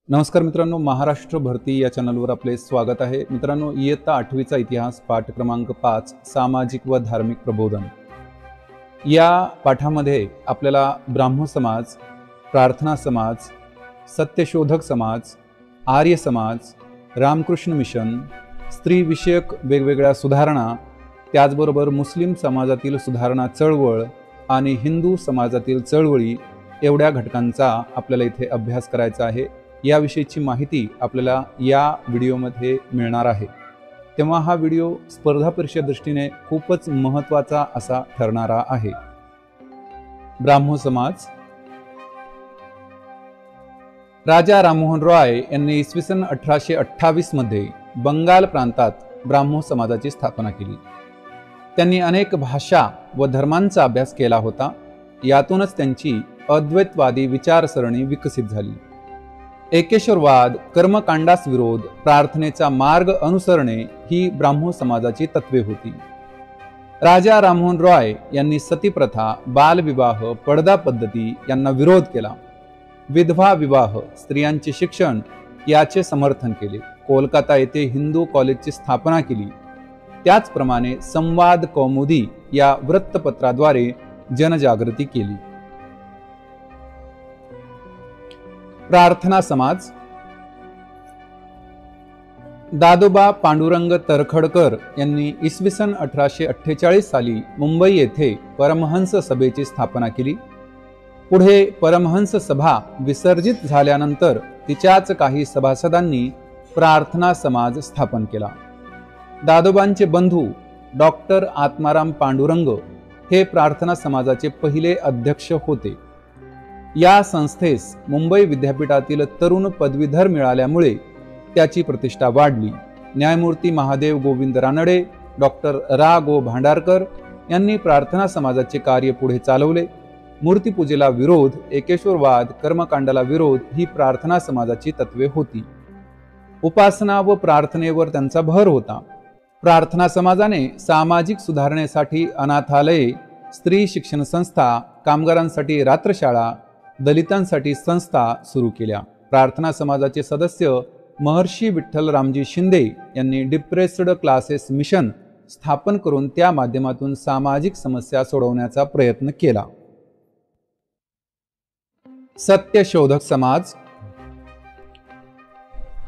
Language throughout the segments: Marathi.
नमस्कार मित्रांनो, महाराष्ट्र भरती या चॅनलवर आपले स्वागत आहे। मित्रांनो, इयत्ता 8वीचा इतिहास पाठ क्रमांक 5 सामाजिक व धार्मिक प्रबोधन या पाठामध्ये आपल्याला ब्राह्मो समाज, प्रार्थना समाज, सत्यशोधक समाज, आर्य समाज, रामकृष्ण मिशन, स्त्री विषयक वेगवेगळ्या सुधारणा, त्याचबरोबर मुस्लिम समाजातील सुधारणा चळवळ आणि हिंदू समाजातील चळवळी एवढ्या घटकांचा आपल्याला इथे अभ्यास करायचा आहे। याविषयीची माहिती आपल्याला या व्हिडिओमध्ये मिळणार आहे। तेव्हा हा व्हिडिओ स्पर्धा परीक्षे दृष्टीने खूपच महत्त्वाचा असा ठरणारा आहे। ब्राह्मो समाज। राजा राममोहन रॉय यांनी इसवी सन 1828 मध्ये बंगाल प्रांतात ब्राह्मो समाजाची स्थापना केली। त्यांनी अनेक भाषा व धर्मांचा अभ्यास केला होता। यातूनच त्यांची अद्वैतवादी विचारसरणी विकसित झाली। एकेश्वरवाद, कर्मकांडास विरोध, प्रार्थनेचा मार्ग अनुसरणे ही ब्राह्मो समाजाची तत्वे होती। राजा राममोहन रॉय यांनी सतीप्रथा, बालविवाह, पडदा पद्धती यांना विरोध केला। विधवा विवाह, स्त्रियांचे शिक्षण याचे समर्थन केले। कोलकाता येथे हिंदू कॉलेजची स्थापना केली। त्याचप्रमाणे संवाद कौमुदी या वृत्तपत्राद्वारे जनजागृती केली। प्रार्थना समाज। दादोबा पांडुरंग तरखडकर यांनी इसवी सन 1848 साली मुंबई येथे परमहंस सभेची स्थापना केली। पुढे परमहंस सभा विसर्जित झाल्यानंतर तिच्याच काही सभासदांनी प्रार्थना समाज स्थापन केला। दादोबांचे बंधू डॉक्टर आत्माराम पांडुरंग हे प्रार्थना समाजाचे पहिले अध्यक्ष होते। या संस्थेस मुंबई विद्यापीठातील तरुण पदवीधर मिळाल्यामुळे त्याची प्रतिष्ठा वाढली। न्यायमूर्ती महादेव गोविंद रानडे, डॉक्टर रा गो भांडारकर यांनी प्रार्थना समाजाचे कार्य पुढे चालवले। मूर्तीपूजेला विरोध, एकेश्वरवाद, कर्मकांडाला विरोध ही प्रार्थना समाजाची तत्वे होती। उपासना व प्रार्थनेवर त्यांचा भर होता। प्रार्थना समाजाने सामाजिक सुधारणेसाठी अनाथालये, स्त्री शिक्षण संस्था, कामगारांसाठी रात्रशाळा, दलितांसाठी संस्था सुरू केल्या। प्रार्थना समाजाचे सदस्य महर्षी विठ्ठल रामजी शिंदे यांनी डिप्रेस्ड क्लासेस मिशन स्थापन करून त्या माध्यमातून सामाजिक समस्या सोडवण्याचा प्रयत्न केला। सत्यशोधक समाज।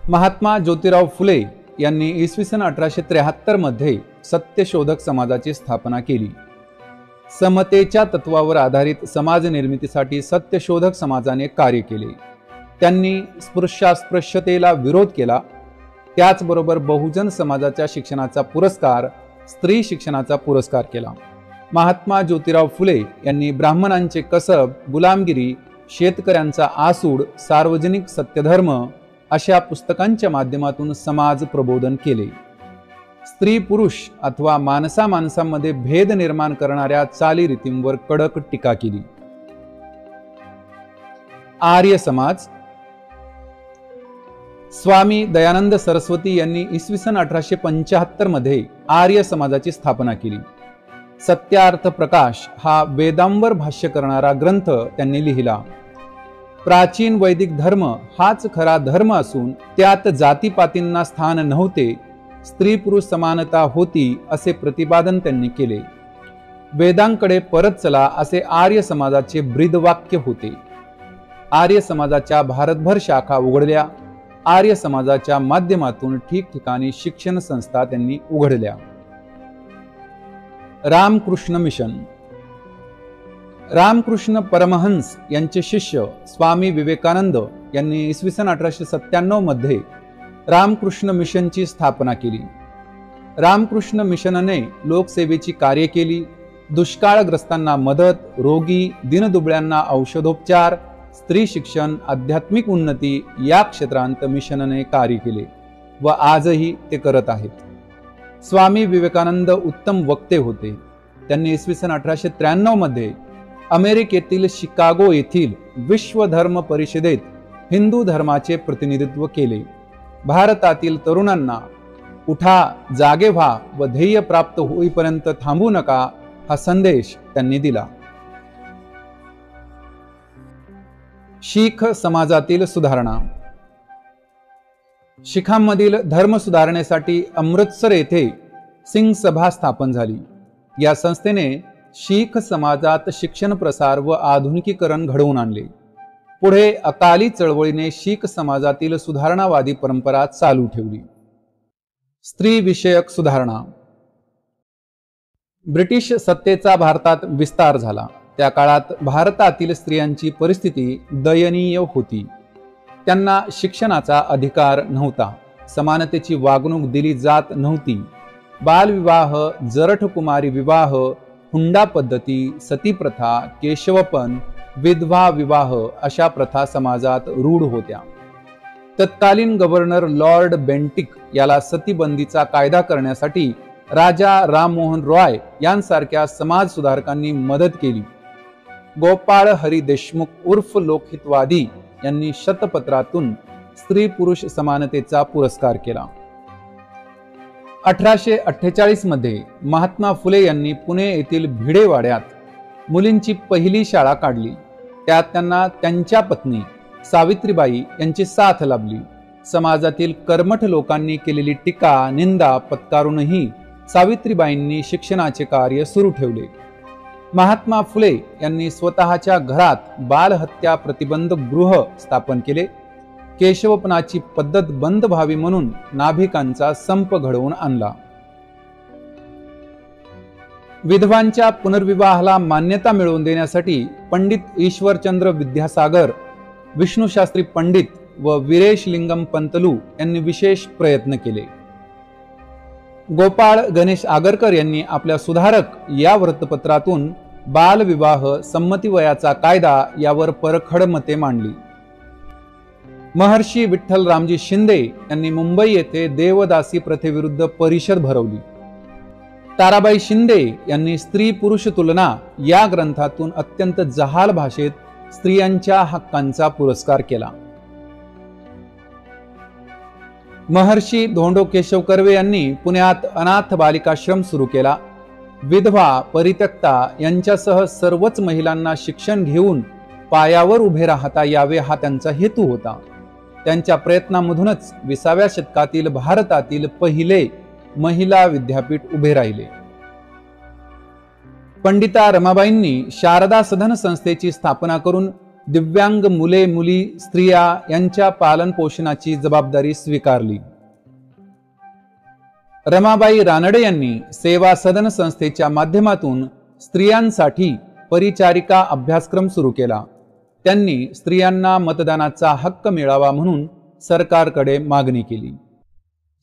महात्मा ज्योतिराव फुले यांनी इसवी सन 1873 मध्ये सत्यशोधक समाजाची स्थापना केली। समतेच्या तत्वावर आधारित समाज निर्मितीसाठी सत्यशोधक समाजाने कार्य केले। त्यांनी स्पृश्यास्पृश्यतेला विरोध केला। त्याचबरोबर बहुजन समाजाच्या शिक्षणाचा पुरस्कार, स्त्री शिक्षणाचा पुरस्कार केला। महात्मा ज्योतिराव फुले यांनी ब्राह्मणांचे कसब, गुलामगिरी, शेतकऱ्यांचा आसूड, सार्वजनिक सत्यधर्म अशा पुस्तकांच्या माध्यमातून समाज प्रबोधन केले। स्त्री पुरुष अथवा माणसा माणसांमध्ये भेद निर्माण करणाऱ्या चालीरीतींवर कडक टीका केली। आर्य समाज। स्वामी दयानंद सरस्वती यांनी इसवी सन 1875 मध्ये आर्य समाजाची स्थापना केली। सत्यार्थ प्रकाश हा वेदांवर भाष्य करणारा ग्रंथ त्यांनी लिहिला। प्राचीन वैदिक धर्म हाच खरा धर्म असून त्यात जातीपातींना स्थान नव्हते, स्त्री पुरुष समानता होती असे प्रतिपादन त्यांनी केले। वेदांकडे परत चला असे आर्य समाजाचे ब्रीदवाक्य होते। आर्य समाजाच्या भारतभर शाखा उघडल्या। आर्य समाजाच्या माध्यमातून ठिकठिकाणी शिक्षण संस्था त्यांनी उघडल्या। रामकृष्ण मिशन। रामकृष्ण परमहंस यांचे शिष्य स्वामी विवेकानंद यांनी इसवी सन 1897 मध्ये रामकृष्ण मिशनची स्थापना केली। रामकृष्ण मिशनने लोकसेवेची कार्य केली। दुष्काळग्रस्तांना मदत, रोगी, दीनदुबळ्यांना औषधोपचार, स्त्री शिक्षण, आध्यात्मिक उन्नती या क्षेत्रांत मिशनने कार्य केले व आजही ते करत आहेत। स्वामी विवेकानंद उत्तम वक्ते होते। त्यांनी इसवी सन 1893 मध्ये अमेरिकेतील शिकागो येथील विश्व धर्म परिषदेत हिंदू धर्माचे प्रतिनिधित्व केले। भारतातील तरुणांना उठा, जागे व्हा व ध्येय प्राप्त होईपर्यंत थांबू नका हा संदेश त्यांनी दिला। शीख समाजातील सुधारणा। शिखांमधील धर्म सुधारणेसाठी अमृतसर येथे सिंग सभा स्थापन झाली। या संस्थेने शीख समाजात शिक्षण प्रसार व आधुनिकीकरण घडवून आणले। पुढे अकाली चळवळीने शीख समाजातील सुधारणावादी परंपरा चालू ठेवली। स्त्री विषयक सुधारणा। ब्रिटिश सत्तेचा भारतात विस्तार झाला। त्या काळात भारतातील स्त्रियांची परिस्थिती दयनीय होती। त्यांना शिक्षणाचा अधिकार नव्हता, समानतेची वागणूक दिली जात नव्हती। बालविवाह, जरठकुमारी विवाह, हुंडा पद्धती, सतीप्रथा, केशवपन, विधवा विवाह अशा प्रथा समाजात रूढ होत्या। तत्कालीन गव्हर्नर लॉर्ड बेंटिक याला सतीबंदीचा कायदा करण्यासाठी राजा राममोहन रॉय यांसारख्या समाज सुधारकांनी मदत केली। गोपाळ हरी देशमुख उर्फ लोकहितवादी यांनी शतपत्रातून स्त्री पुरुष समानतेचा पुरस्कार केला। 1848 मध्ये महात्मा फुले यांनी पुणे येथील भिडेवाड्यात मुलींची पहिली शाळा काढली। त्यात त्यांना त्यांच्या पत्नी सावित्रीबाई यांची साथ लाभली। समाजातील कर्मठ लोकांनी केलेली टीका निंदा पत्करूनही सावित्रीबाईंनी शिक्षणाचे कार्य सुरू ठेवले। महात्मा फुले यांनी स्वतःच्या घरात बालहत्या प्रतिबंधक गृह स्थापन केले। केशवपनाची पद्धत बंद व्हावी म्हणून नाभिकांचा संप घडवून आणला। विधवांच्या पुनर्विवाहाला मान्यता मिळवून देण्यासाठी पंडित ईश्वरचंद्र विद्यासागर, विष्णुशास्त्री पंडित व वीरेशलिंगम पंतलू यांनी विशेष प्रयत्न केले। गोपाळ गणेश आगरकर यांनी आपल्या सुधारक या वृत्तपत्रातून बालविवाह, संमती वयाचा कायदा यावर परखड मते मांडली। महर्षी विठ्ठल रामजी शिंदे यांनी मुंबई येथे देवदासी प्रथेविरुद्ध परिषद भरवली। ताराबाई शिंदे यांनी स्त्री पुरुष तुलना या ग्रंथातून अत्यंत जहाल भाषेत स्त्रियांच्या हक्कांचा पुरस्कार केला। महर्षी धोंडो केशव कर्वे यांनी पुण्यात अनाथ बालिकाश्रम सुरू केला। विधवा, परित्यक्ता यांच्यासह सर्वच महिलांना शिक्षण घेऊन पायावर उभे राहता यावे हा त्यांचा हेतू होता। त्यांच्या प्रयत्नांमधूनच 20व्या शतकातील भारतातील पहिले महिला विद्यापीठ उभे राहिले। पंडिता रमाबाईंनी शारदा सदन संस्थेची स्थापना करून दिव्यांग मुले मुली स्त्रिया यांच्या पालन पोषणाची जबाबदारी स्वीकारली। रमाबाई रानडे यांनी सेवा सदन संस्थेच्या माध्यमातून स्त्रियांसाठी परिचारिका अभ्यासक्रम सुरू केला। त्यांनी स्त्रियांना मतदानाचा हक्क मिळावा म्हणून सरकारकडे मागणी केली।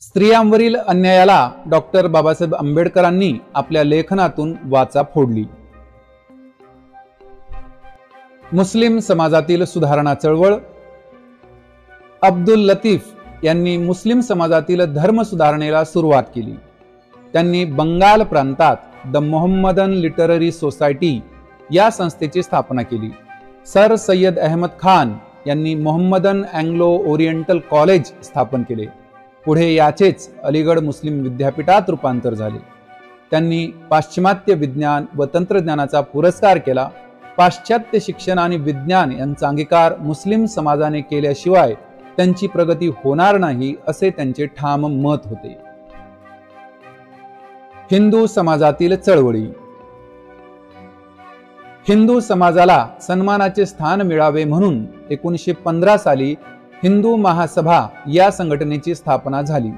स्त्रियांवरील अन्यायाला डॉक्टर बाबासाहेब आंबेडकरांनी आपल्या लेखनातून वाचा फोडली। मुस्लिम समाजातील सुधारणा चळवळ। अब्दुल लतीफ यांनी मुस्लिम समाजातील धर्म सुधारणेला सुरुवात केली। त्यांनी बंगाल प्रांतात द मोहम्मदन लिटररी सोसायटी या संस्थेची स्थापना केली। सर सय्यद अहमद खान यांनी मोहम्मदन अँग्लो ओरिएंटल कॉलेज स्थापन केले। पुढे याचेच अलीगड मुस्लिम विद्यापीठात रूपांतर झाले। त्यांनी पाश्चिमात्य विज्ञान व तंत्रज्ञानाचा पुरस्कार केला। पाश्चात्य शिक्षण आणि विज्ञान यांचा अंगीकार मुस्लिम समाजाने केल्याशिवाय त्यांची प्रगती होणार नाही असे त्यांचे ठाम मत होते। हिंदू समाजातील चळवळी। हिंदू समाजाला सन्मानाचे स्थान मिळावे म्हणून 1915 साली हिंदू महासभा या संघटनेची स्थापना झाली।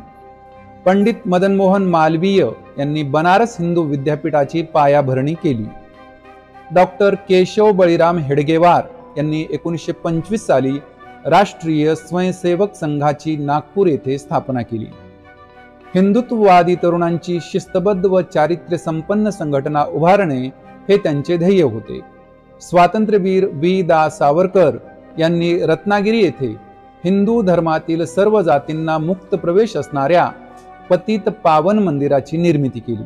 पंडित मदन मोहन मालवीय यांनी बनारस हिंदू विद्यापीठाची पायाभरणी केली। डॉक्टर केशव बळीराम हेडगेवार यांनी 1925 साली राष्ट्रीय स्वयंसेवक संघाची नागपूर येथे स्थापना केली। हिंदुत्ववादी तरुणांची शिस्तबद्ध व चारित्र्य संपन्न संघटना उभारणे हे त्यांचे ध्येय होते। स्वातंत्र्यवीर वी दा सावरकर यांनी रत्नागिरी येथे हिंदू धर्मातील सर्व जातींना मुक्त प्रवेश असणाऱ्या पतित पावन मंदिराची निर्मिती केली।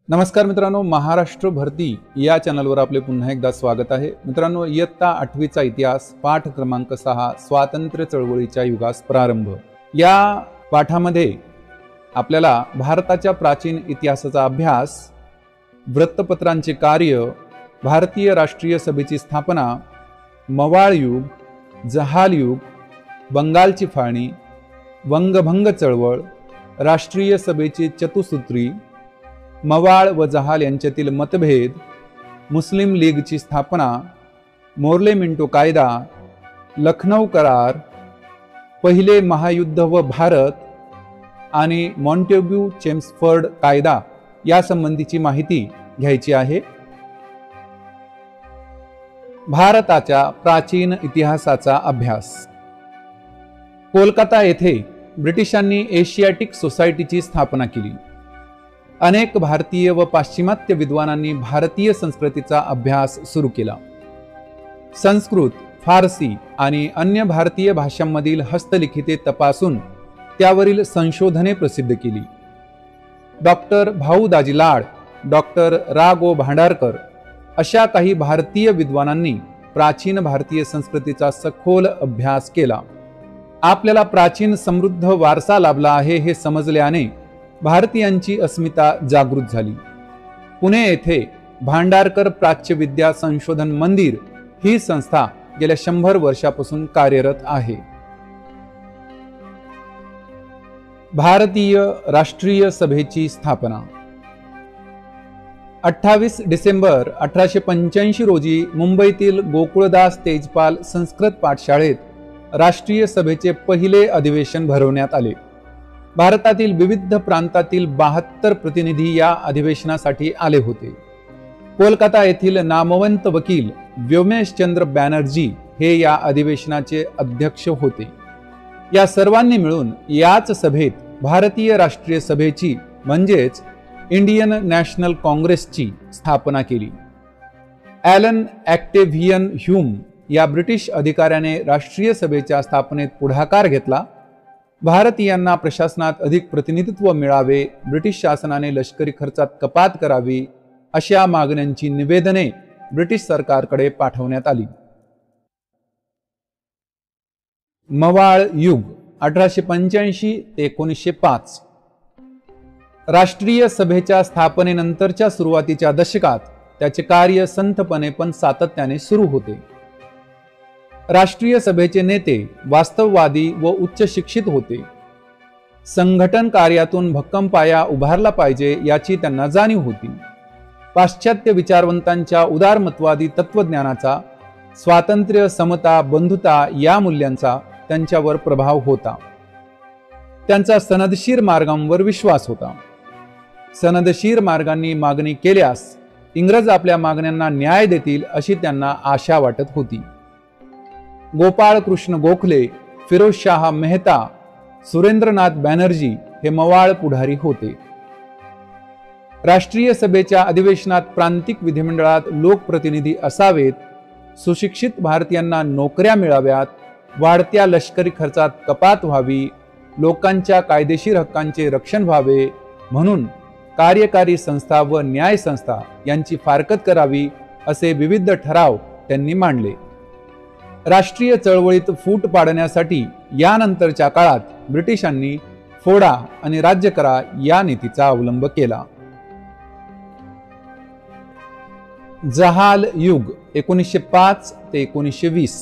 नमस्कार मित्रांनो, महाराष्ट्र भरती या चॅनलवर आपले पुन्हा एकदा स्वागत आहे। मित्रांनो, इयत्ता 8वीचा इतिहास पाठ क्रमांक 6 स्वातंत्र्य चळवळीच्या युगास प्रारंभ या पाठामध्ये आपल्याला भारताच्या प्राचीन इतिहासाचा अभ्यास, वृत्तपत्रांचे कार्य, भारतीय राष्ट्रीय सभेची स्थापना, मवाळ युग, जहाल युग, बंगालची फाळणी, वंगभंग चळवळ, राष्ट्रीय सभेची चतुसूत्री, मवाळ व जहाल यांच्यातील मतभेद, मुस्लिम लीगची स्थापना, मोर्ले मिंटो कायदा, लखनौ करार, पहिले महायुद्ध व भारत आणि मॉन्टेग्यू चेम्सफर्ड कायदा यासंबंधीची माहिती घ्यायची आहे. भारताच्या प्राचीन इतिहासाचा अभ्यास. कोलकाता येथे ब्रिटिशांनी एशियाटिक सोसायटीची स्थापना केली. अनेक भारतीय व पाश्चिमात्य विद्वानांनी भारतीय संस्कृतीचा अभ्यास सुरू केला. संस्कृत, फारसी आणि अन्य भारतीय भाषांमधील हस्तलिखिते तपासून त्यावरील संशोधने प्रसिद्ध केली. डॉक्टर भाऊ दाजी लाड, डॉक्टर रा गो भांडारकर अशा काही भारतीय विद्वानांनी प्राचीन भारतीय संस्कृतीचा सखोल अभ्यास केला. आपल्याला प्राचीन समृद्ध वारसा लाभला आहे हे समजल्याने भारतीयांची अस्मिता जागृत झाली. पुणे येथे भांडारकर प्राच्यविद्या संशोधन मंदिर ही संस्था गेल्या 100 वर्षापासून कार्यरत आहे. भारतीय राष्ट्रीय सभेची स्थापना. 28 डिसेंबर 1885 रोजी मुंबईतील गोकुळदास तेजपाल संस्कृत पाठशाळेत राष्ट्रीय सभेचे पहिले अधिवेशन भरवण्यात आले. भारतातील विविध प्रांतातील 72 प्रतिनिधी या अधिवेशनासाठी आले होते. कोलकाता येथील नामवंत वकील व्योमेशचंद्र बॅनर्जी हे या अधिवेशनाचे अध्यक्ष होते. या सर्वांनी मिळून याच सभेत भारतीय राष्ट्रीय सभेची म्हणजेच इंडियन नॅशनल काँग्रेसची स्थापना केली. ॲलन ॲक्टेव्हियन ह्यूम या ब्रिटिश अधिकाऱ्याने राष्ट्रीय सभेच्या स्थापनेत पुढाकार घेतला. भारतीयांना प्रशासनात अधिक प्रतिनिधित्व मिळावे, ब्रिटिश शासनाने लष्करी खर्चात कपात करावी अशा मागण्यांची निवेदने ब्रिटिश सरकारकडे पाठवण्यात आली. मवाळ युग 1885 ते 1905. राष्ट्रीय सभेच्या स्थापनेनंतरच्या सुरुवातीच्या दशकात त्याचे कार्य संथपणे पण सातत्याने सुरू होते. राष्ट्रीय सभेचे नेते वास्तववादी व उच्च शिक्षित होते. संघटन कार्यातून भक्कम पाया उभारला पाहिजे याची त्यांना जाणीव होती. पाश्चात्य विचारवंतांच्या उदारमतवादी तत्वज्ञानाचा, स्वातंत्र्य, समता, बंधुता या मूल्यांचा त्यांच्यावर प्रभाव होता. त्यांचा सनदशीर मार्गांवर विश्वास होता. सनदशीर मार्गांनी मागणी केल्यास इंग्रज आपल्या मागण्यांना न्याय देतील अशी त्यांना आशा वाटत होती. गोपाळ कृष्ण गोखले, फिरोजशाह मेहता, सुरेंद्रनाथ बॅनर्जी हे मवाळ पुढारी होते. राष्ट्रीय सभेच्या अधिवेशनात प्रांतिक विधिमंडळात लोकप्रतिनिधी असावेत, सुशिक्षित भारतीयांना नोकऱ्या मिळाव्यात, वाढत्या लष्करी खर्चात कपात व्हावी, लोकांच्या कायदेशीर हक्कांचे रक्षण व्हावे म्हणून कार्यकारी संस्था व न्याय संस्था यांची फारकत करावी असे विविध ठराव त्यांनी मांडले. राष्ट्रीय चळवळीत फूट पाडण्यासाठी यानंतरच्या काळात ब्रिटिशांनी फोडा आणि राज्य करा या नीतीचा अवलंब केला. जहाल युग 1905 ते 1920.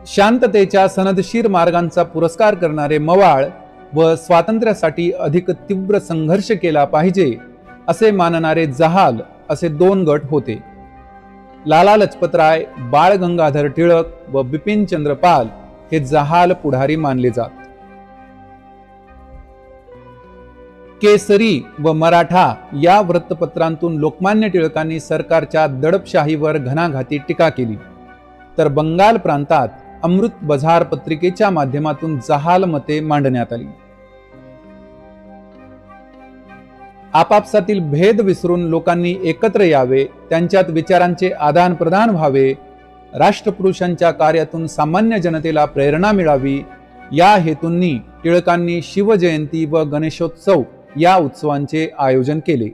शांततेच्या सनदशीर मार्गांचा पुरस्कार करणारे मवाळ व स्वातंत्र्यासाठी अधिक तीव्र संघर्ष केला पाहिजे असे मानणारे जहाल असे 2 गट होते. लाला लजपतराय, बाळ गंगाधर टिळक व बिपिन चंद्र पाल हे जहाल पुढारी मानले जात. केसरी व मराठा या वृत्तपत्रांतून लोकमान्य टिळकांनी सरकारच्या दडपशाहीवर घणाघाती टीका केली, तर बंगाल प्रांतात अमृत बझार पत्रिकेच्या माध्यमातून जहाल मते मांडण्यात आली. आपापसातील भेद विसरून लोकांनी एकत्र यावे, त्यांच्यात विचारांचे आदान प्रदान व्हावे, राष्ट्रपुरुषांच्या कार्यातून सामान्य जनतेला प्रेरणा मिळावी या हेतूंनी टिळकांनी शिवजयंती व गणेशोत्सव या उत्सवांचे आयोजन केले.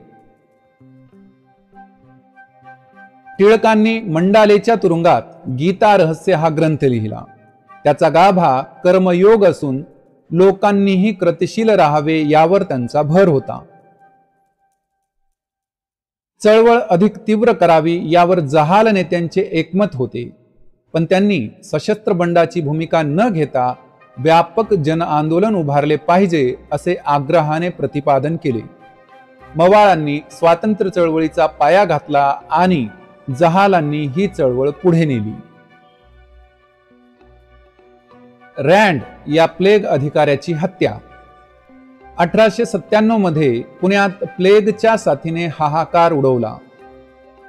टिळकांनी मंडालेच्या तुरुंगात गीता रहस्य हा ग्रंथ लिहिला. त्याचा गाभा कर्मयोग असून लोकांनीही कृतिशील राहावे यावर त्यांचा भर होता. चळवळ अधिक तीव्र करावी यावर जहाल नेत्यांचे एकमत होते, पण त्यांनी सशस्त्र बंडाची भूमिका न घेता व्यापक जन आंदोलन उभारले पाहिजे असे आग्रहाने प्रतिपादन केले. मवाळांनी स्वातंत्र्य चळवळीचा पाया घातला आणि जहालांनी ही चळवळ पुढे नेली. रँड या प्लेग अधिकाऱ्याची हत्या. 1897 मध्ये पुण्यात प्लेगच्या साथीने हाहाकार उडवला.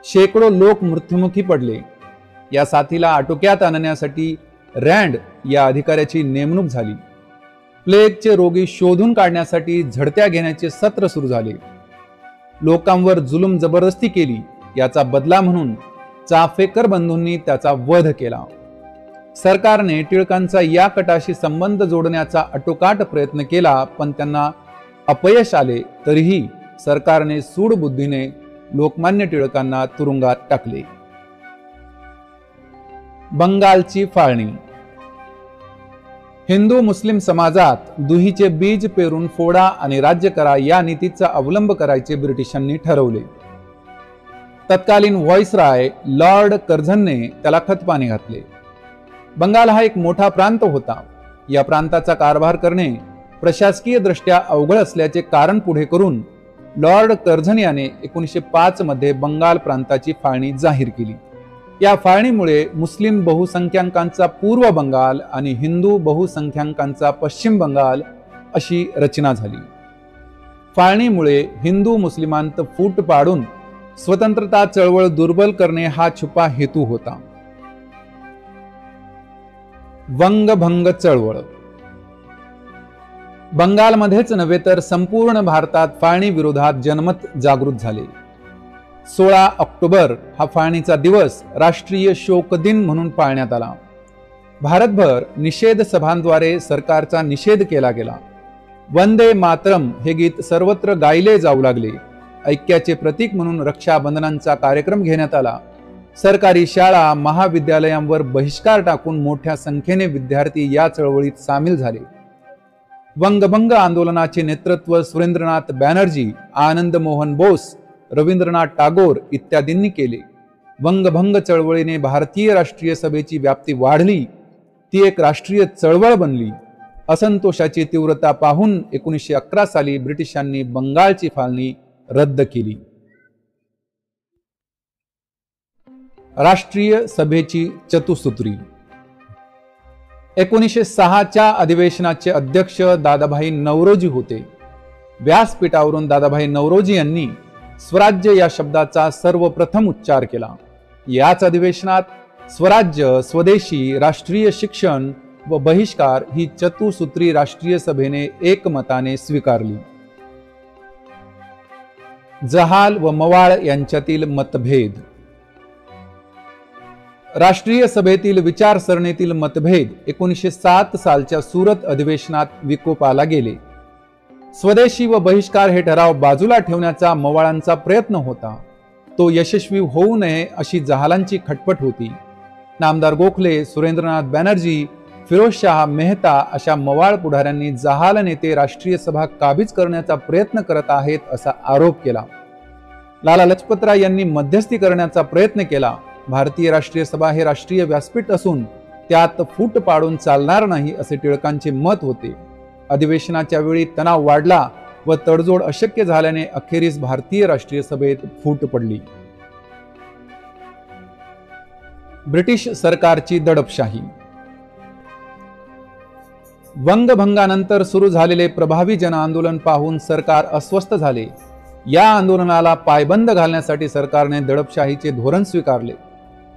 शेकडो लोक मृत्युमुखी पडले. या साथीला आटोक्यात आणण्यासाठी रँड या अधिकाऱ्याची नेमणूक झाली. प्लेगचे रोगी शोधून काढण्यासाठी झडत्या घेण्याचे सत्र सुरू झाले. लोकांवर जुलूम जबरदस्ती केली. याचा बदला म्हणून चाफेकर बंधूंनी त्याचा वध केला. सरकारने टिळकांचा या कटाशी संबंध जोडण्याचा आटोकाट प्रयत्न केला, पण त्यांना अपयश आले. तरीही सरकारने सूडबुद्धीने लोकमान्य टिळकांना तुरुंगात टाकले. बंगालची फाळणी. हिंदू मुस्लिम समाजात दुहीचे बीज पेरून फोडा आणि राज्य करा या नीतीचा अवलंब करायचे ब्रिटिशांनी ठरवले. तत्कालीन व्हाईसराय लॉर्ड कर्झनने त्याला खतपाणी घातले. बंगाल हा एक मोठा प्रांत होता. या प्रांताचा कारभार करणे प्रशासकीय दृष्ट्या अवघड असल्याचे कारण पुढे करून लॉर्ड कर्झन याने 1905 मध्ये बंगाल प्रांताची फाळणी जाहीर केली. या फाळणीमुळे मुस्लिम बहुसंख्याकांचा पूर्व बंगाल आणि हिंदू बहुसंख्याकांचा पश्चिम बंगाल अशी रचना झाली. फाळणीमुळे हिंदू मुस्लिमांत फूट पाडून स्वतंत्रता चळवळ दुर्बल करणे हा छुपा हेतू होता. वंगभंग चळवळ. बंगालमध्येच नव्हे तर संपूर्ण भारतात फाळणी विरोधात जनमत जागृत झाले. 16 ऑक्टोबर हा फाळणीचा दिवस राष्ट्रीय शोक दिन म्हणून पाळण्यात आला. भारतभर निषेध सभांद्वारे सरकारचा निषेध केला गेला. वंदे मातरम हे गीत सर्वत्र गायले जाऊ लागले. ऐक्याचे प्रतीक म्हणून रक्षाबंधनाचा कार्यक्रम घेण्यात आला. सरकारी शाळा महाविद्यालयांवर बहिष्कार टाकून मोठ्या संख्येने विद्यार्थी या चळवळीत सामील झाले. वंगभंग आंदोलनाचे नेतृत्व सुरेंद्रनाथ बॅनर्जी, आनंद मोहन बोस, रवींद्रनाथ टागोर इत्यादींनी केले. वंगभंग चळवळीने भारतीय राष्ट्रीय सभेची व्याप्ती वाढली. ती एक राष्ट्रीय चळवळ बनली. असंतोषाची तीव्रता पाहून 1911 साली ब्रिटिशांनी बंगालची फाळणी रद्द केली. राष्ट्रीय सभेची चतुसूत्री. 1906च्या अधिवेशनाचे अध्यक्ष दादाभाई नौरोजी होते. व्यासपीठावरून दादाभाई नौरोजी यांनी स्वराज्य या शब्दाचा सर्वप्रथम उच्चार केला. याच अधिवेशनात स्वराज्य, स्वदेशी, राष्ट्रीय शिक्षण व बहिष्कार ही चतुसूत्री राष्ट्रीय सभेने एकमताने स्वीकारली. जहाल व मवाळ यांच्यातील मतभेद. राष्ट्रीय सभेतील विचारसरणीतील मतभेद 1907 सालच्या सुरत अधिवेशनात विकोपाला गेले. स्वदेशी व बहिष्कार हे ठराव बाजूला ठेवण्याचा मवाळांचा प्रयत्न होता. तो यशस्वी होऊ नये अशी जहालांची खटपट होती. नामदार गोखले, सुरेंद्रनाथ बॅनर्जी, फिरोजशाह मेहता अशा मवाळ पुढाऱ्यांनी जहाल नेते राष्ट्रीय सभा काबीज करण्याचा प्रयत्न करत आहेत असा आरोप केला. लाला लजपतराय यांनी मध्यस्थी करण्याचा प्रयत्न केला. भारतीय राष्ट्रीय सभा हे राष्ट्रीय व्यासपीठ असून त्यात फूट पाडून चालणार नाही असे टिळकांचे मत होते. अधिवेशनाच्या वेळी तणाव वाढला व तडजोड अशक्य झाल्याने अखेरीस भारतीय राष्ट्रीय सभेत फूट पडली. ब्रिटिश सरकारची दडपशाही. वंगभंगानंतर सुरू झालेले प्रभावी जन आंदोलन पाहून सरकार अस्वस्थ झाले. या आंदोलनाला पायबंद घालण्यासाठी सरकारने दडपशाहीचे धोरण स्वीकारले.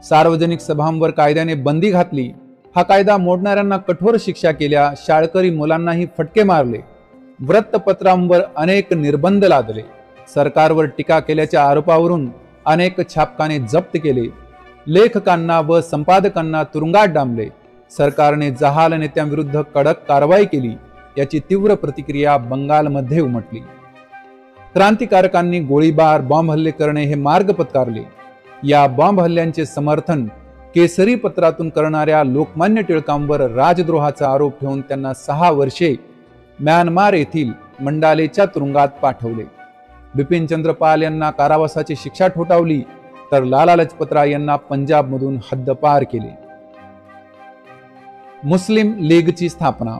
सार्वजनिक सभांवर कायद्याने बंदी घातली. हा कायदा मोडणाऱ्यांना कठोर शिक्षा केल्या. शाळकरी मुलांनाही फटके मारले. वृत्तपत्रांवर अनेक निर्बंध लादले. सरकारवर टीका केल्याच्या आरोपावरून अनेक छापखाने जप्त केले. लेखकांना व संपादकांना तुरुंगात डांबले. सरकारने जहाल नेत्यांविरुद्ध कडक कारवाई केली. याची तीव्र प्रतिक्रिया बंगालमध्ये उमटली. क्रांतिकारकांनी गोळीबार, बॉम्ब हल्ले करणे हे मार्ग पत्कारले. या बॉम्ब हल्ल्यांचे समर्थन केसरी पत्रातून करणाऱ्या लोकमान्य टिळकांवर राजद्रोहाचा आरोप ठेवून त्यांना 6 वर्षे म्यानमार येथील मंडालेच्या तुरुंगात पाठवले. बिपिनचंद्र पाल यांना कारावासाची शिक्षा ठोठावली तर लाला लजपतराय यांना पंजाबमधून हद्दपार केले. मुस्लिम लीगची स्थापना.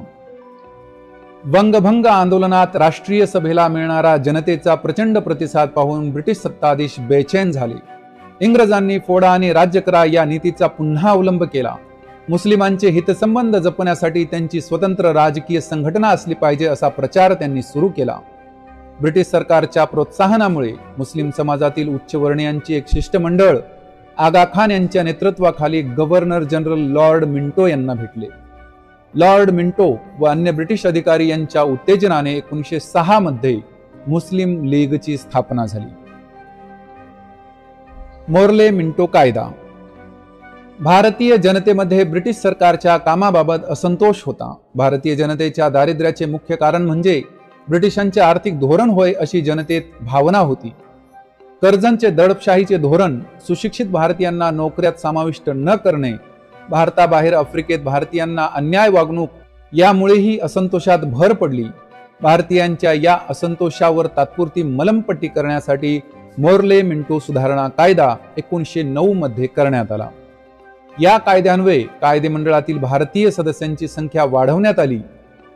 वंगभंग आंदोलनात राष्ट्रीय सभेला मिळणारा जनतेचा प्रचंड प्रतिसाद पाहून ब्रिटिश सत्ताधीश बेचैन झाले. इंग्रजांनी फोडा आणि राज्य करा या नीतीचा पुन्हा अवलंब केला. मुस्लिमांचे हितसंबंध जपण्यासाठी त्यांची स्वतंत्र राजकीय संघटना असली पाहिजे असा प्रचार त्यांनी सुरू केला. ब्रिटिश सरकारच्या प्रोत्साहनामुळे मुस्लिम समाजातील उच्चवर्णीयांची एक शिष्टमंडळ आगा खान यांच्या नेतृत्वाखाली गव्हर्नर जनरल लॉर्ड मिंटो यांना भेटले. लॉर्ड मिंटो व अन्य ब्रिटिश अधिकारी यांच्या उत्तेजनाने 1906 मध्ये मुस्लिम लीगची स्थापना झाली. मोर्ले मिंटो कायदा. भारतीय जनतेमध्ये ब्रिटिश सरकारच्या कामाबाबत असंतोष होता. भारतीय जनतेच्या दारिद्र्याचे मुख्य कारण म्हणजे ब्रिटिशांचे आर्थिक धोरण होय अशी जनतेत भावना होती. कर्जांचे दडपशाहीचे धोरण, सुशिक्षित भारतीयांना नोकऱ्यात समाविष्ट न करणे, भारताबाहेर आफ्रिकेत भारतीयांना अन्याय वागणूक यामुळेही असंतोषात भर पडली. भारतीयांच्या या असंतोषावर तात्पुरती मलमपट्टी करण्यासाठी मोर्ले मिंटो सुधारणा कायदा 1909 मध्ये करण्यात आला. या कायद्यान्वये कायदेमंडळातील भारतीय सदस्यांची संख्या वाढवण्यात आली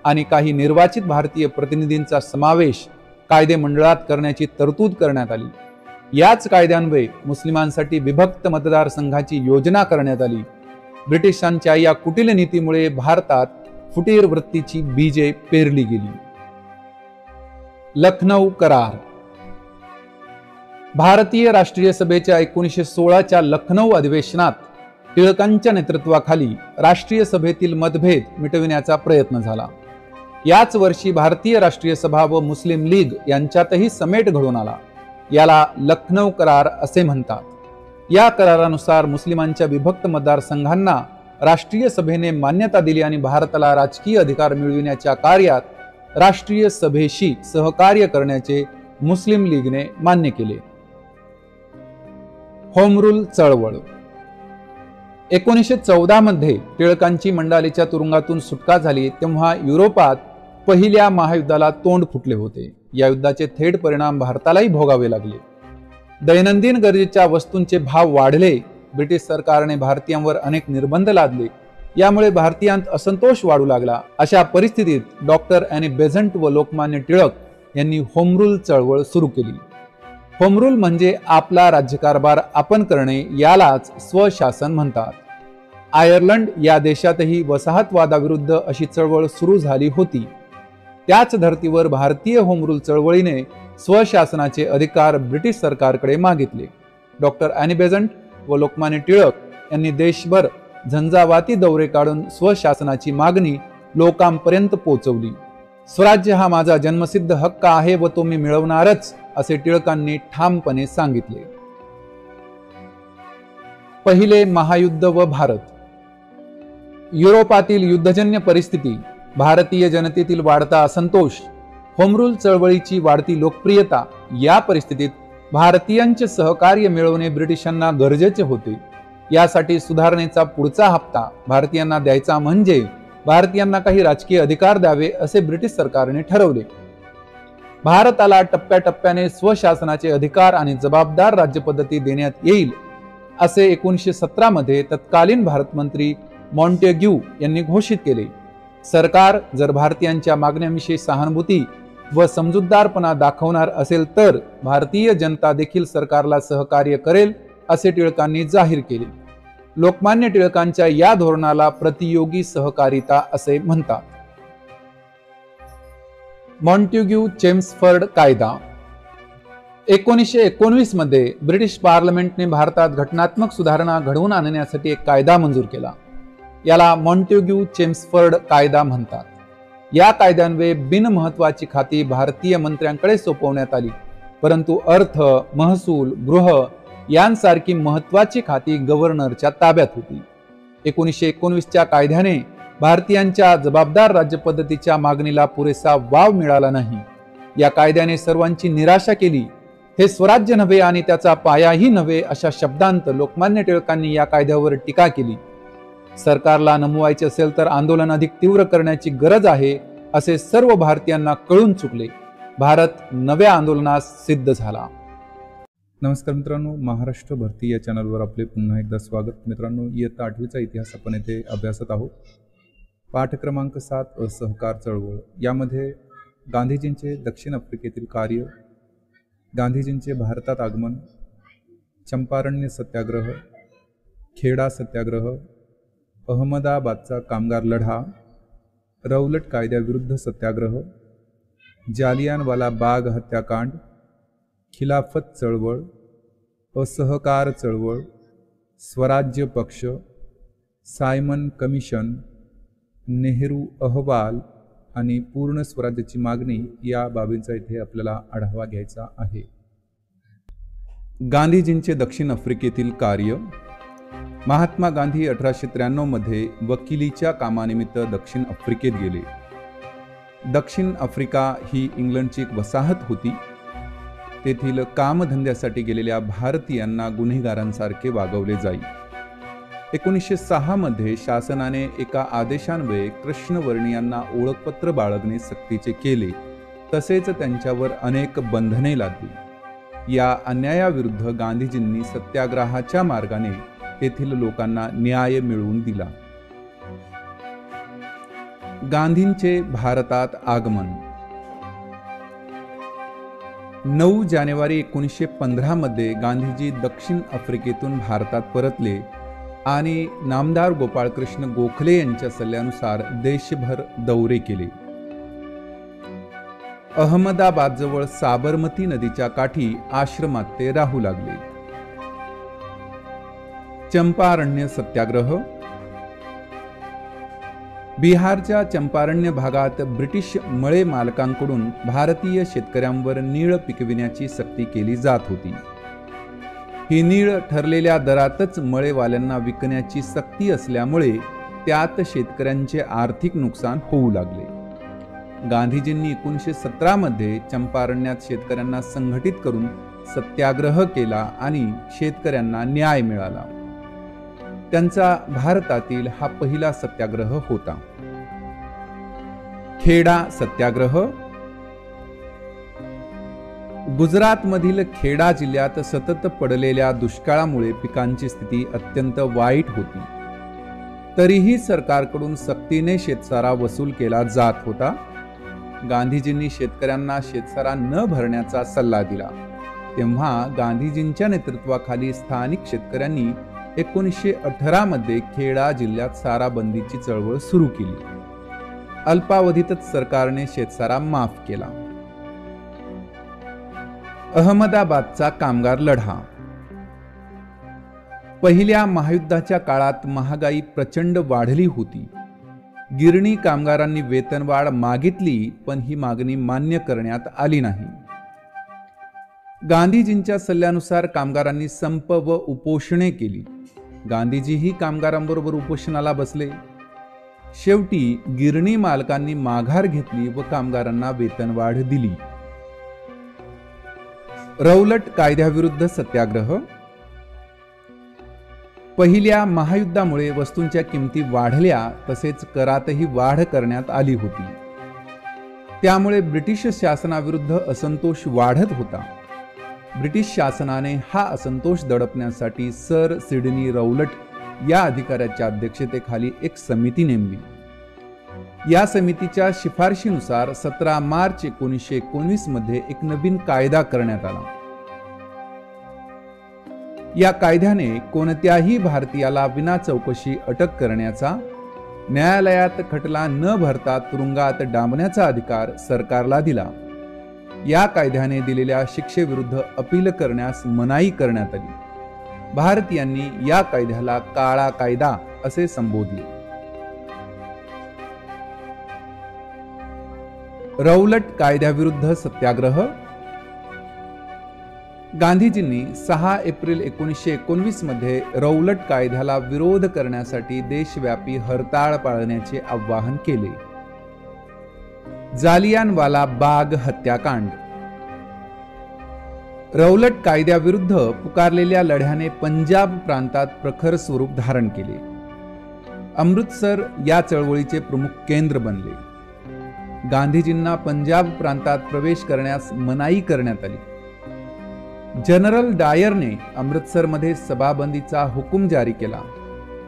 आणि काही निर्वाचित भारतीय प्रतिनिधींचा समावेश कायदेमंडळात करण्याची तरतूद करण्यात आली. याच कायद्यान्वये मुस्लिमांसाठी विभक्त मतदारसंघाची योजना करण्यात आली. ब्रिटिशांच्या या कुटील नीतीमुळे भारतात फुटीर वृत्तीची बीजे पेरली गेली. लखनौ करार. भारतीय राष्ट्रीय सभेच्या 1916च्या लखनौ अधिवेशनात टिळकांच्या नेतृत्वाखाली राष्ट्रीय सभेतील मतभेद मिटविण्याचा प्रयत्न झाला. याच वर्षी भारतीय राष्ट्रीय सभा व मुस्लिम लीग यांच्यातही समेट घडून आला. याला लखनौ करार असे म्हणतात. या करारानुसार मुस्लिमांच्या विभक्त मतदारसंघांना राष्ट्रीय सभेने मान्यता दिली आणि भारताला राजकीय अधिकार मिळविण्याच्या कार्यात राष्ट्रीय सभेशी सहकार्य करण्याचे मुस्लिम लीगने मान्य केले. होम रूल चळवळ. 1914 मध्ये टिळकांची मंडालेच्या तुरुंगातून सुटका झाली तेव्हा युरोपात पहिल्या महायुद्धाला तोंड फुटले होते. या युद्धाचे थेट परिणाम भारतालाही भोगावे लागले. दैनंदिन गरजेच्या वस्तूंचे भाव वाढले. ब्रिटिश सरकारने भारतीयांवर अनेक निर्बंध लादले. यामुळे भारतीयांत असंतोष वाढू लागला. अशा परिस्थितीत डॉक्टर ॲनी बेझंट व लोकमान्य टिळक यांनी होम रूल चळवळ सुरू केली. होम रूल म्हणजे आपला राज्यकारभार आपण करणे, यालाच स्वशासन म्हणतात. आयर्लंड या देशातही वसाहतवादाविरुद्ध अशी चळवळ सुरू झाली होती. त्याच धर्तीवर भारतीय होम रूल चळवळीने स्वशासनाचे अधिकार ब्रिटिश सरकारकडे मागितले. डॉक्टर ॲनी बेझंट व लोकमान्य टिळक यांनी देशभर झंझावाती दौरे काढून स्वशासनाची मागणी लोकांपर्यंत पोहोचवली. स्वराज्य हा माझा जन्मसिद्ध हक्क आहे व तो मी मिळवणारच असे टिळकांनी ठामपणे सांगितले. पहिले महायुद्ध व भारत. युरोपातील युद्धजन्य परिस्थिती, भारतीय जनतेतील वाढता असंतोष, होम रूल चळवळीची वाढती लोकप्रियता या परिस्थितीत भारतीयांचे सहकार्य मिळवणे ब्रिटिशांना गरजेचे होते. यासाठी सुधारणेचा पुढचा हप्ता भारतीयांना द्यायचा म्हणजे भारतीयांना काही राजकीय अधिकार द्यावे असे ब्रिटिश सरकारने ठरवले. भारताला टप्प्याटप्प्याने स्वशासनाचे अधिकार आणि जबाबदार राज्यपद्धती देण्यात येईल असे 1917 मध्ये तत्कालीन भारतमंत्री मॉन्टेग्यू यांनी घोषित केले. सरकार जर भारतीयांच्या मागण्यांविषयी सहानुभूती व समजूतदारपणा दाखवणार असेल तर भारतीय जनता देखील सरकारला सहकार्य करेल असे टिळकांनी जाहीर केले. लोकमान्य टिळकांच्या या धोरणाला प्रतियोगी सहकारिता असे म्हणतात. मॉन्टेग्यू चेम्सफर्ड कायदा. 1919 मध्ये ब्रिटिश पार्लमेंटने भारतात घटनात्मक सुधारणा घडवून आणण्यासाठी एक कायदा मंजूर केला. याला मॉन्टेग्यू चेम्सफर्ड कायदा म्हणतात. या कायद्यान्वये बिनमहत्वाची खाती भारतीय मंत्र्यांकडे सोपवण्यात आली, परंतु अर्थ, महसूल, गृह यांसारखी महत्वाची खाती गव्हर्नरच्या ताब्यात होती. 1919च्या कायद्याने भारतीयांच्या जबाबदार राज्यपद्धतीच्या मागणीला पुरेसा वाव मिळाला नाही. या कायद्याने सर्वांची निराशा केली. हे स्वराज्य नव्हे आणि त्याचा पायाही नव्हे अशा शब्दांत लोकमान्य टिळकांनी या कायद्यावर टीका केली. सरकारला नमवायचे असेल तर आंदोलन अधिक तीव्र करण्याची गरज आहे असे सर्व भारतीयांना कळून चुकले. भारत नव्या आंदोलनास सिद्ध झाला. नमस्कार मित्रांनो, महाराष्ट्र भरती या चॅनलवर आपले पुन्हा एकदा स्वागत. मित्रांनो, इयत्ता 8वीचा इतिहास आपण येथे अभ्यासत आहोत. पाठ क्रमांक 7 असहकार चळवळ, यामध्ये गांधीजींचे दक्षिण आफ्रिकेतील कार्य, गांधीजींचे भारतात आगमन, चंपारण्य सत्याग्रह, खेडा सत्याग्रह, अहमदाबादचा कामगार लढा, रौलट कायद्याविरुद्ध सत्याग्रह, जालियानवाला बाग हत्याकांड, खिलाफत चळवळ, असहकार चळवळ, स्वराज्य पक्ष, सायमन कमिशन, नेहरू अहवाल आणि पूर्ण स्वराज्याची मागणी या बाबींचा इथे आपल्याला आढावा घ्यायचा आहे. गांधीजींचे दक्षिण आफ्रिकेतील कार्य. महात्मा गांधी 1893 मध्ये वकिलीच्या कामानिमित्त दक्षिण आफ्रिकेत गेले. दक्षिण आफ्रिका ही इंग्लंडची एक वसाहत होती. तेथील कामधंद्यासाठी गेलेल्या भारतीयांना गुन्हेगारांसारखे वागवले जाई. 1906 मध्ये शासनाने एका आदेशान्वये कृष्णवर्णीयांना ओळखपत्र बाळगणे सक्तीचे केले, तसेच त्यांच्यावर अनेक बंधने लादली. या अन्यायाविरुद्ध गांधीजींनी सत्याग्रहाच्या मार्गाने तेथील लोकांना न्याय मिळवून दिला. गांधींचे भारतात आगमन. 9 जानेवारी 1915 मध्ये गांधीजी दक्षिण आफ्रिकेतून भारतात परतले आणि नामदार गोपाळकृष्ण गोखले यांच्या सल्ल्यानुसार देशभर दौरे केले. अहमदाबादजवळ साबरमती नदीच्या काठी आश्रमात ते राहू लागले. चंपारण्य सत्याग्रह. बिहारच्या चंपारण्य भागात ब्रिटिश मळे मालकांकडून भारतीय शेतकऱ्यांवर नीळ पिकविण्याची सक्ती केली जात होती. ही नीळ ठरलेल्या दरातच मळेवाल्यांना विकण्याची सक्ती असल्यामुळे त्यात शेतकऱ्यांचे आर्थिक नुकसान होऊ लागले. गांधीजींनी 1917 मध्ये चंपारण्यात शेतकऱ्यांना संघटित करून सत्याग्रह केला आणि शेतकऱ्यांना न्याय मिळाला. त्यांचा भारतातील हा पहिला सत्याग्रह होता. खेडा सत्याग्रह. गुजरातमधील खेडा जिल्ह्यात सतत पडलेल्या दुष्काळामुळे पिकांची स्थिती अत्यंत वाईट होती. तरीही सरकारकडून सक्तीने शेतसारा वसूल केला जात होता. गांधीजींनी शेतकऱ्यांना शेतसारा न भरण्याचा सल्ला दिला. तेव्हा गांधीजींच्या नेतृत्वाखाली स्थानिक शेतकऱ्यांनी 1918 मध्ये खेडा जिल्ह्यात साराबंदीची चळवळ सुरू केली. अल्पावधीतच सरकारने शेतसारा माफ केला. अहमदाबादचा कामगार लढा. पहिल्या महायुद्धाच्या काळात महागाई प्रचंड वाढली होती. गिरणी कामगारांनी वेतनवाढ मागितली, पण ही मागणी मान्य करण्यात आली नाही. गांधीजींच्या सल्ल्यानुसार कामगारांनी संप व उपोषणे केली. गांधीजीही कामगारांबरोबर उपोषणाला बसले. शेवटी गिरणी मालकांनी माघार घेतली व कामगारांना वेतनवाढ दिली. रौलट कायद्याविरुद्ध सत्याग्रह. पहिल्या महायुद्धामुळे वस्तूंच्या किमती वाढल्या, तसेच करातही वाढ करण्यात आली होती. त्यामुळे ब्रिटिश शासनाविरुद्ध असंतोष वाढत होता. ब्रिटिश शासनाने हा असंतोष दडपण्यासाठी सर सिडनी रौलट या अधिकाऱ्याच्या अध्यक्षतेखाली एक समिती नेमली. या समितीच्या शिफारशीनुसार 17 मार्च 1919 मध्ये एक नवीन कायदा करण्यात आला. या कायद्याने कोणत्याही भारतीयाला विना चौकशी अटक करण्याचा, न्यायालयात खटला न भरता तुरुंगात डांबण्याचा अधिकार सरकारला दिला. या कायद्याने दिलेल्या शिक्षेविरुद्ध अपील करण्यास मनाई करण्यात आली. भारतीयांनी या कायद्याला काळा कायदा असे संबोधले. रौलट कायद्याविरुद्ध सत्याग्रह. गांधीजींनी 6 एप्रिल 1919 मध्ये रौलट कायद्याला विरोध करण्यासाठी देशव्यापी हरताळ पाळण्याचे आवाहन केले. जालियानवाला बाग हत्याकांड. रौलट कायद्याविरुद्ध पुकारलेल्या लढ्याने पंजाब प्रांतात प्रखर स्वरूप धारण केले. अमृतसर या चळवळीचे प्रमुख केंद्र बनले. गांधीजींना पंजाब प्रांतात प्रवेश करण्यास मनाई करण्यात आली. जनरल डायरने अमृतसरमध्ये सभाबंदीचा हुकूम जारी केला.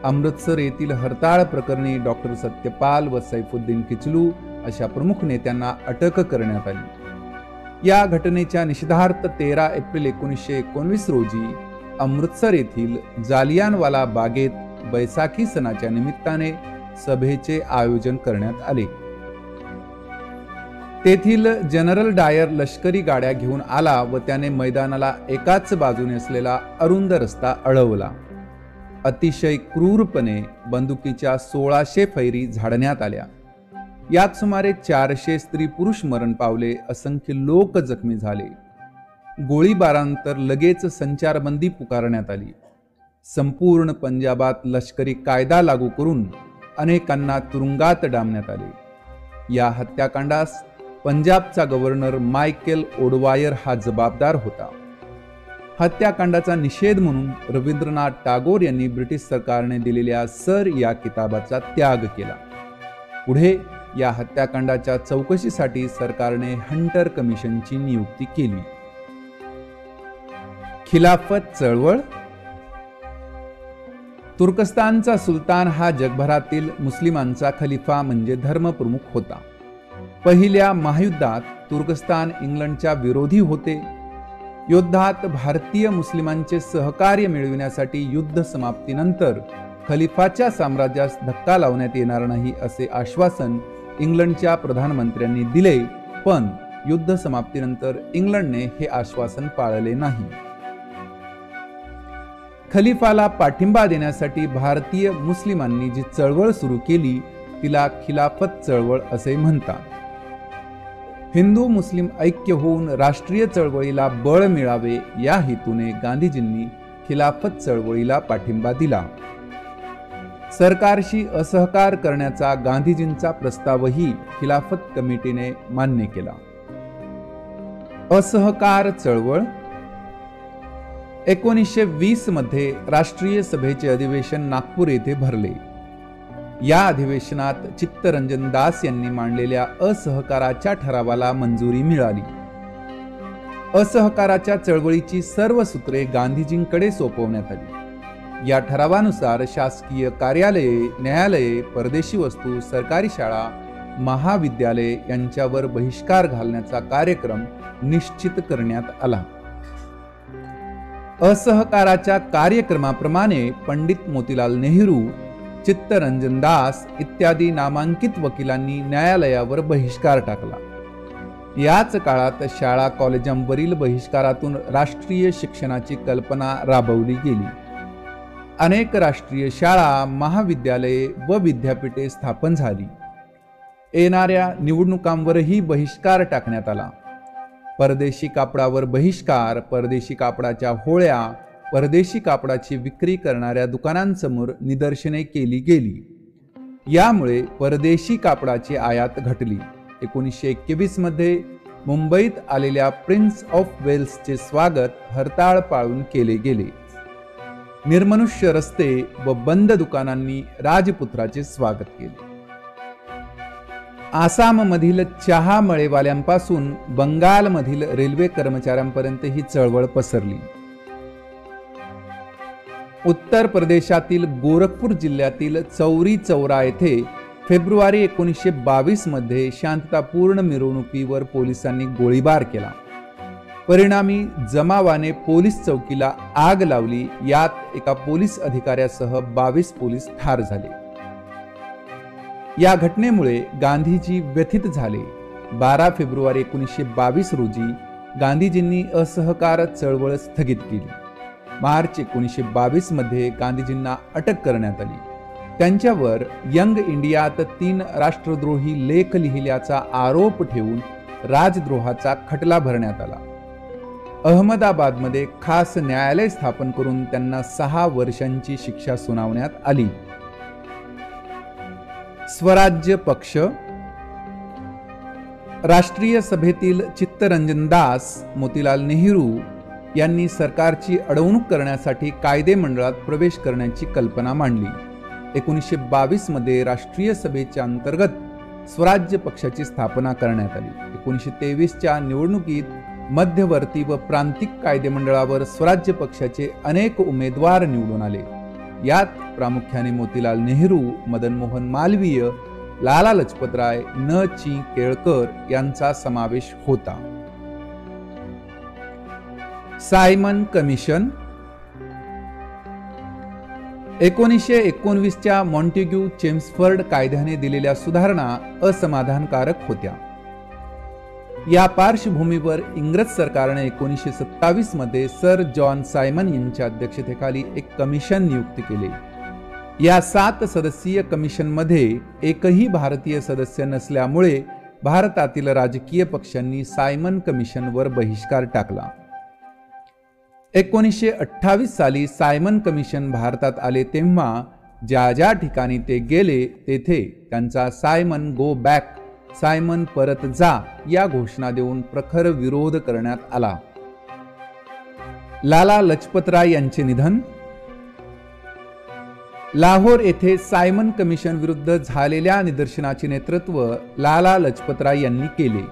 अमृतसर येथील हरताळ प्रकरणी डॉक्टर सत्यपाल व सैफुद्दीन किचलू अशा प्रमुख नेत्यांना अटक करण्यात आली। या घटनेच्या निषेधार्थ 13 एप्रिल 1919 रोजी अमृतसर येथील जालियानवाला बागेत बैसाखी सणाच्या निमित्ताने सभेचे आयोजन करण्यात आले। तेथील जनरल डायर लष्करी गाड्या घेऊन आला व त्याने मैदानाला एकाच बाजूने असलेला अरुंद रस्ता अडवला। अतिशय क्रूरपणे बंदुकीच्या 1600 फैरी झाडण्यात आल्या। यात सुमारे 400 स्त्री पुरुष मरण पावले, असंख्य लोक जखमी झाले। गोळीबारानंतर लगेच संचारबंदी पुकारण्यात आली। संपूर्ण पंजाबात लष्करी कायदा लागू करून अनेकांना तुरुंगात डांबण्यात आले। या हत्याकांडास पंजाबचा गव्हर्नर मायकेल ओडवायर हा जबाबदार होता। हत्याकांडाचा निषेध म्हणून रवींद्रनाथ टागोर यांनी ब्रिटिश सरकारने दिलेल्या सर या किताबाचा त्याग केला। पुढे या हत्याकांडाच्या चौकशीसाठी सरकारने हंटर कमिशनची नियुक्ती केली। खिलाफत चळवळ। तुर्कस्तानचा सुलतान हा जगभरातील मुस्लिमांचा खलिफा म्हणजे धर्मप्रमुख होता। पहिल्या महायुद्धात तुर्कस्तान इंग्लंडच्या विरोधी होते। युद्धात भारतीय मुस्लिमांचे सहकार्य मिळविण्यासाठी युद्ध समाप्तीनंतर खलिफाच्या साम्राज्यास धक्का लावण्यात येणार नाही असे आश्वासन इंग्लंडच्या प्रधानमंत्र्यांनी दिले, पण युद्ध समाप्तीनंतर इंग्लंडने हे आश्वासन पाळले नाही। खलिफाला पाठिंबा देण्यासाठी भारतीय मुस्लिमांनी जी चळवळ सुरू केली तिला खिलाफत चळवळ असे म्हणतात। हिंदू मुस्लिम ऐक्य होऊन राष्ट्रीय चळवळीला बळ मिळावे या हेतूने गांधीजींनी खिलाफत चळवळीला पाठिंबा दिला। सरकारशी असहकार करण्याचा गांधीजींचा प्रस्तावही खिलाफत कमिटीने मान्य केला। असहकार चळवळ। 1920 मध्ये राष्ट्रीय सभेचे अधिवेशन नागपूर येथे भरले। या अधिवेशनात चित्तरंजन दास यांनी मांडलेल्या असहकाराच्या ठरावाला मंजुरी मिळाली। असहकाराच्या चळवळीची सर्व सूत्रे गांधीजींकडे सोपवण्यात आली। या ठरावानुसार शासकीय कार्यालये, न्यायालये, परदेशी वस्तू, सरकारी शाळा, महाविद्यालये यांच्यावर बहिष्कार घालण्याचा कार्यक्रम निश्चित करण्यात आला। असहकाराच्या कार्यक्रमाप्रमाणे पंडित मोतीलाल नेहरू, चित्तरंजन दास इत्यादी नामांकित वकिलांनी न्यायालयावर बहिष्कार टाकला। याच काळात शाळा कॉलेजांवरील बहिष्कारातून राष्ट्रीय शिक्षणाची कल्पना राबवली गेली। अनेक राष्ट्रीय शाळा, महाविद्यालये व विद्यापीठे स्थापन झाली। येणाऱ्या निवडणुकांवरही बहिष्कार टाकण्यात आला। परदेशी कापडावर बहिष्कार, परदेशी कापडाच्या होळ्या, परदेशी कापडाची विक्री करणाऱ्या दुकानांसमोर निदर्शने केली गेली। यामुळे परदेशी कापडाची आयात घटली। 1921 मध्ये मुंबईत आलेल्या प्रिन्स ऑफ वेल्सचे स्वागत हरताळ पाळून केले गेले। निर्मनुष्य रस्ते व बंद दुकानांनी राजपुत्राचे स्वागत केले। आसाममधील चहा मळेवाल्यांपासून बंगालमधील रेल्वे कर्मचाऱ्यांपर्यंत ही चळवळ पसरली। उत्तर प्रदेशातील गोरखपूर जिल्ह्यातील चौरी चौरा येथे फेब्रुवारी 1922 मध्ये शांततापूर्ण मिरवणुकीवर पोलिसांनी गोळीबार केला। परिणामी जमावाने पोलीस चौकीला आग लावली। यात एका पोलीस अधिकाऱ्यासह 22 पोलीस ठार झाले। या घटनेमुळे गांधीजी व्यथित झाले। 12 फेब्रुवारी 1922 रोजी गांधीजींनी असहकार चळवळ स्थगित केली। मार्च 1922 मध्ये गांधीजींना अटक करण्यात आली। त्यांच्यावर यंग इंडियात 3 राष्ट्रद्रोही लेख लिहिल्याचा आरोप ठेवून राजद्रोहाचा खटला भरण्यात आला। अहमदाबादमध्ये खास न्यायालय स्थापन करून त्यांना 6 वर्षांची शिक्षा सुनावण्यात आली। स्वराज्य पक्ष। राष्ट्रीय सभेतील चित्तरंजन दास, मोतीलाल नेहरू यांनी सरकारची अडवणूक करण्यासाठी कायदे मंडळात प्रवेश करण्याची कल्पना मांडली। 1922 मध्ये राष्ट्रीय सभेच्या अंतर्गत स्वराज्य पक्षाची स्थापना करण्यात आली। 1923च्या निवडणुकीत मध्यवर्ती व प्रांतिक कायदेमंडळावर स्वराज्य पक्षाचे अनेक उमेदवार निवडून आले। यात प्रामुख्याने मोतीलाल नेहरू, मदन मोहन मालवीय, लाला लजपतराय, न. चि. केळकर यांचा समावेश होता. सायमन कमिशन 1919च्या मॉन्टेग्यू चेम्सफर्ड कायद्याने दिलेल्या सुधारणा असमाधानकारक होत्या. या पार्श्वभूमीवर इंग्रज सरकारने 1927 मध्ये सर जॉन सायमन यांच्या अध्यक्षतेखाली एक कमिशन नियुक्त केले. या 7 सदस्यीय कमिशनमध्ये एकही भारतीय सदस्य नसल्यामुळे भारतातील राजकीय पक्षांनी सायमन कमिशनवर बहिष्कार टाकला. 1928 साली सायमन कमिशन भारतात आले तेव्हा ज्या ज्या ठिकाणी ते गेले तेथे त्यांचा सायमन गो बॅक, सायमन परत जा या घोषणा देऊन प्रखर विरोध करण्यात आला. लाला लजपतराय यांचे निधन. लाहोर येथे सायमन कमिशन विरुद्ध झालेल्या निदर्शनाचे नेतृत्व लाला लजपतराय यांनी केले.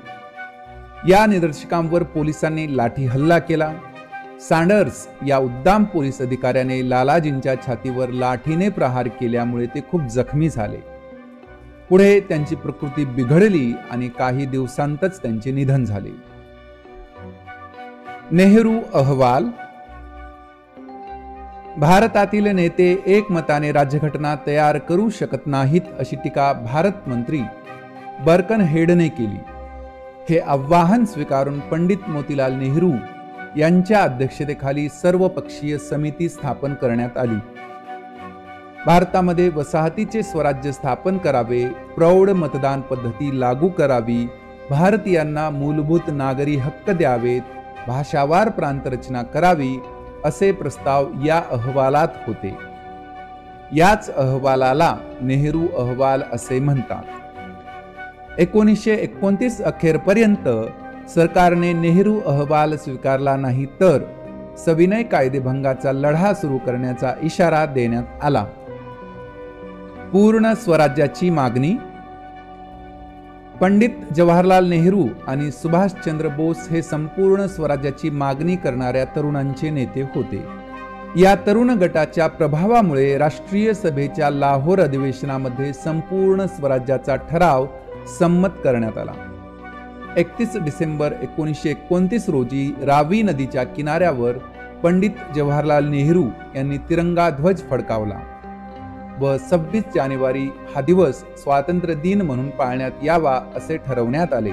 या निदर्शकांवर पोलिसांनी लाठी हल्ला केला. सँडर्स या उद्दाम पोलीस अधिकाऱ्याने लालाजींच्या छातीवर लाठीने प्रहार केल्यामुळे ते खूप जखमी झाले. पुढे त्यांची प्रकृती बिघडली आणि काही दिवसांतच त्यांचे निधन झाले. नेहरू अहवाल. भारतातील नेते एकमताने राज्यघटना तयार करू शकत नाहीत अशी टीका भारत मंत्री बर्कनहेडने केली. हे आव्हान स्वीकारून पंडित मोतीलाल नेहरू यांच्या अध्यक्षतेखाली सर्वपक्षीय समिती स्थापन करण्यात आली. भारतामध्ये वसाहतीचे स्वराज्य स्थापन करावे, प्रौढ मतदान पद्धती लागू करावी, भारतीयांना मूलभूत नागरी हक्क द्यावेत, भाषावार प्रांतरचना करावी असे प्रस्ताव या अहवालात होते. याच अहवालाला नेहरू अहवाल असे म्हणतात. 1929 अखेरपर्यंत सरकारने नेहरू अहवाल स्वीकारला नाही तर सविनय कायदेभंगाचा लढा सुरू करण्याचा इशारा देण्यात आला. पूर्ण स्वराज्याची मागणी. पंडित जवाहरलाल नेहरू आणि सुभाषचंद्र बोस हे संपूर्ण स्वराज्याची मागणी करणाऱ्या तरुणांचे नेते होते. या तरुण गटाच्या प्रभावामुळे राष्ट्रीय सभेच्या लाहोर अधिवेशनामध्ये संपूर्ण स्वराज्याचा ठराव संमत करण्यात आला. 31 डिसेंबर 1929 रोजी रावी नदीच्या किनाऱ्यावर पंडित जवाहरलाल नेहरू यांनी तिरंगा ध्वज फडकावला व 26 जानेवारी हा दिवस स्वातंत्र्य दिन म्हणून पाळण्यात यावा असे ठरवण्यात आले.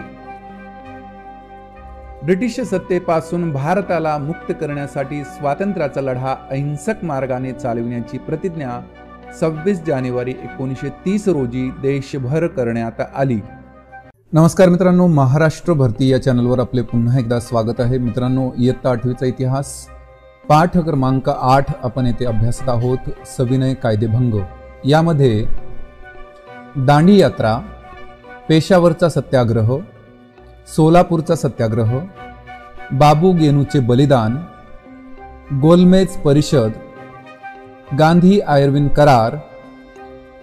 ब्रिटिश सत्तेपासून भारताला मुक्त करण्यासाठी स्वातंत्र्याचा लढा अहिंसक मार्गाने चालविण्याची प्रतिज्ञा 26 जानेवारी 1930 रोजी देशभर करण्यात आली. नमस्कार मित्रांनो, महाराष्ट्र भरती या चॅनलवर आपले पुन्हा एकदा स्वागत आहे. मित्रांनो, इयत्ता 8वीचा इतिहास पाठ क्रमांक 8 आपण येथे अभ्यासत आहोत. सविनय कायदेभंग. यामध्ये दांडी यात्रा, पेशावरचा सत्याग्रह, सोलापूरचा सत्याग्रह, बाबू गेनूचे बलिदान, गोलमेज परिषद, गांधी आयर्विन करार,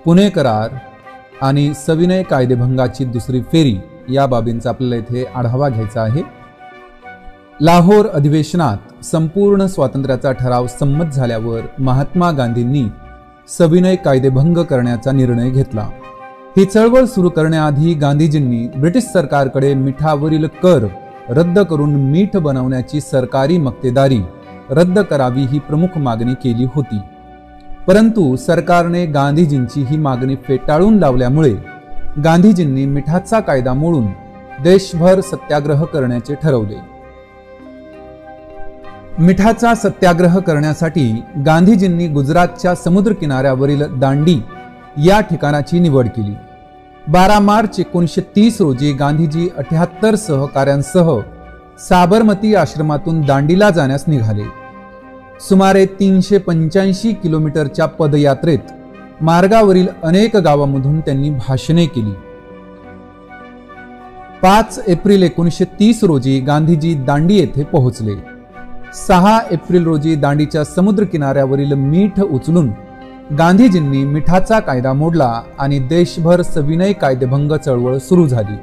पुणे करार आणि सविनय कायदेभंगाची दुसरी फेरी या बाबींचा आपल्याला इथे आढावा घ्यायचा आहे. लाहोर अधिवेशनात संपूर्ण स्वातंत्र्याचा ठराव संमत झाल्यावर महात्मा गांधींनी सविनय कायदेभंग करण्याचा निर्णय घेतला. ही चळवळ सुरू करण्याआधी गांधीजींनी ब्रिटिश सरकारकडे मिठावरील कर रद्द करून मीठ बनवण्याची सरकारी मक्तेदारी रद्द करावी ही प्रमुख मागणी केली होती. परंतु सरकारने गांधीजींची ही मागणी फेटाळून लावल्यामुळे गांधीजींनी मिठाचा कायदा मोडून देशभर सत्याग्रह करण्याचे ठरवले. मिठाचा सत्याग्रह करण्यासाठी गांधीजींनी गुजरातच्या समुद्र किनाऱ्यावरील दांडी या ठिकाणाची निवड केली. 12 मार्च 1930 रोजी गांधीजी 78 सहकाऱ्यांसह साबरमती आश्रमातून दांडीला जाण्यास निघाले. सुमारे 385 किलोमीटरच्या पदयात्रेत मार्गावरील अनेक गावांमधून त्यांनी भाषणे केली. 5 एप्रिल 1930 रोजी गांधीजी दांडी येथे पोहोचले. 6 एप्रिल रोजी दांडीच्या समुद्र किनाऱ्यावरील मीठ उचलून गांधीजींनी मिठाचा कायदा मोडला आणि देशभर सविनय कायदेभंग चळवळ सुरू झाली.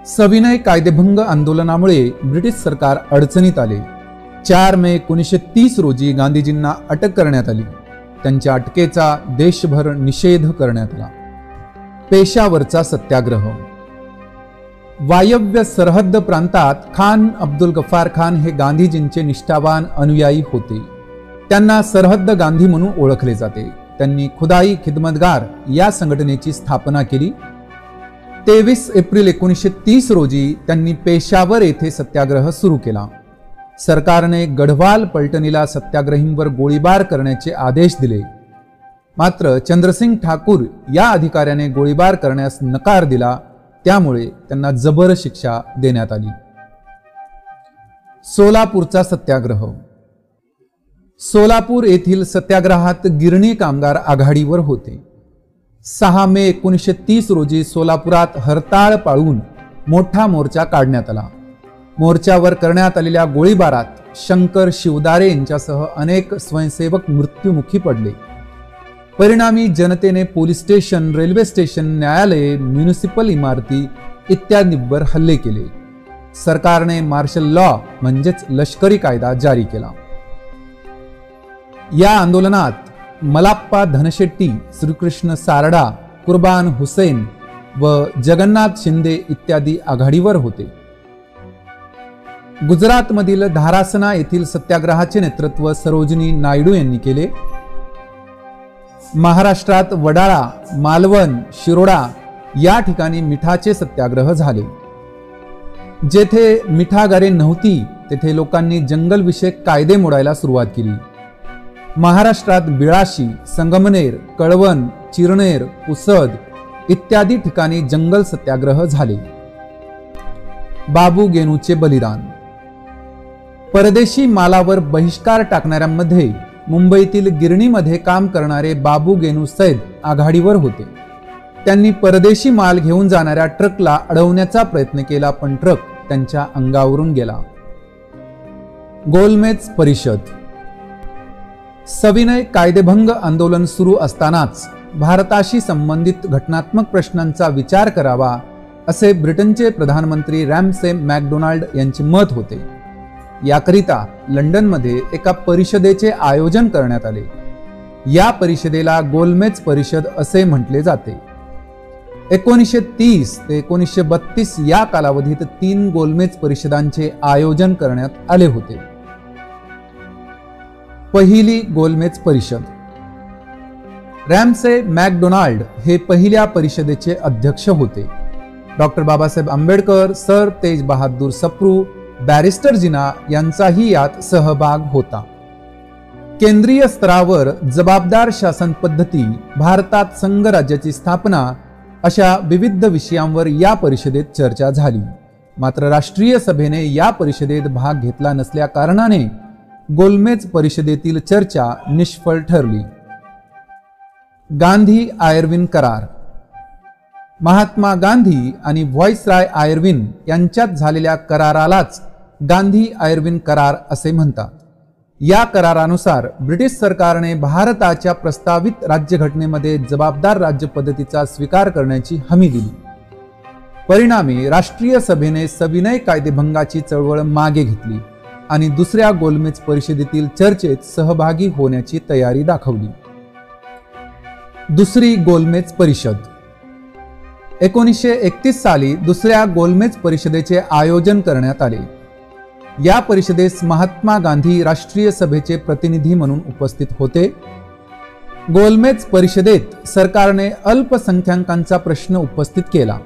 सविनय कायदेभंग आंदोलनामुळे ब्रिटिश सरकार अडचणीत आले. 4 मे 1930 रोजी गांधीजींना अटक करण्यात आली. त्यांच्या अटकेचा देशभर निषेध करण्यात आला. पेशावरचा सत्याग्रह. वायव्य सरहद्द प्रांतात खान अब्दुल गफ्फार खान हे गांधीजींचे निष्ठावान अनुयायी होते. त्यांना सरहद्द गांधी म्हणून ओळखले जाते. त्यांनी खुदाई खिदमतगार या संघटनेची स्थापना केली. 23 एप्रिल 1930 रोजी त्यांनी पेशावर येथे सत्याग्रह सुरू केला. सरकारने गढवाल पलटणीला सत्याग्रहींवर गोळीबार करण्याचे आदेश दिले. मात्र चंद्रसिंग ठाकूर या अधिकाऱ्याने गोळीबार करण्यास नकार दिला. त्यामुळे त्यांना जबर शिक्षा देण्यात आली. सोलापूरचा सत्याग्रह. सोलापूर येथील सत्याग्रहात गिरणी कामगार आघाडीवर होते. 6 मे 1930 रोजी सोलापुरात हरताळ पाळून मोठा मोर्चा काढण्यात आला. मोर्चावर करण्यात आलेल्या गोळीबारात शंकर शिवदारे यांच्यासह अनेक स्वयंसेवक मृत्युमुखी पडले. परिणामी जनतेने पोलीस स्टेशन, रेल्वे स्टेशन, न्यायालये, म्युनिसिपल इमारती इत्यादींवर हल्ले केले. सरकारने मार्शल लॉ म्हणजेच लष्करी कायदा जारी केला. या आंदोलनात मलाप्पा धनशेट्टी, श्रीकृष्ण सारडा, कुर्बान हुसेन व जगन्नाथ शिंदे इत्यादी आघाडीवर होते. गुजरातमधील धारासना येथील सत्याग्रहाचे नेतृत्व सरोजिनी नायडू यांनी केले. महाराष्ट्रात वडाळा, मालवण, शिरोडा या ठिकाणी मिठाचे सत्याग्रह झाले. जेथे मिठागारे नव्हती तेथे लोकांनी जंगलविषयक कायदे मोडायला सुरुवात केली. महाराष्ट्रात बिळाशी, संगमनेर, कळवण, चिरनेर, पुसद इत्यादी ठिकाणी जंगल सत्याग्रह झाले. बाबू गेनूचे बलिदान. परदेशी मालावर बहिष्कार टाकणाऱ्यांमध्ये मुंबईतील गिरणीमध्ये काम करणारे बाबू गेनू सैद आघाडीवर होते. त्यांनी परदेशी माल घेऊन जाणाऱ्या ट्रकला अडवण्याचा प्रयत्न केला, पण ट्रक त्यांच्या अंगावरून गेला. गोलमेज परिषद. सविनय कायदेभंग आंदोलन सुरू असतानाच भारताशी संबंधित घटनात्मक प्रश्नांचा विचार करावा असे ब्रिटनचे प्रधानमंत्री रॅमसे मॅकडोनाल्ड यांचे मत होते. याकरिता लंडनमध्ये एका परिषदेचे आयोजन करण्यात आले. या परिषदेला गोलमेज परिषद असे म्हटले जाते. 1930 ते 1932 या कालावधीत 3 गोलमेज परिषदांचे आयोजन करण्यात आले होते. पहिली गोलमेज परिषद. रॅमसे मॅकडोनाल्ड हे पहिल्या परिषदेचे अध्यक्ष होते. डॉक्टर बाबासाहेब आंबेडकर, सर तेज बहादूर सप्रू, बॅरिस्टर जिना यांचाही यात सहभाग होता. केंद्रीय स्तरावर जबाबदार शासन पद्धती, भारतात संघ राज्याची स्थापना अशा विविध विषयांवर या परिषदेत चर्चा झाली. मात्र राष्ट्रीय सभेने या परिषदेत भाग घेतला नसल्या कारणाने गोलमेज परिषदेतील चर्चा निष्फळ ठरली. गांधी आयर्विन करार. महात्मा गांधी आणि व्हाईसराय आयर्विन यांच्यात झालेल्या करारालाच गांधी आयर्विन करार असे म्हणतात. या करारानुसार ब्रिटिश सरकारने भारताच्या प्रस्तावित राज्यघटनेमध्ये जबाबदार राज्य पद्धतीचा स्वीकार करण्याची हमी दिली. परिणामी राष्ट्रीय सभेने सविनय कायदेभंगाची चळवळ मागे घेतली आणि दुसऱ्या गोलमेज परिषदेतील चर्चेत सहभागी होण्याची तयारी दाखवली. दुसरी गोलमेज परिषद. 1931 साली दुसऱ्या गोलमेज परिषदेचे आयोजन करण्यात आले. या परिषदेस महात्मा गांधी राष्ट्रीय सभेचे प्रतिनिधी म्हणून उपस्थित होते. गोलमेज परिषदेत सरकारने अल्पसंख्याकांचा प्रश्न उपस्थित केला.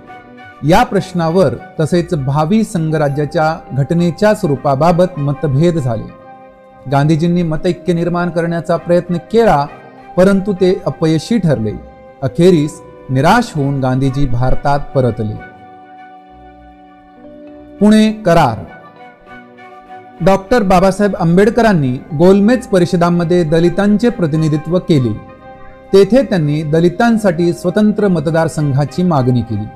या प्रश्नावर तसेच भावी संघराज्याच्या घटनेच्या स्वरूपाबाबत मतभेद झाले. गांधीजींनी मतैक्य निर्माण करण्याचा प्रयत्न केला, परंतु ते अपयशी ठरले. अखेरीस निराश होऊन गांधीजी भारतात परतले. पुणे करार. डॉक्टर बाबासाहेब आंबेडकरांनी गोलमेज परिषदांमध्ये दलितांचे प्रतिनिधित्व केले. तेथे त्यांनी दलितांसाठी स्वतंत्र मतदारसंघाची मागणी केली.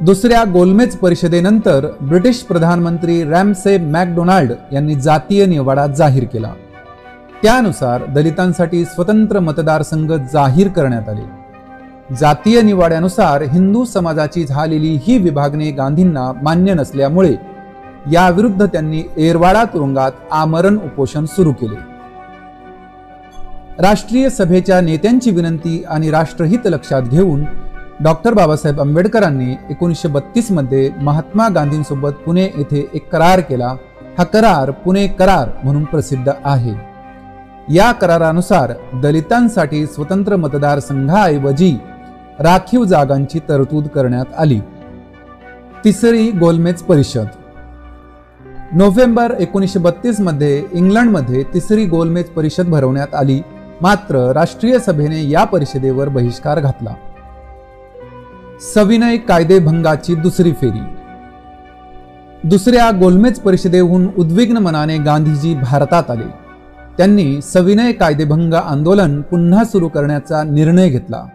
दुसऱ्या गोलमेज परिषदेनंतर ब्रिटिश प्रधानमंत्री रॅमसे मॅकडोनाल्ड यांनी जातीय निवाडा जाहीर केला. त्यानुसार दलितांसाठी स्वतंत्र मतदारसंघ जाहीर करण्यात आले. जातीय निवाड्यानुसार हिंदू समाजाची झालेली ही विभागणी गांधींना मान्य नसल्यामुळे याविरुद्ध त्यांनी एरवाडा तुरुंगात आमरण उपोषण सुरू केले. राष्ट्रीय सभेच्या नेत्यांची विनंती आणि राष्ट्रहित लक्षात घेऊन डॉक्टर बाबासाहेब आंबेडकरांनी 1932 मध्ये महात्मा गांधींसोबत पुणे येथे एक करार केला. हा करार पुणे करार म्हणून प्रसिद्ध आहे. या करारानुसार दलितांसाठी स्वतंत्र मतदारसंघाऐवजी राखीव जागांची तरतूद करण्यात आली. तिसरी गोलमेज परिषद. नोव्हेंबर 1932 मध्ये इंग्लंडमध्ये तिसरी गोलमेज परिषद भरवण्यात आली. मात्र राष्ट्रीय सभेने या परिषदेवर बहिष्कार घातला. सविनय कायदेभंगाची दुसरी फेरी. दुसऱ्या गोलमेज परिषदेहून उद्विग्न मनाने गांधीजी भारतात आले. त्यांनी सविनय कायदेभंग आंदोलन पुन्हा सुरू करण्याचा निर्णय घेतला.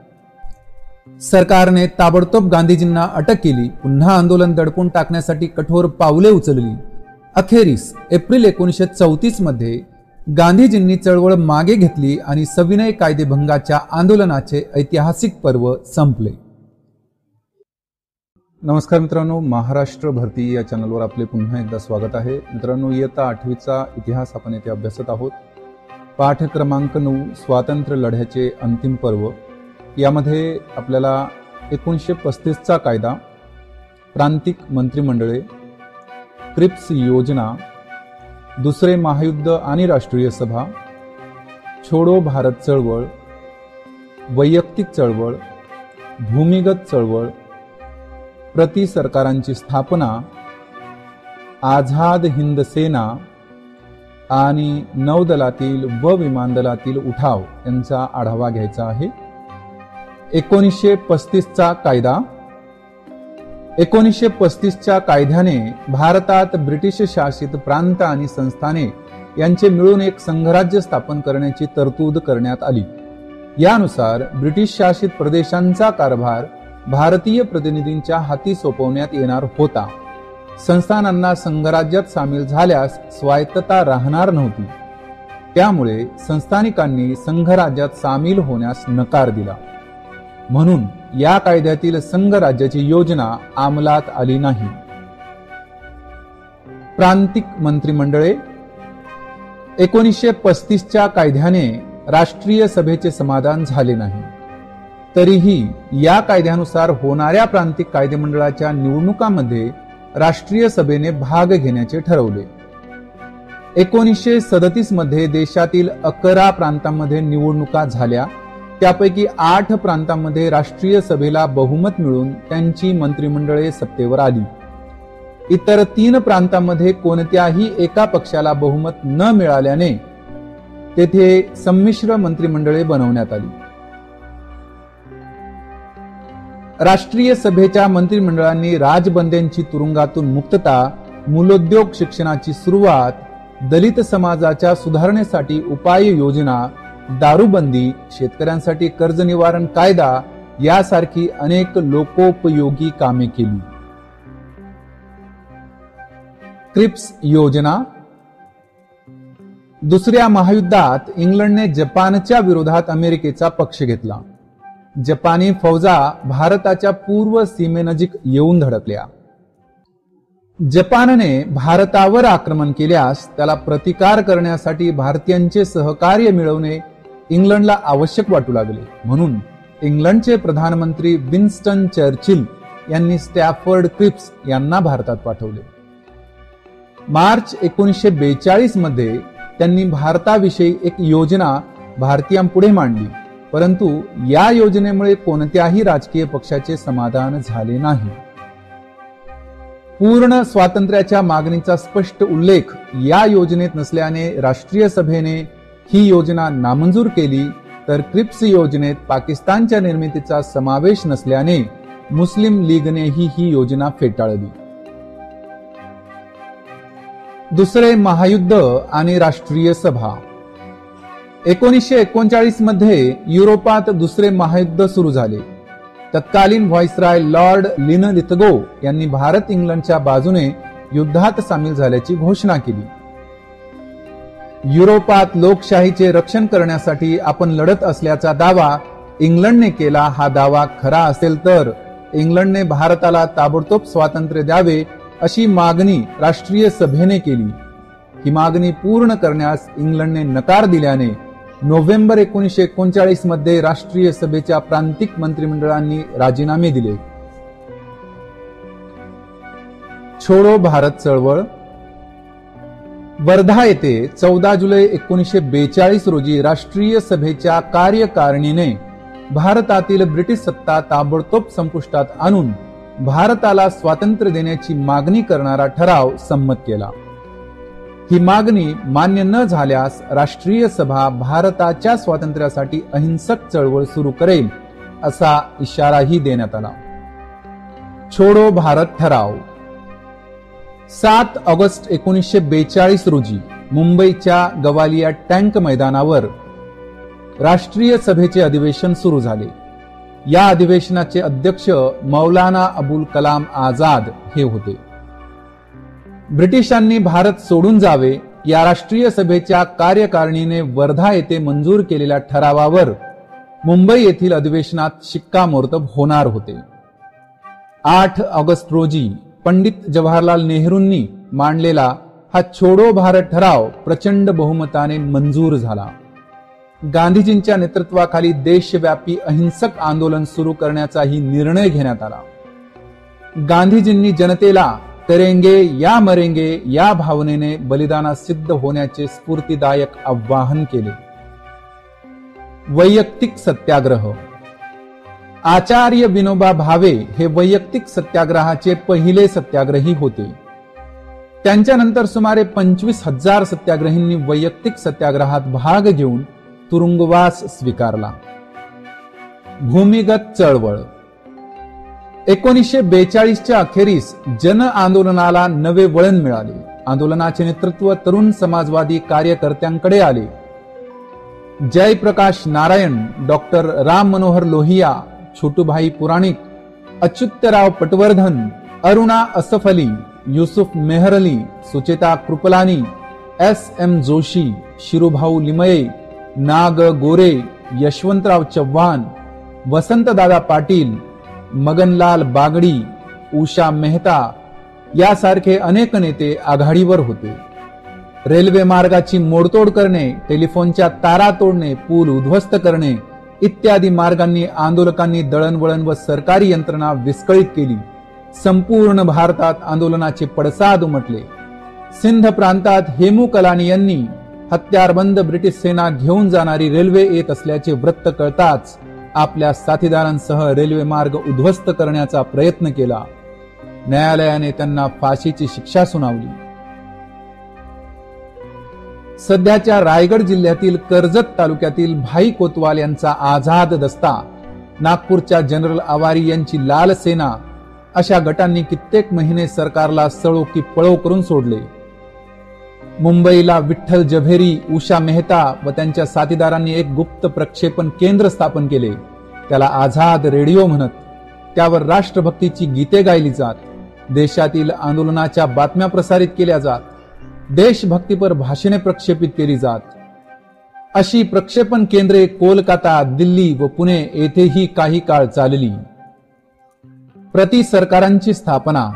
सरकारने ताबडतोब गांधीजींना अटक केली. पुन्हा आंदोलन दडपून टाकण्यासाठी कठोर पावले उचलली. अखेरीस एप्रिल 1934 मध्ये गांधीजींनी चळवळ मागे घेतली आणि सविनय कायदेभंगाच्या आंदोलनाचे ऐतिहासिक पर्व संपले. नमस्कार मित्रांनो, महाराष्ट्र भरती या चॅनलवर आपले पुन्हा एकदा स्वागत आहे. मित्रांनो, इयत्ता 8वीचा इतिहास आपण येथे अभ्यासत आहोत. पाठ क्रमांक 9 स्वातंत्र्य लढ्याचे अंतिम पर्व. यामध्ये आपल्याला 1935चा कायदा, प्रांतिक मंत्रिमंडळे, क्रिप्स योजना, दुसरे महायुद्ध आणि राष्ट्रीय सभा, छोडो भारत चळवळ, वैयक्तिक चळवळ, भूमिगत चळवळ, प्रति सरकारांची स्थापना, आझाद हिंद सेना आणि नौदलातील व विमानदलातील उठाव यांचा आढावा घ्यायचा आहे. 1935चा कायदा. 1935च्या कायद्याने भारतात ब्रिटिश शासित प्रांत आणि संस्थाने यांचे मिळून एक संघराज्य स्थापन करण्याची तरतूद करण्यात आली. यानुसार ब्रिटिश शासित प्रदेशांचा कारभार भारतीय प्रतिनिधींच्या हाती सोपवण्यात येणार होता. संस्थानांना संघराज्यात सामील झाल्यास स्वायत्तता राहणार नव्हती. त्यामुळे संस्थानिकांनी संघराज्यात सामील होण्यास नकार दिला. म्हणून या कायद्यातील संघराज्याची योजना अंमलात आली नाही. प्रांतिक मंत्रिमंडळे. 1935च्या कायद्याने राष्ट्रीय सभेचे समाधान झाले नाही. तरीही या कायद्यानुसार होणाऱ्या प्रांतिक कायदेमंडळाच्या निवडणुकांमध्ये राष्ट्रीय सभेने भाग घेण्याचे ठरवले. 1937 मध्ये देशातील 11 प्रांतांमध्ये निवडणुका झाल्या. त्यापैकी 8 प्रांतांमध्ये राष्ट्रीय सभेला बहुमत मिळून त्यांची मंत्रिमंडळे सत्तेवर आली. इतर 3 प्रांतांमध्ये कोणत्याही एका पक्षाला बहुमत न मिळाल्याने तेथे संमिश्र मंत्रिमंडळे बनवण्यात आली. राष्ट्रीय सभेच्या मंत्रिमंडळांनी राजबंद्यांची तुरुंगातून मुक्तता, मूलोद्योग शिक्षणाची सुरुवात, दलित समाजाच्या सुधारणेसाठी उपाययोजना, दारूबंदी, शेतकऱ्यांसाठी कर्ज निवारण कायदा यासारखी अनेक लोकोपयोगी कामे केली. क्रिप्स योजना. दुसऱ्या महायुद्धात इंग्लंडने जपानच्या विरोधात अमेरिकेचा पक्ष घेतला. जपानी फौजा भारताच्या पूर्व सीमेनजीक येऊन धडकल्या. जपानने भारतावर आक्रमण केल्यास त्याला प्रतिकार करण्यासाठी भारतीयांचे सहकार्य मिळवणे इंग्लंडला आवश्यक वाटू लागले. म्हणून इंग्लंडचे प्रधानमंत्री विन्स्टन चर्चिल यांनी स्टॅफर्ड क्रिप्स यांना भारतात पाठवले. मार्च 1942 मध्ये त्यांनी भारताविषयी एक योजना भारतीयांपुढे मांडली. परंतु या योजनेमुळे कोणत्याही राजकीय पक्षाचे समाधान झाले नाही. पूर्ण स्वातंत्र्याच्या मागणीचा स्पष्ट उल्लेख या योजनेत नसल्याने राष्ट्रीय सभेने ही योजना नामंजूर केली. तर क्रिप्स योजनेत पाकिस्तानच्या निर्मितीचा समावेश नसल्याने मुस्लिम लीगनेही ही योजना फेटाळली. दुसरे महायुद्ध आणि राष्ट्रीय सभा. 1939 मध्ये युरोपात दुसरे महायुद्ध सुरू झाले. तत्कालीन व्हाईसराय लॉर्ड लिनलिथगो यांनी भारत इंग्लंडच्या बाजूने युद्धात सामील झाल्याची घोषणा केली. युरोपात लोकशाहीचे रक्षण करण्यासाठी आपण लढत असल्याचा दावा इंग्लंडने केला. हा दावा खरा असेल तर इंग्लंडने भारताला ताबडतोब स्वातंत्र्य द्यावे अशी मागणी राष्ट्रीय सभेने केली. ही मागणी पूर्ण करण्यास इंग्लंडने नकार दिल्याने नोव्हेंबर 1939 मध्ये राष्ट्रीय सभेच्या प्रांतिक मंत्रिमंडळांनी राजीनामे दिले. छोडो भारत चळवळ. वर्धा येथे 14 जुलै 1942 रोजी राष्ट्रीय सभेच्या कार्यकारिणीने भारतातील ब्रिटिश सत्ता ताबडतोब संपुष्टात आणून भारताला स्वातंत्र्य देण्याची मागणी करणारा ठराव संमत केला. ही मागणी मान्य न झाल्यास राष्ट्रीय सभा भारताच्या स्वातंत्र्यासाठी अहिंसक चळवळ सुरू करेल असा इशाराही देण्यात आला. छोडो भारत ठराव. 7 ऑगस्ट 1942 रोजी मुंबईच्या गवालिया टँक मैदानावर राष्ट्रीय सभेचे अधिवेशन सुरू झाले. या अधिवेशनाचे अध्यक्ष मौलाना अबुल कलाम आझाद हे होते. ब्रिटिशांनी भारत सोडून जावे या राष्ट्रीय सभेच्या कार्यकारिणीने वर्धा येथे मंजूर केलेल्या ठरावावर मुंबई येथील अधिवेशनात शिक्कामोर्तब होणार होते. 8 ऑगस्ट रोजी पंडित जवाहरलाल नेहरूंनी मांडलेला हा छोडो भारत ठराव प्रचंड बहुमताने मंजूर झाला. गांधीजींच्या नेतृत्वाखाली देशव्यापी अहिंसक आंदोलन सुरू करण्याचाही निर्णय घेण्यात आला. गांधीजींनी जनतेला करेंगे या मरेंगे या भावनेने बलिदानास सिद्ध होण्याचे स्फूर्तिदायक आवाहन केले. वैयक्तिक सत्याग्रह. आचार्य विनोबा भावे हे वैयक्तिक सत्याग्रहाचे पहिले सत्याग्रही होते. त्यांच्यानंतर सुमारे 25,000 सत्याग्रहींनी वैयक्तिक सत्याग्रहात भाग घेऊन तुरुंगवास स्वीकारला. भूमिगत चळवळ. 1942च्या अखेरीस जन आंदोलनाला नवे वळण मिळाले. आंदोलनाचे नेतृत्व तरुण समाजवादी कार्यकर्त्यांकडे आले. जयप्रकाश नारायण, डॉक्टर राम मनोहर लोहिया, छोटूभाई पुराणिक, अच्युतराव पटवर्धन, अरुणा असफ अली, युसुफ मेहरअली, सुचेता कृपलानी, S.M. जोशी, शिरुभाऊ लिमये, नाग गोरे, यशवंतराव चव्हाण, वसंतदादा पाटील, मगनलाल बागडी, उषा मेहता यासारखे अनेक नेते आघाडीवर होते. रेल्वे मार्गाची मोडतोड करणे, टेलिफोनच्या तारा तोडणे, पूल उद्ध्वस्त करणे इत्यादी मार्गांनी आंदोलकांनी दळणवळण व सरकारी यंत्रणा विस्कळीत केली. संपूर्ण भारतात आंदोलनाचे पडसाद उमटले. सिंध प्रांतात हेमू कलानी यांनी हत्यारबंद ब्रिटिश सेना घेऊन जाणारी रेल्वे येत असल्याचे वृत्त कळताच आपल्या साथीदारांसह रेल्वे मार्ग उद्ध्वस्त करण्याचा प्रयत्न केला. न्यायालयाने त्यांना फाशीची शिक्षा सुनावली. सध्याच्या रायगड जिल्ह्यातील कर्जत तालुक्यातील भाई कोतवाल यांचा आझाद दस्ता, नागपूरच्या जनरल आवारी यांची लाल सेना अशा गटांनी कित्येक महिने सरकारला सळो की पळो करून सोडले. मुंबईला विठ्ठल जव्हेरी, उषा मेहता व त्यांच्या साथीदारांनी एक गुप्त प्रक्षेपण केंद्र स्थापन केले. त्याला आझाद रेडिओ म्हणत. त्यावर राष्ट्रभक्तीची गीते गायली जात. देशातील आंदोलनाच्या बातम्या प्रसारित केल्या जात. देशभक्तीपर भाषणे प्रक्षेपित केली जात. अशी प्रक्षेपण केंद्रे कोलकाता, दिल्ली व पुणे येथेही काही काळ चालली. प्रति सरकारांची स्थापना.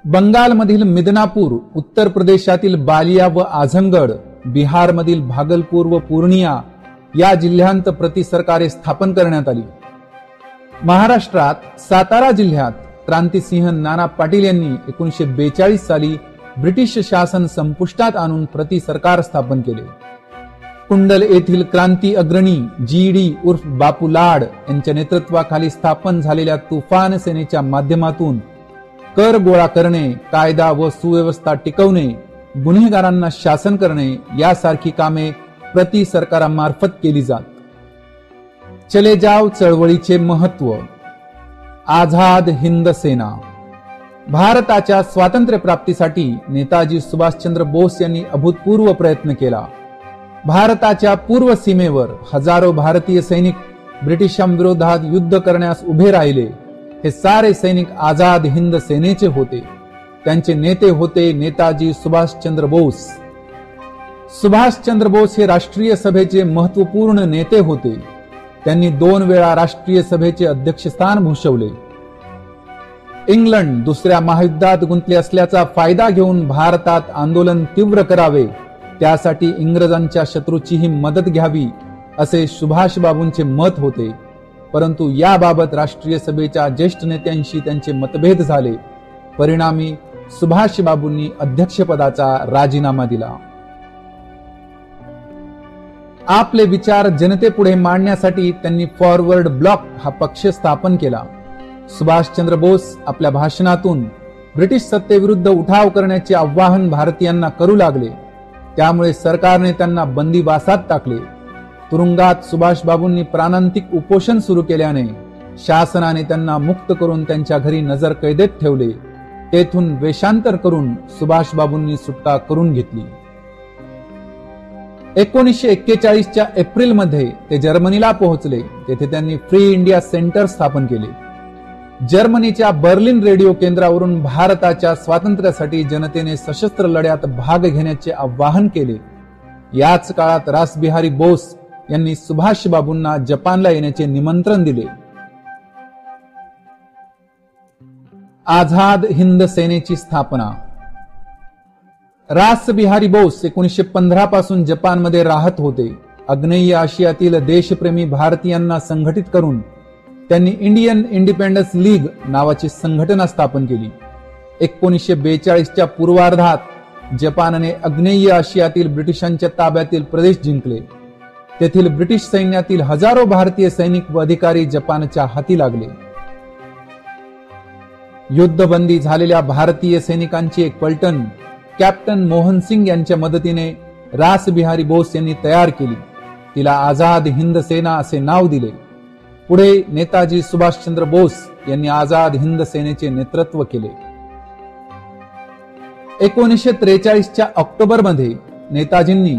बंगालमधील मिदनापूर, उत्तर प्रदेशातील बालिया व आझमगड, बिहारमधील भागलपूर व पूर्णिया या जिल्ह्यांत प्रति सरकारे स्थापन करण्यात आली. महाराष्ट्रात सातारा जिल्ह्यात क्रांतिसिंह नाना पाटील यांनी 1942 साली ब्रिटिश शासन संपुष्टात आणून प्रति सरकार स्थापन केले. कुंडल येथील क्रांती अग्रणी GD उर्फ बापू लाड यांच्या नेतृत्वाखाली स्थापन झालेल्या तुफान सेनेच्या माध्यमातून कर गोळा करणे, कायदा व सुव्यवस्था टिकवणे, गुन्हेगारांना शासन करणे यासारखी कामे प्रति सरकारामार्फत केली जात. चले जाव चळवळीचे महत्व. आझाद हिंद सेना. भारताच्या स्वातंत्र्य प्राप्तीसाठी नेताजी सुभाषचंद्र बोस यांनी अभूतपूर्व प्रयत्न केला. भारताच्या पूर्व सीमेवर हजारो भारतीय सैनिक ब्रिटिशांविरोधात युद्ध करण्यास उभे राहिले. हे सारे सैनिक आझाद हिंद सेनेचे होते. त्यांचे नेते होते नेताजी सुभाषचंद्र बोस. सुभाषचंद्र बोस हे राष्ट्रीय सभेचे महत्वपूर्ण नेते होते. त्यांनी 2 वेळा राष्ट्रीय सभेचे अध्यक्षस्थान भूषवले. इंग्लंड दुसऱ्या महायुद्धात गुंतले असल्याचा फायदा घेऊन भारतात आंदोलन तीव्र करावे त्यासाठी इंग्रजांच्या शत्रूचीही मदत घ्यावी असे सुभाषबाबूंचे मत होते, परंतु याबाबत राष्ट्रीय सभेच्या ज्येष्ठ नेत्यांशी त्यांचे मतभेद झाले. परिणामी सुभाषबाबूंनी अध्यक्षपदाचा राजीनामा दिला. आपले विचार जनतेपुढे मांडण्यासाठी त्यांनी फॉरवर्ड ब्लॉक हा पक्ष स्थापन केला. सुभाषचंद्र बोस आपल्या भाषणातून ब्रिटिश सत्तेविरुद्ध उठाव करण्याचे आवाहन भारतीयांना करू लागले. त्यामुळे सरकारने त्यांना बंदिवासात टाकले. तुरुंगात सुभाषबाबूंनी प्राणांतिक उपोषण सुरू केल्याने शासनाने त्यांना मुक्त करून त्यांच्या घरी नजर कैदेत ठेवले. तेथून वेषांतर करून सुभाषबाबूंनी सुटका करून घेतली. 1941च्या एप्रिलमध्ये ते जर्मनीला पोहोचले. तेथे त्यांनी फ्री इंडिया सेंटर स्थापन केले. जर्मनीच्या बर्लिन रेडिओ केंद्रावरून भारताच्या स्वातंत्र्यासाठी जनतेने सशस्त्र लढ्यात भाग घेण्याचे आवाहन केले. याच काळात रासबिहारी बोस यांनी सुभाषबाबूंना जपानला येण्याचे निमंत्रण दिले. आझाद हिंद सेनेची स्थापना. रासबिहारी बोस 1915 पासून जपानमध्ये राहत होते. आग्नेय आशियातील देशप्रेमी भारतीयांना संघटित करून त्यांनी इंडियन इंडिपेंडन्स लीग नावाची संघटना स्थापन केली. 1942च्या पूर्वार्धात जपानने आग्नेय आशियातील ब्रिटिशांच्या ताब्यातील प्रदेश जिंकले. तेथील ब्रिटिश सैन्यातील हजारो भारतीय सैनिक व अधिकारी जपानच्या हाती लागले. युद्धबंदी झालेल्या भारतीय सैनिकांची एक पलटण कॅप्टन मोहन सिंग यांच्या मदतीने रासबिहारी बोस यांनी तयार केली. तिला आझाद हिंद सेना असे नाव दिले. पुढे नेताजी सुभाषचंद्र बोस यांनी आझाद हिंद सेनेचे नेतृत्व केले. 1943च्या ऑक्टोबरमध्ये नेताजींनी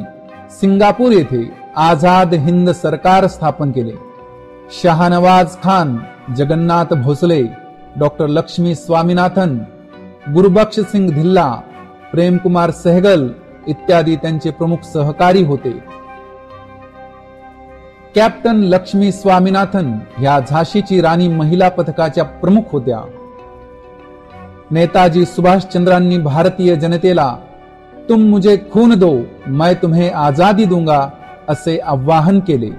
सिंगापूर येथे आझाद हिंद सरकार स्थापन केले. शहानवाज खान, जगन्नाथ भोसले, डॉक्टर लक्ष्मी स्वामीनाथन, गुरुबख्श सिंग धिल्ला, प्रेमकुमार सहगल इत्यादी त्यांचे प्रमुख सहकारी होते. कॅप्टन लक्ष्मी स्वामीनाथन ह्या झाशीची राणी महिला पथकाच्या प्रमुख होत्या. नेताजी सुभाषचंद्रांनी भारतीय जनतेला तुम मुझे खून दो मैं तुम्हें आजादी दूंगा असे आवाहन केले.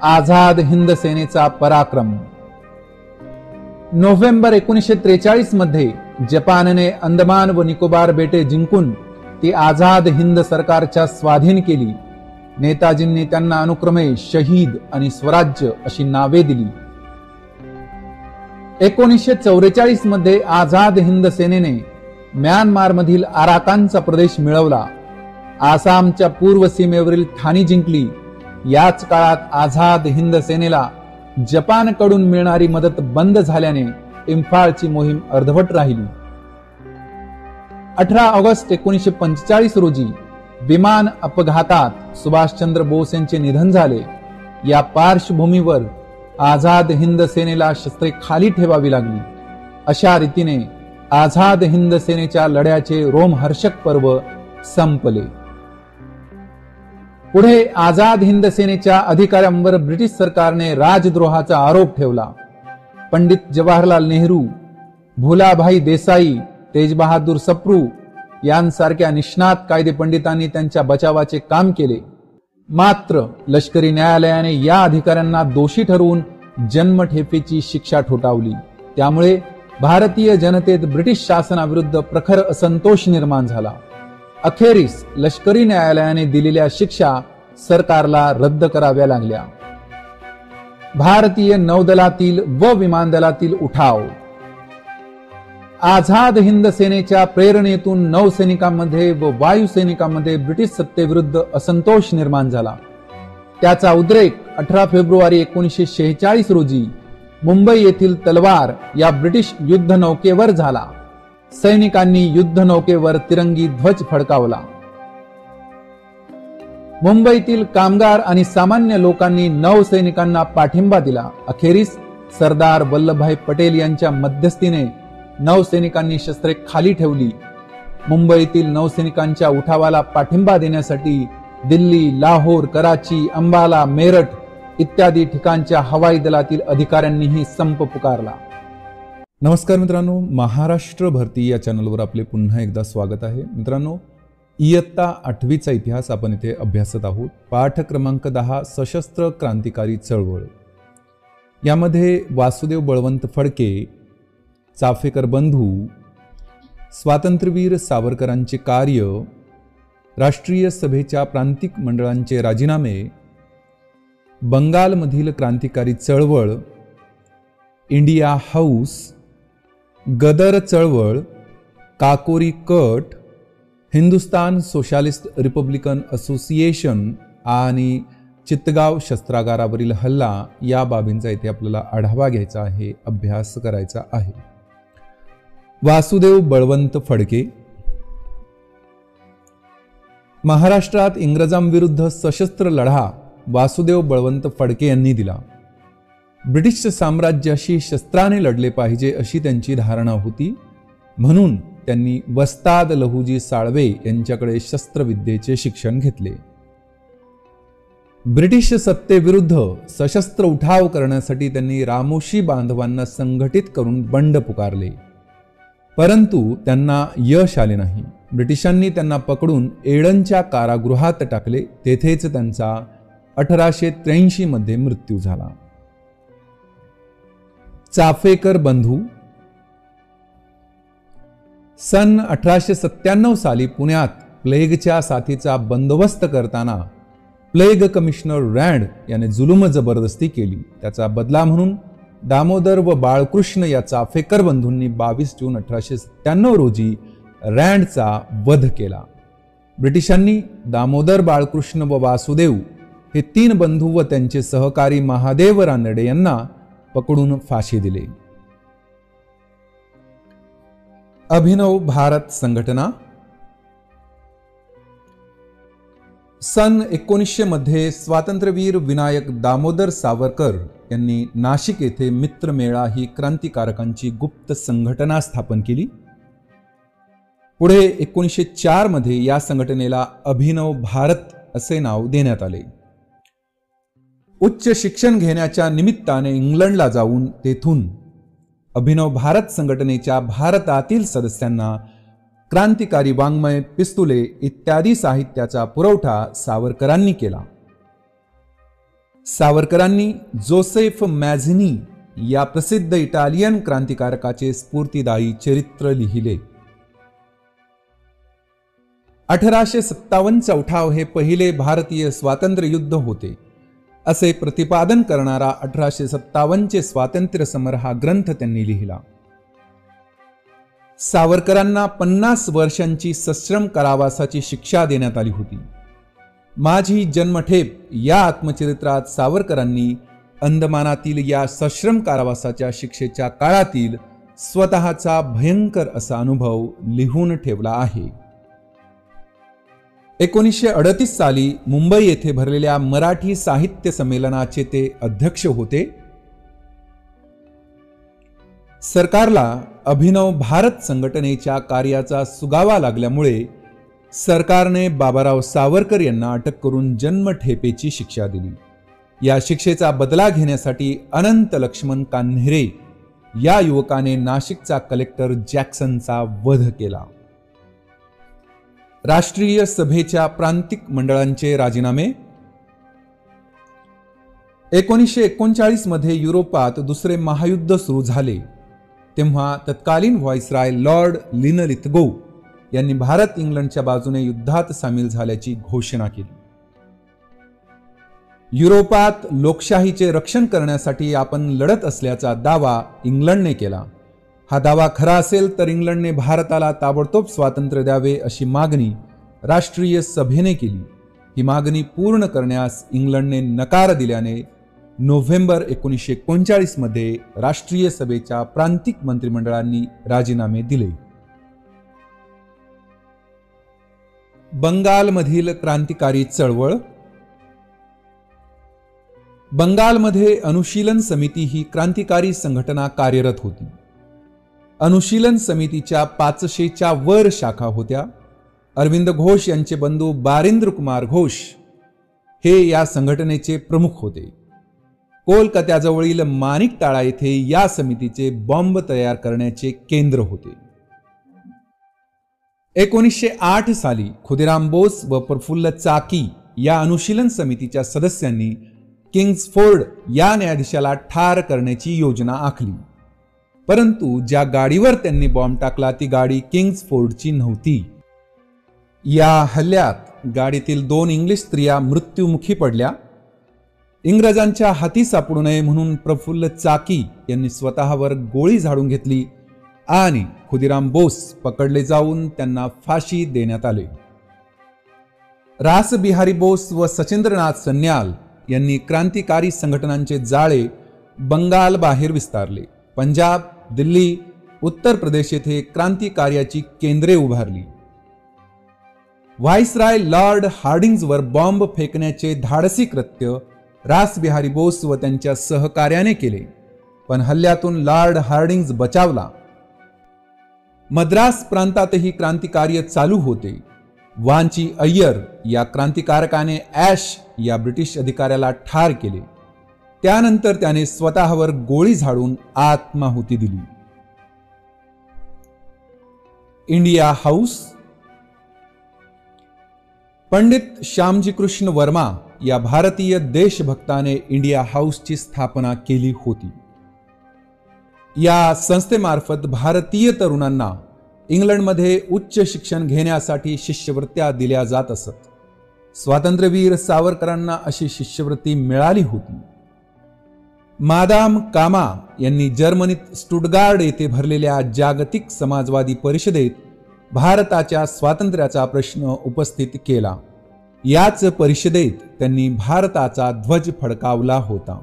आझाद हिंद सेनेचा पराक्रम. नोव्हेंबर 1943 मध्ये जपानने अंदमान व निकोबार बेटे जिंकून ती आझाद हिंद सरकारच्या स्वाधीन केली. नेताजींनी त्यांना अनुक्रमे शहीद आणि स्वराज्य अशी नावे दिली. 1944 मध्ये आझाद हिंद सेनेने म्यानमार मधील आराकानचा प्रदेश मिळवला. आसामच्या पूर्व सीमेवरील ठाणी जिंकली. याच काळात आझाद हिंद सेनेला जपानकडून मिळणारी मदत बंद झाल्याने इम्फाळची मोहीम अर्धवट राहिली. 18 ऑगस्ट 1945 रोजी विमान अपघातात सुभाषचंद्र बोस यांचे निधन झाले. या पार्श्वभूमीवर आझाद हिंद सेनेला शस्त्रे खाली ठेवावी लागली. अशा रीतीने आझाद हिंद सेनेच्या लढ्याचे रोमहर्षक पर्व संपले. पुढे आझाद हिंद सेनेच्या अधिकाऱ्यांवर ब्रिटिश सरकारने राजद्रोहाचा आरोप ठेवला. पंडित जवाहरलाल नेहरू, भुलाभाई देसाई, तेजबहादूर सप्रू यांसारख्या निष्णात कायदेपंडितांनी त्यांच्या बचावाचे काम केले. मात्र लष्करी न्यायालयाने या अधिकाऱ्यांना दोषी ठरवून जन्मठेपेची शिक्षा ठोठावली. त्यामुळे भारतीय जनतेत ब्रिटिश शासनाविरुद्ध प्रखर असंतोष निर्माण झाला. अखेरीस लष्करी न्यायालयाने दिलेल्या शिक्षा सरकारला रद्द कराव्या लागल्या. भारतीय नौदलातील व विमान दलातील उठाव. आझाद हिंद सेनेच्या प्रेरणेतून नौसैनिकांमध्ये व वायुसैनिकांमध्ये ब्रिटिश सत्तेविरुद्ध असंतोष निर्माण झाला. त्याचा उद्रेक 18 फेब्रुवारी 1946 रोजी मुंबई येथील तलवार या ब्रिटिश युद्धनौकेवर झाला. सैनिकांनी युद्धनौकेवर तिरंगी ध्वज फडकावला. मुंबईतील कामगार आणि सामान्य लोकांनी नौसैनिकांना पाठिंबा दिला. अखेरीस सरदार वल्लभभाई पटेल यांच्या मध्यस्थीने नौसैनिकांनी शस्त्रे खाली ठेवली. मुंबईतील नौसैनिकांच्या उठावाला पाठिंबा देण्यासाठी दिल्ली, लाहोर, कराची, अंबाला, मेरठ इत्यादी ठिकाणच्या हवाई दलातील अधिकाऱ्यांनीही संप पुकारला. नमस्कार मित्रांनो, महाराष्ट्र भरती या चॅनलवर आपले पुन्हा एकदा स्वागत आहे. मित्रांनो, इयत्ता 8वीचा इतिहास आपण इथे अभ्यासत आहोत. पाठ क्रमांक 10 सशस्त्र क्रांतिकारी चळवळ. यामध्ये वासुदेव बळवंत फडके, चाफेकर बंधू, स्वातंत्र्यवीर सावरकरांचे कार्य, राष्ट्रीय सभेच्या प्रांतिक मंडळांचे राजीनामे, बंगालमधील क्रांतिकारी चळवळ, इंडिया हाऊस, गदर चळवळ, Kakori cut, Hindustan socialist Republican association आणि चित्तगाव शस्त्रागारावरील हल्ला या बाबींचा इथे आपल्याला आढावा घ्यायचा आहे, अभ्यास करायचा आहे. वासुदेव बळवंत फडके. महाराष्ट्रात इंग्रजांविरुद्ध सशस्त्र लढा वासुदेव बळवंत फडके यांनी दिला. ब्रिटिश साम्राज्याशी शस्त्राने लढले पाहिजे अशी त्यांची धारणा होती. म्हणून त्यांनी वस्ताद लहुजी साळवे यांच्याकडे शस्त्रविद्येचे शिक्षण घेतले. ब्रिटिश सत्तेविरुद्ध सशस्त्र उठाव करण्यासाठी त्यांनी रामोशी बांधवांना संघटित करून बंड पुकारले, परंतु त्यांना यश आले नाही. ब्रिटिशांनी त्यांना पकडून एडनच्या कारागृहात टाकले. तेथेच त्यांचा 1883 मध्ये मृत्यू झाला. चाफेकर बंधू. सन 1897 साली पुण्यात प्लेगच्या साथीचा बंदोबस्त करताना प्लेग कमिशनर रँड याने जुलूम जबरदस्ती केली. त्याचा बदला म्हणून दामोदर व बाळकृष्ण या चाफेकर बंधूंनी 22 जून 1897 रोजी रँडचा वध केला. ब्रिटिशांनी दामोदर, बाळकृष्ण व वासुदेव हे 3 बंधू व त्यांचे सहकारी महादेव रानडे यांना पकडून फाशी दिली. अभिनव भारत संघटना. सन 1900 मध्ये स्वातंत्र्यवीर विनायक दामोदर सावरकर यांनी नाशिक येथे मित्रमेळा ही क्रांतिकारकांची गुप्त संघटना स्थापन केली. पुढे 1904 मध्ये या संघटनेला अभिनव भारत असे नाव देण्यात आले. उच्च शिक्षण घेण्याच्या निमित्ताने इंग्लंडला जाऊन तेथून अभिनव भारत संघटनेच्या भारतातील सदस्यांना क्रांतिकारी वाङ्मय, पिस्तुले इत्यादी साहित्याचा पुरवठा सावरकरांनी केला. सावरकरांनी जोसेफ मॅझिनी या प्रसिद्ध इटालियन क्रांतिकारकाचे स्फूर्तिदायी चरित्र लिहिले. 1857 उठाव हे पहिले भारतीय स्वातंत्र्य युद्ध होते असे प्रतिपादन करणारा 1857 स्वातंत्र्य समर हा ग्रंथ त्यांनी लिहिला. सावरकरांना 50 वर्षांची सश्रम कारावासाची शिक्षा देण्यात आली होती. माझी जन्मठेप या आत्मचरित्रात सावरकरांनी अंदमानातील या सश्रम कारावासाच्या शिक्षेच्या काळातील स्वतःचा भयंकर असा अनुभव लिहून ठेवला आहे. 1938 साली मुंबई येथे भरलेल्या मराठी साहित्य संमेलनाचे ते अध्यक्ष होते. सरकारला अभिनव भारत संघटनेच्या कार्याचा सुगावा लागल्यामुळे सरकारने बाबाराव सावरकर यांना अटक करून जन्मठेपेची शिक्षा दिली. या शिक्षेचा बदला घेण्यासाठी अनंत लक्ष्मण कान्हेरे या युवकाने नाशिकचा कलेक्टर जॅक्सनचा वध केला. राष्ट्रीय सभेच्या प्रांतिक मंडळांचे राजीनामे. 1939 मध्ये युरोपात दुसरे महायुद्ध सुरू झाले तेव्हा तत्कालीन व्हाईसराय लॉर्ड लिनलिथगो यांनी भारत इंग्लंडच्या बाजूने युद्धात सामील झाल्याची घोषणा केली. युरोपात लोकशाहीचे रक्षण करण्यासाठी आपण लढत असल्याचा दावा इंग्लंडने केला. हा दावा खरा असेल तर इंग्लंडने भारताला ताबडतोब स्वातंत्र्य द्यावे अशी मागणी राष्ट्रीय सभेने केली. ही मागणी पूर्ण करण्यास इंग्लंडने नकार दिल्याने नोव्हेंबर 1939 मध्ये राष्ट्रीय सभेच्या प्रांतिक मंत्रिमंडळांनी राजीनामे दिले. बंगालमधील क्रांतिकारी चळवळ. बंगालमध्ये अनुशीलन समिती ही क्रांतिकारी संघटना कार्यरत होती. अनुशीलन समितीच्या 500च्या वर शाखा होत्या. अरविंद घोष यांचे बंधू बारिंद्र कुमार घोष हे या संघटनेचे प्रमुख होते. कोलकात्याजवळील माणिकताळा येथे या समितीचे बॉम्ब तयार करण्याचे केंद्र होते. 1908 साली खुदिराम बोस व प्रफुल्ल चाकी या अनुशीलन समितीच्या सदस्यांनी किंग्सफोर्ड या न्यायाधीशाला ठार करण्याची योजना आखली, परंतु ज्या गाडीवर त्यांनी बॉम्ब टाकला ती गाडी किंग्सफोर्डची नव्हती. या हल्ल्यात गाडीतील 2 इंग्लिश स्त्रिया मृत्युमुखी पडल्या. इंग्रजांच्या हाती सापडू नये म्हणून प्रफुल्ल चाकी यांनी स्वतःवर गोळी झाडून घेतली आणि खुदिराम बोस पकडले जाऊन त्यांना फाशी देण्यात आले. रासबिहारी बोस व सचिंद्रनाथ सन्याल यांनी क्रांतिकारी संघटनांचे जाळे बंगाल बाहेर विस्तारले. पंजाब, दिल्ली, उत्तर प्रदेश येथे क्रांतिकार्याची केंद्रे उभारली. व्हाईसराय लॉर्ड हार्डिंग्जवर बॉम्ब फेकण्याचे धाडसी कृत्य रासबिहारी बोस व त्यांच्या सहकार्याने केले, पण हल्ल्यातून लॉर्ड हार्डिंग्ज बचावला. मद्रास प्रांतातही क्रांतिकार्य चालू होते. वांची अय्यर या क्रांतिकारकाने ॲश या ब्रिटिश अधिकाऱ्याला ठार केले. त्यानंतर त्याने स्वतःवर गोळी झाडून आत्माहुती दिली. India House. पंडित श्यामजी कृष्ण वर्मा या भारतीय देशभक्ताने इंडिया हाऊसची स्थापना केली होती. या संस्थेमार्फत भारतीय तरुणांना इंग्लंडमध्ये उच्च शिक्षण घेण्यासाठी शिष्यवृत्त्या दिल्या जात असत. स्वातंत्र्यवीर सावरकरांना अशी शिष्यवृत्ती मिळाली होती. मादाम कामा यांनी जर्मनीत स्टुटगार्ड येथे भरलेल्या जागतिक समाजवादी परिषदेत भारताच्या स्वातंत्र्याचा प्रश्न उपस्थित केला. याच परिषदेत त्यांनी भारताचा ध्वज फडकावला होता.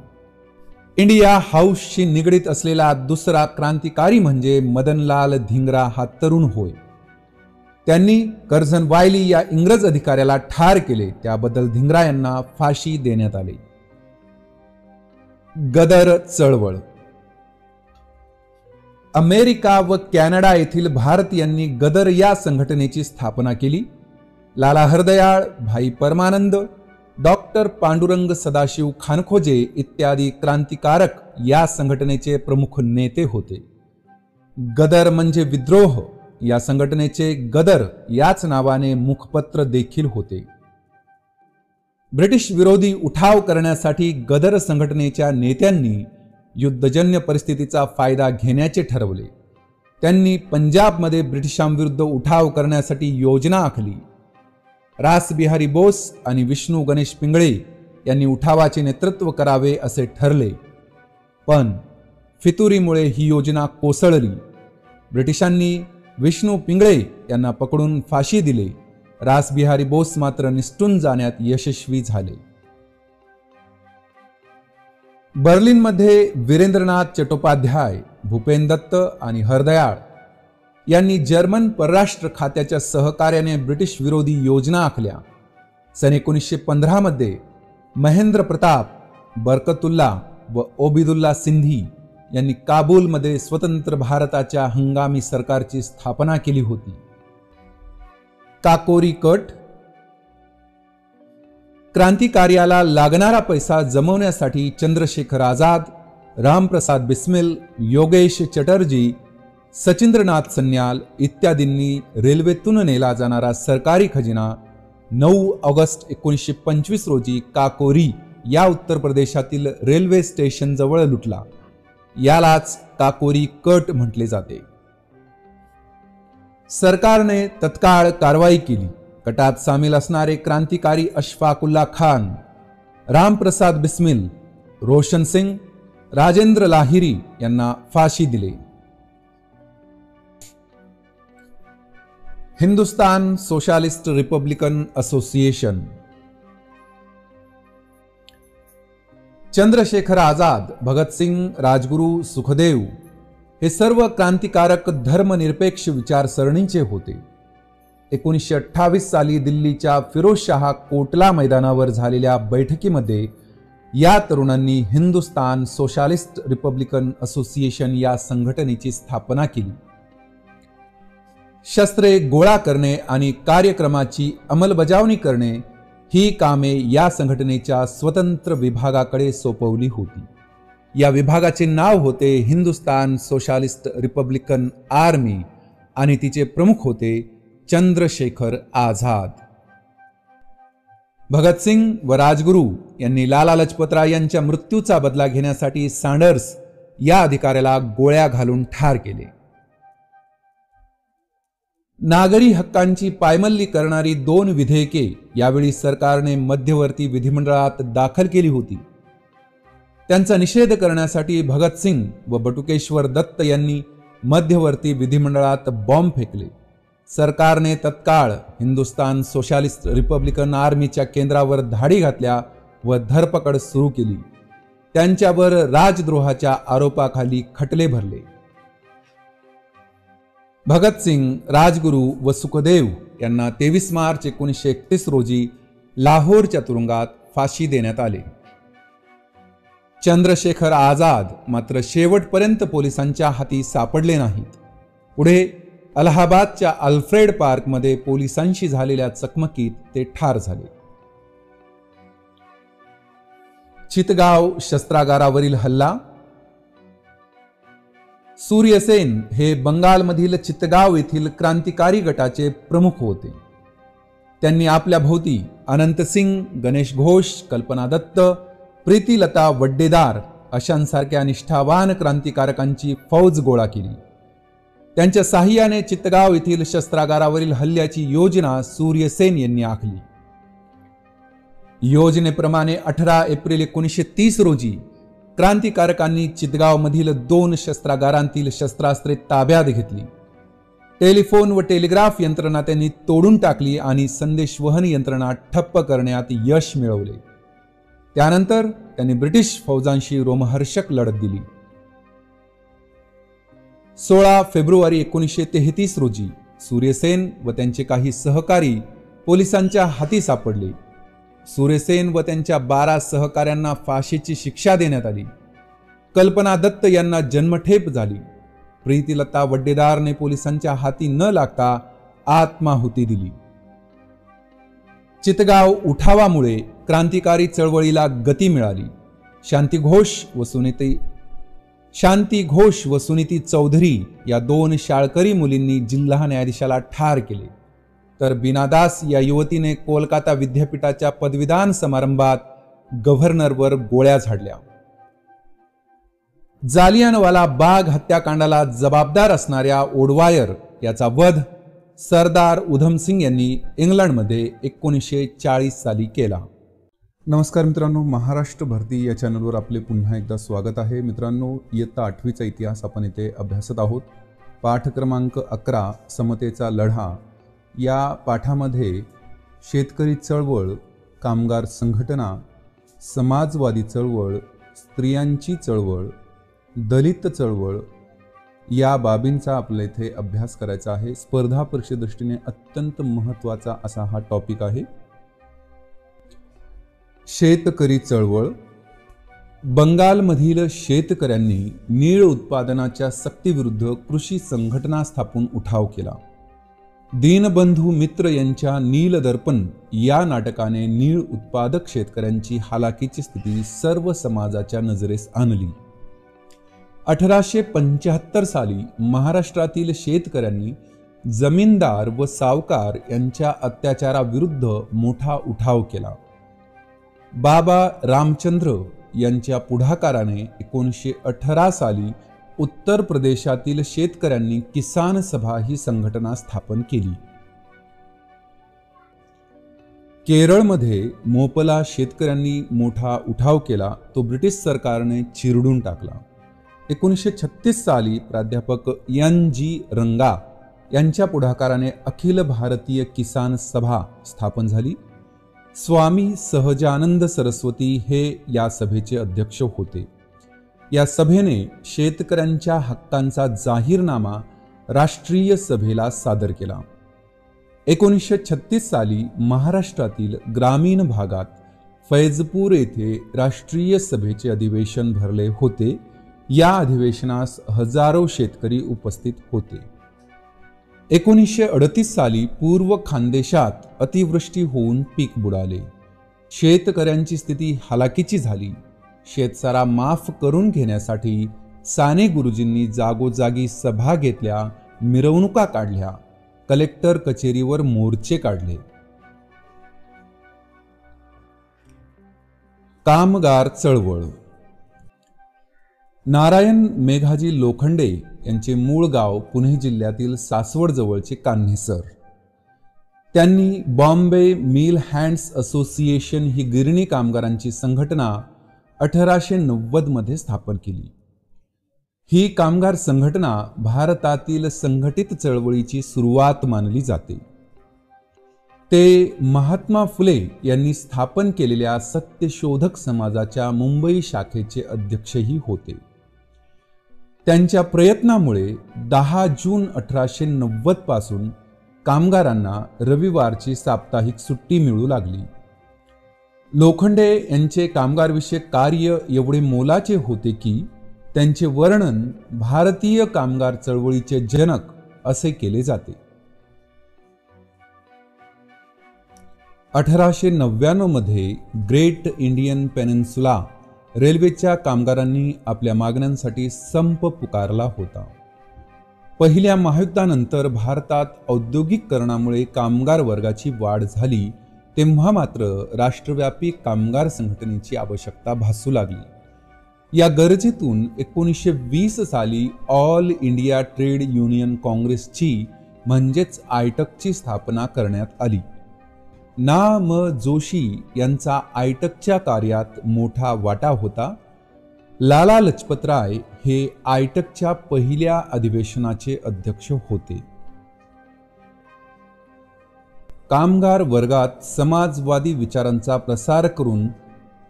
इंडिया हाऊसशी निगडीत असलेला दुसरा क्रांतिकारी म्हणजे मदनलाल धिंगरा हा तरुण होय. त्यांनी कर्झन वायली या इंग्रज अधिकाऱ्याला ठार केले. त्याबद्दल धिंगरा यांना फाशी देण्यात आली. गदर चळवळ. अमेरिका व कॅनडा येथील भारतीयांनी गदर या संघटनेची स्थापना केली. लाला हरदयाळ, भाई परमानंद, डॉक्टर पांडुरंग सदाशिव खानखोजे इत्यादी क्रांतिकारक या संघटनेचे प्रमुख नेते होते. गदर म्हणजे विद्रोह. या संघटनेचे गदर याच नावाने मुखपत्र देखील होते. ब्रिटिश विरोधी उठाव करण्यासाठी गदर संघटनेच्या नेत्यांनी युद्धजन्य परिस्थितीचा फायदा घेण्याचे ठरवले. त्यांनी पंजाबमध्ये ब्रिटिशांविरुद्ध उठाव करण्यासाठी योजना आखली. रासबिहारी बोस आणि विष्णू गणेश पिंगळे यांनी उठावाचे नेतृत्व करावे असे ठरले, पण फितुरीमुळे ही योजना कोसळली. ब्रिटिशांनी विष्णू पिंगळे यांना पकडून फाशी दिली. रासबिहारी बोस मात्र निसटून जाण्यात यशस्वी झाले. बर्लिनमध्ये वीरेंद्रनाथ चट्टोपाध्याय, भूपेन दत्त आणि हरदयाळ यांनी जर्मन परराष्ट्र खात्याच्या सहकार्याने ब्रिटिश विरोधी योजना आखल्या. सन 1915 मध्ये महेंद्र प्रताप, बरकतुल्ला व ओबिदुल्ला सिंधी यांनी काबूलमध्ये स्वतंत्र भारताच्या हंगामी सरकारची स्थापना केली होती. काकोरी कट. क्रांतिकार्याला लागणारा पैसा जमवण्यासाठी चंद्रशेखर आझाद, रामप्रसाद बिस्मिल, योगेश चटर्जी, सचिंद्रनाथ सन्याल इत्यादींनी रेल्वेतून नेला जाणारा सरकारी खजिना 9 ऑगस्ट 1925 रोजी काकोरी या उत्तर प्रदेशातील रेल्वे स्टेशन जवळ लुटला. यालाच काकोरी कट म्हटले जाते. सरकारने तत्काळ कारवाई केली. कटात सामील असणारे क्रांतिकारी अशफाकुल्ला खान, रामप्रसाद बिस्मिल, रोशन सिंग, राजेंद्र लाहिरी यांना फाशी दिली. Hindustan socialist Republican association. Chandrashekhar Azad, Bhagat Singh, Rajguru, Sukhdev हे सर्व क्रांतिकारक धर्मनिरपेक्ष विचारसरणीचे होते. 1928 साली दिल्लीच्या फिरोजशाह कोटला मैदानावर झालेल्या बैठकीमध्ये या तरुणांनी हिंदुस्तान सोशालिस्ट रिपब्लिकन असोसिएशन या संघटनेची स्थापना केली. शस्त्रे गोळा करणे आणि कार्यक्रमाची अंमलबजावणी करणे ही कामे या संघटनेच्या स्वतंत्र विभागाकडे सोपवली होती. या विभागाचे नाव होते हिंदुस्तान सोशालिस्ट रिपब्लिकन आर्मी आणि तिचे प्रमुख होते चंद्रशेखर आझाद. भगतसिंग व राजगुरू यांनी लाला लजपतराय यांच्या मृत्यूचा बदला घेण्यासाठी सँडर्स या अधिकाऱ्याला गोळ्या घालून ठार केले. नागरी हक्कांची पायमल्ली करणारी 2 विधेयके यावेळी सरकारने मध्यवर्ती विधिमंडळात दाखल केली होती. त्यांचा निषेध करण्यासाठी भगतसिंग व बटुकेश्वर दत्त यांनी मध्यवर्ती विधिमंडळात बॉम्ब फेकले. सरकारने तत्काळ हिंदुस्तान सोशलिस्ट रिपब्लिकन आर्मीच्या केंद्रावर धाडी घातल्या व धरपकड सुरू केली. त्यांच्यावर राजद्रोहाच्या आरोपाखाली खटले भरले. भगतसिंग, राजगुरू व सुखदेव यांना 23 मार्च 1931 रोजी लाहोरच्या तुरुंगात फाशी देण्यात आले. चंद्रशेखर आझाद मात्र शेवटपर्यंत पोलिसांच्या हाती सापडले नाहीत. पुढे अलाहाबादच्या अल्फ्रेड पार्कमध्ये पोलिसांशी झालेल्या चकमकीत ते ठार झाले. चितगाव शस्त्रागारावरील हल्ला. सूर्यसेन हे बंगालमधील चितगाव येथील क्रांतिकारी गटाचे प्रमुख होते. त्यांनी आपल्या भोवती अनंतसिंग, गणेश घोष, कल्पना दत्त, प्रीतिलता वड्डेदार अशांसारख्या निष्ठावान क्रांतिकारकांची फौज गोळा केली. त्यांच्या साहाय्याने चितगाव येथील शस्त्रागारावरील हल्ल्याची योजना सूर्यसेन यांनी आखली. योजनेप्रमाणे 18 एप्रिल 1930 रोजी क्रांतिकारकांनी चितगावमधील 2 शस्त्रागारांतील शस्त्रास्त्रे ताब्यात घेतली. टेलिफोन व टेलिग्राफ यंत्रणा त्यांनी तोडून टाकली आणि संदेशवहन यंत्रणा ठप्प करण्यात यश मिळवले. त्यानंतर त्यांनी ब्रिटिश फौजांशी रोमहर्षक लढत दिली. 16 फेब्रुवारी 1933 रोजी सूर्यसेन व त्यांचे काही सहकारी पोलिसांच्या हाती सापडले. सूर्यसेन व त्यांच्या 12 सहकाऱ्यांना फाशीची शिक्षा देण्यात आली. कल्पना दत्त यांना जन्मठेप झाली. प्रीतिलता वड्डेदारने पोलिसांच्या हाती न लागता आत्माहुती दिली. चितगाव उठावामुळे क्रांतिकारी चळवळीला गती मिळाली. शांती घोष व सुनीती चौधरी या 2 शाळकरी मुलींनी जिल्हा न्यायाधीशाला ठार केले. तर बीना दास या युवतीने कोलकाता विद्यापीठाच्या पदवीदान समारंभात गव्हर्नरवर गोळ्या झाडल्या. जालियनवाला बाग हत्याकांडाला जबाबदार असणाऱ्या ओडवायर याचा वध सरदार उधमसिंग यांनी इंग्लंडमध्ये 1940 साली केला. नमस्कार मित्रांनो, महाराष्ट्र भरती या चॅनलवर आपले पुन्हा एकदा स्वागत आहे. मित्रांनो, इयत्ता 8वीचा इतिहास आपण इथे अभ्यासत आहोत. पाठ क्रमांक 11 समतेचा लढा या पाठामध्ये शेतकरी चळवळ, कामगार संघटना, समाजवादी चळवळ, स्त्रियांची चळवळ, दलित चळवळ या बाबींचा आपल्या इथे अभ्यास करायचा आहे. स्पर्धा परीक्षेदृष्टीने अत्यंत महत्त्वाचा असा हा टॉपिक आहे. शेतकरी चळवळ. बंगालमधील शेतकऱ्यांनी नीळ उत्पादनाच्या सक्तीविरुद्ध कृषी संघटना स्थापून उठाव केला. दीनबंधू मित्र यांच्या नीलदर्पण या नाटकाने नीळ उत्पादक शेतकऱ्यांची हालाकीची स्थिती सर्व समाजाच्या नजरेस आणली. 1875 साली महाराष्ट्रातील शेतकऱ्यांनी जमीनदार व सावकार यांच्या अत्याचाराविरुद्ध मोठा उठाव केला. बाबा रामचंद्र यांच्या पुढाकाराने 1918 साली उत्तर प्रदेशातील शेतकऱ्यांनी किसान सभा ही संघटना स्थापन केली. केरळमध्ये मोपला शेतकऱ्यांनी मोठा उठाव केला. तो ब्रिटिश सरकारने चिरडून टाकला. 1936 साली प्राध्यापक NG रंगा यांच्या पुढाकाराने अखिल भारतीय किसान सभा स्थापन झाली. स्वामी सहजानंद सरस्वती हे या सभेचे अध्यक्ष होते. या सभेने शेतकऱ्यांच्या हक्कांचा जाहीरनामा राष्ट्रीय सभेला सादर केला. 1936 साली महाराष्ट्रातील ग्रामीण भागात फैजपूर येथे राष्ट्रीय सभेचे अधिवेशन भरले होते. या अधिवेशनास हजारो शेतकरी उपस्थित होते. 1938 साली पूर्व खानदेशात अतिवृष्टी होऊन पीक बुडाले. शेतकऱ्यांची स्थिती हालाकीची झाली. शेतसारा माफ करून घेण्यासाठी साने गुरुजींनी जागोजागी सभा घेतल्या, मिरवणुका काढल्या. कलेक्टर कचेरीवर मोर्चे काढले. कामगार चळवळ. नारायण मेघाजी लोखंडे यांचे मूळ गाव पुणे जिल्ह्यातील सासवड जवळचे कान्हेसर. त्यांनी बॉम्बे मिल हँड्स असोसिएशन ही गिरणी कामगारांची संघटना 1890 मध्ये स्थापन केली. ही कामगार संघटना भारतातील संघटित चळवळीची सुरुवात मानली जाते. ते महात्मा फुले यांनी स्थापन केलेल्या सत्यशोधक समाजाच्या मुंबई शाखेचे अध्यक्षही होते. त्यांच्या प्रयत्नामुळे 10 जून 1890 पासून कामगारांना रविवारची साप्ताहिक सुट्टी मिळू लागली. लोखंडे यांचे कामगारविषयक कार्य एवढे मोलाचे होते की त्यांचे वर्णन भारतीय कामगार चळवळीचे जनक असे केले जाते. 1899 मध्ये ग्रेट इंडियन पेनिन्सुला रेल्वेच्या कामगारांनी आपल्या मागण्यांसाठी संप पुकारला होता. पहिल्या महायुद्धानंतर भारतात औद्योगिकरणामुळे कामगार वर्गाची वाढ झाली तेव्हा मात्र राष्ट्रव्यापी कामगार संघटनेची आवश्यकता भासू लागली. या गरजेतून 1920 साली ऑल इंडिया ट्रेड युनियन काँग्रेसची म्हणजेच आयटकची स्थापना करण्यात आली. ना. म. जोशी यांचा आयटकच्या कार्यात मोठा वाटा होता. लाला लजपतराय हे आयटकच्या पहिल्या अधिवेशनाचे अध्यक्ष होते. कामगार वर्गात समाजवादी विचारांचा प्रसार करून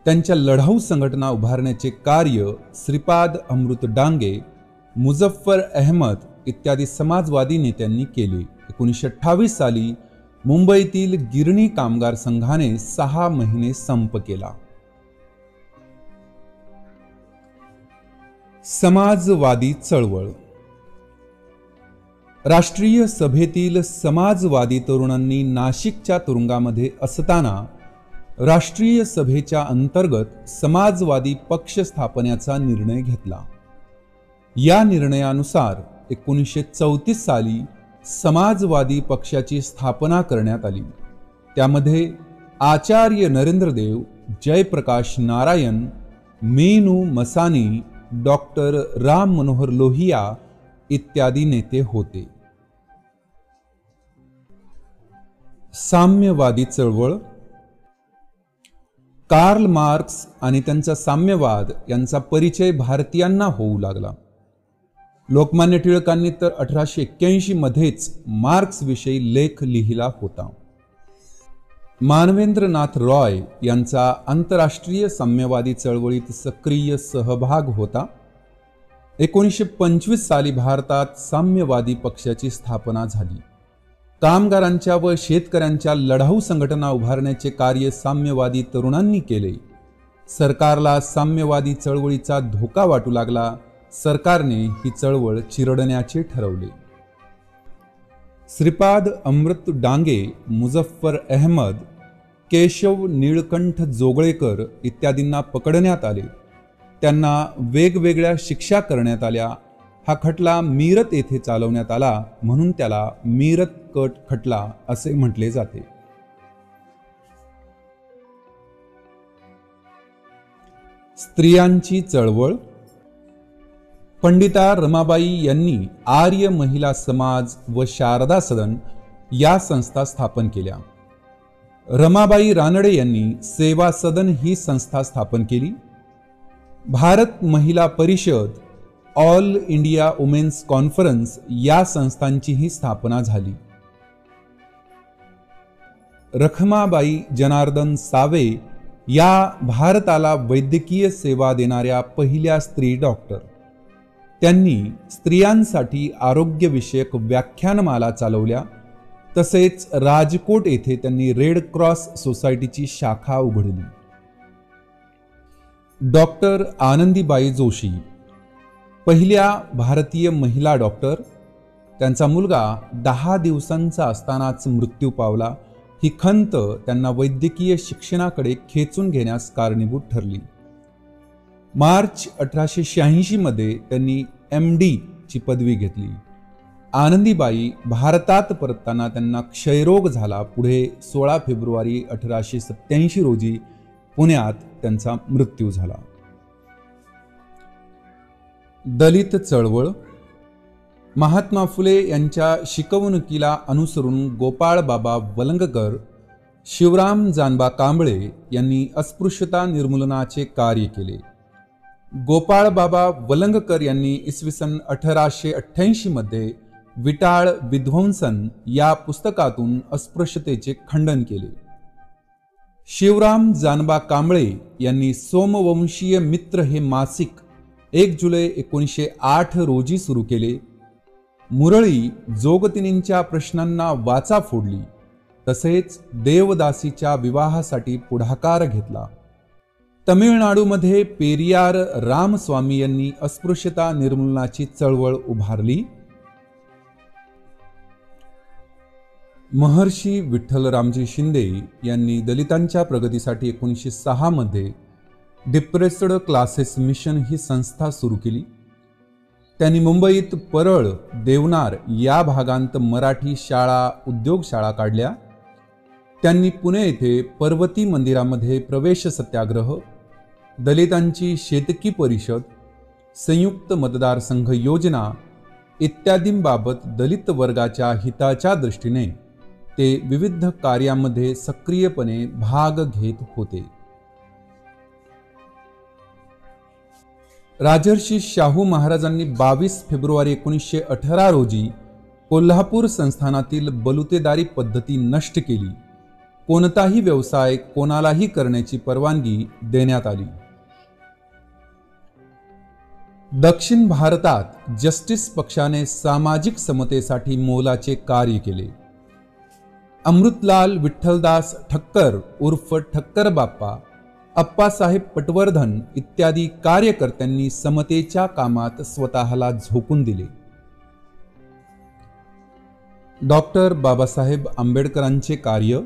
त्यांच्या लढाऊ संघटना उभारण्याचे कार्य श्रीपाद अमृत डांगे, मुझफ्फर अहमद इत्यादी समाजवादी नेत्यांनी केले. 1928 साली मुंबईतील गिरणी कामगार संघाने 6 महिने संप केला. समाजवादी चळवळ. राष्ट्रीय सभेतील समाजवादी तरुणांनी नाशिकच्या तुरुंगामध्ये असताना राष्ट्रीय सभेच्या अंतर्गत समाजवादी पक्ष स्थापनेचा निर्णय घेतला. या निर्णयानुसार 1934 साली समाजवादी पक्षाची स्थापना करण्यात आली. त्यामध्ये आचार्य नरेंद्रदेव, जयप्रकाश नारायण, मेनू मसानी, डॉक्टर राम मनोहर लोहिया इत्यादी नेते होते. साम्यवादी चळवळ. कार्ल मार्क्स आणि त्यांचा साम्यवाद यांचा परिचय भारतीयांना होऊ लागला. लोकमान्य टिळकांनी तर 1881 मध्येच मार्क्स विषयी लेख लिहिला होता. मानवेंद्रनाथ रॉय यांचा आंतरराष्ट्रीय साम्यवादी चळवळीत सक्रिय सहभाग होता. 1925 साली भारतात साम्यवादी पक्षाची स्थापना झाली. कामगारांच्या व शेतकऱ्यांच्या लढाऊ संघटना उभारण्याचे कार्य साम्यवादी तरुणांनी केले. सरकारला साम्यवादी चळवळीचा धोका वाटू लागला. सरकारने ही चळवळ चिरडण्याचे ठरवले. श्रीपाद अमृत डांगे, मुझफ्फर अहमद, केशव नीळकंठ जोगळेकर इत्यादींना पकडण्यात आले. त्यांना वेगवेगळ्या शिक्षा करण्यात आल्या. हा खटला मीरत येथे चालवण्यात आला म्हणून त्याला मीरत कट खटला असे म्हटले जाते. स्त्रियांची चळवळ. पंडिता रमाबाई यांनी आर्य महिला समाज व शारदा सदन या संस्था स्थापन केल्या. रमाबाई रानडे यांनी सेवा सदन ही संस्था स्थापन केली. भारत महिला परिषद, ऑल इंडिया वुमेन्स कॉन्फरन्स या संस्थांचीही स्थापना झाली. रखमाबाई जनार्दन सावे या भारताला वैद्यकीय सेवा देणाऱ्या पहिल्या स्त्री डॉक्टर. त्यांनी स्त्रियांसाठी आरोग्यविषयक व्याख्यानमाला चालवल्या. तसेच राजकोट येथे त्यांनी रेड क्रॉस सोसायटीची शाखा उघडली. डॉक्टर आनंदीबाई जोशी पहिल्या भारतीय महिला डॉक्टर. त्यांचा मुलगा 10 दिवसांचा असतानाच मृत्यू पावला. ही खंत त्यांना वैद्यकीय शिक्षणाकडे खेचून घेण्यास कारणीभूत ठरली. मार्च 1886 मध्ये त्यांनी MD ची पदवी घेतली. आनंदीबाई भारतात परतताना त्यांना क्षयरोग झाला. पुढे 16 फेब्रुवारी 1887 रोजी पुण्यात त्यांचा मृत्यू झाला. दलित चळवळ. महात्मा फुले यांच्या शिकवणुकीला अनुसरून गोपाळ बाबा वलंगकर, शिवराम जानबा कांबळे यांनी अस्पृश्यता निर्मूलनाचे कार्य केले. गोपाळ बाबा वलंगकर यांनी इसवी सन 1888 मध्ये विटाळ विध्वंसन या पुस्तकातून अस्पृश्यतेचे खंडन केले. शिवराम जानबा कांबळे यांनी सोमवंशीय मित्र हे मासिक 1 जुलै 1908 रोजी सुरू केले. मुरळी जोगतिनींच्या प्रश्नांना वाचा फोडली. तसेच देवदासीच्या विवाहासाठी पुढाकार घेतला. तमिळनाडूमध्ये पेरियार रामस्वामी यांनी अस्पृश्यता निर्मूलनाची चळवळ उभारली. महर्षी विठ्ठलरामजी शिंदे यांनी दलितांच्या प्रगतीसाठी 1906 मध्ये डिप्रेस्ड क्लासेस मिशन ही संस्था सुरू केली. त्यांनी मुंबईत परळ, देवनार या भागांत मराठी शाळा, उद्योगशाळा काढल्या. त्यांनी पुणे येथे पर्वती मंदिरामध्ये प्रवेश सत्याग्रह, दलितांची शेतकी परिषद, संयुक्त मतदारसंघ योजना इत्यादींबाबत दलित वर्गाच्या हिताच्या दृष्टीने ते विविध कार्यामध्ये सक्रियपणे भाग घेत होते. राजर्षी शाहू महाराजांनी 22 फेब्रुवारी 1918 रोजी कोल्हापूर संस्थानातील बलुतेदारी पद्धती नष्ट केली. कोणताही व्यवसाय कोणालाही करण्याची परवानगी देण्यात आली. दक्षिण भारतात जस्टिस पक्षाने सामाजिक समतेसाठी मोलाचे कार्य केले. अमृतलाल विठ्ठलदास ठक्कर उर्फ ठक्कर बाप्पा, अप्पासाहेब पटवर्धन इत्यादी कार्यकर्त्यांनी समतेच्या कामात स्वतःला झोकून दिले. डॉक्टर बाबासाहेब आंबेडकरांचे कार्य.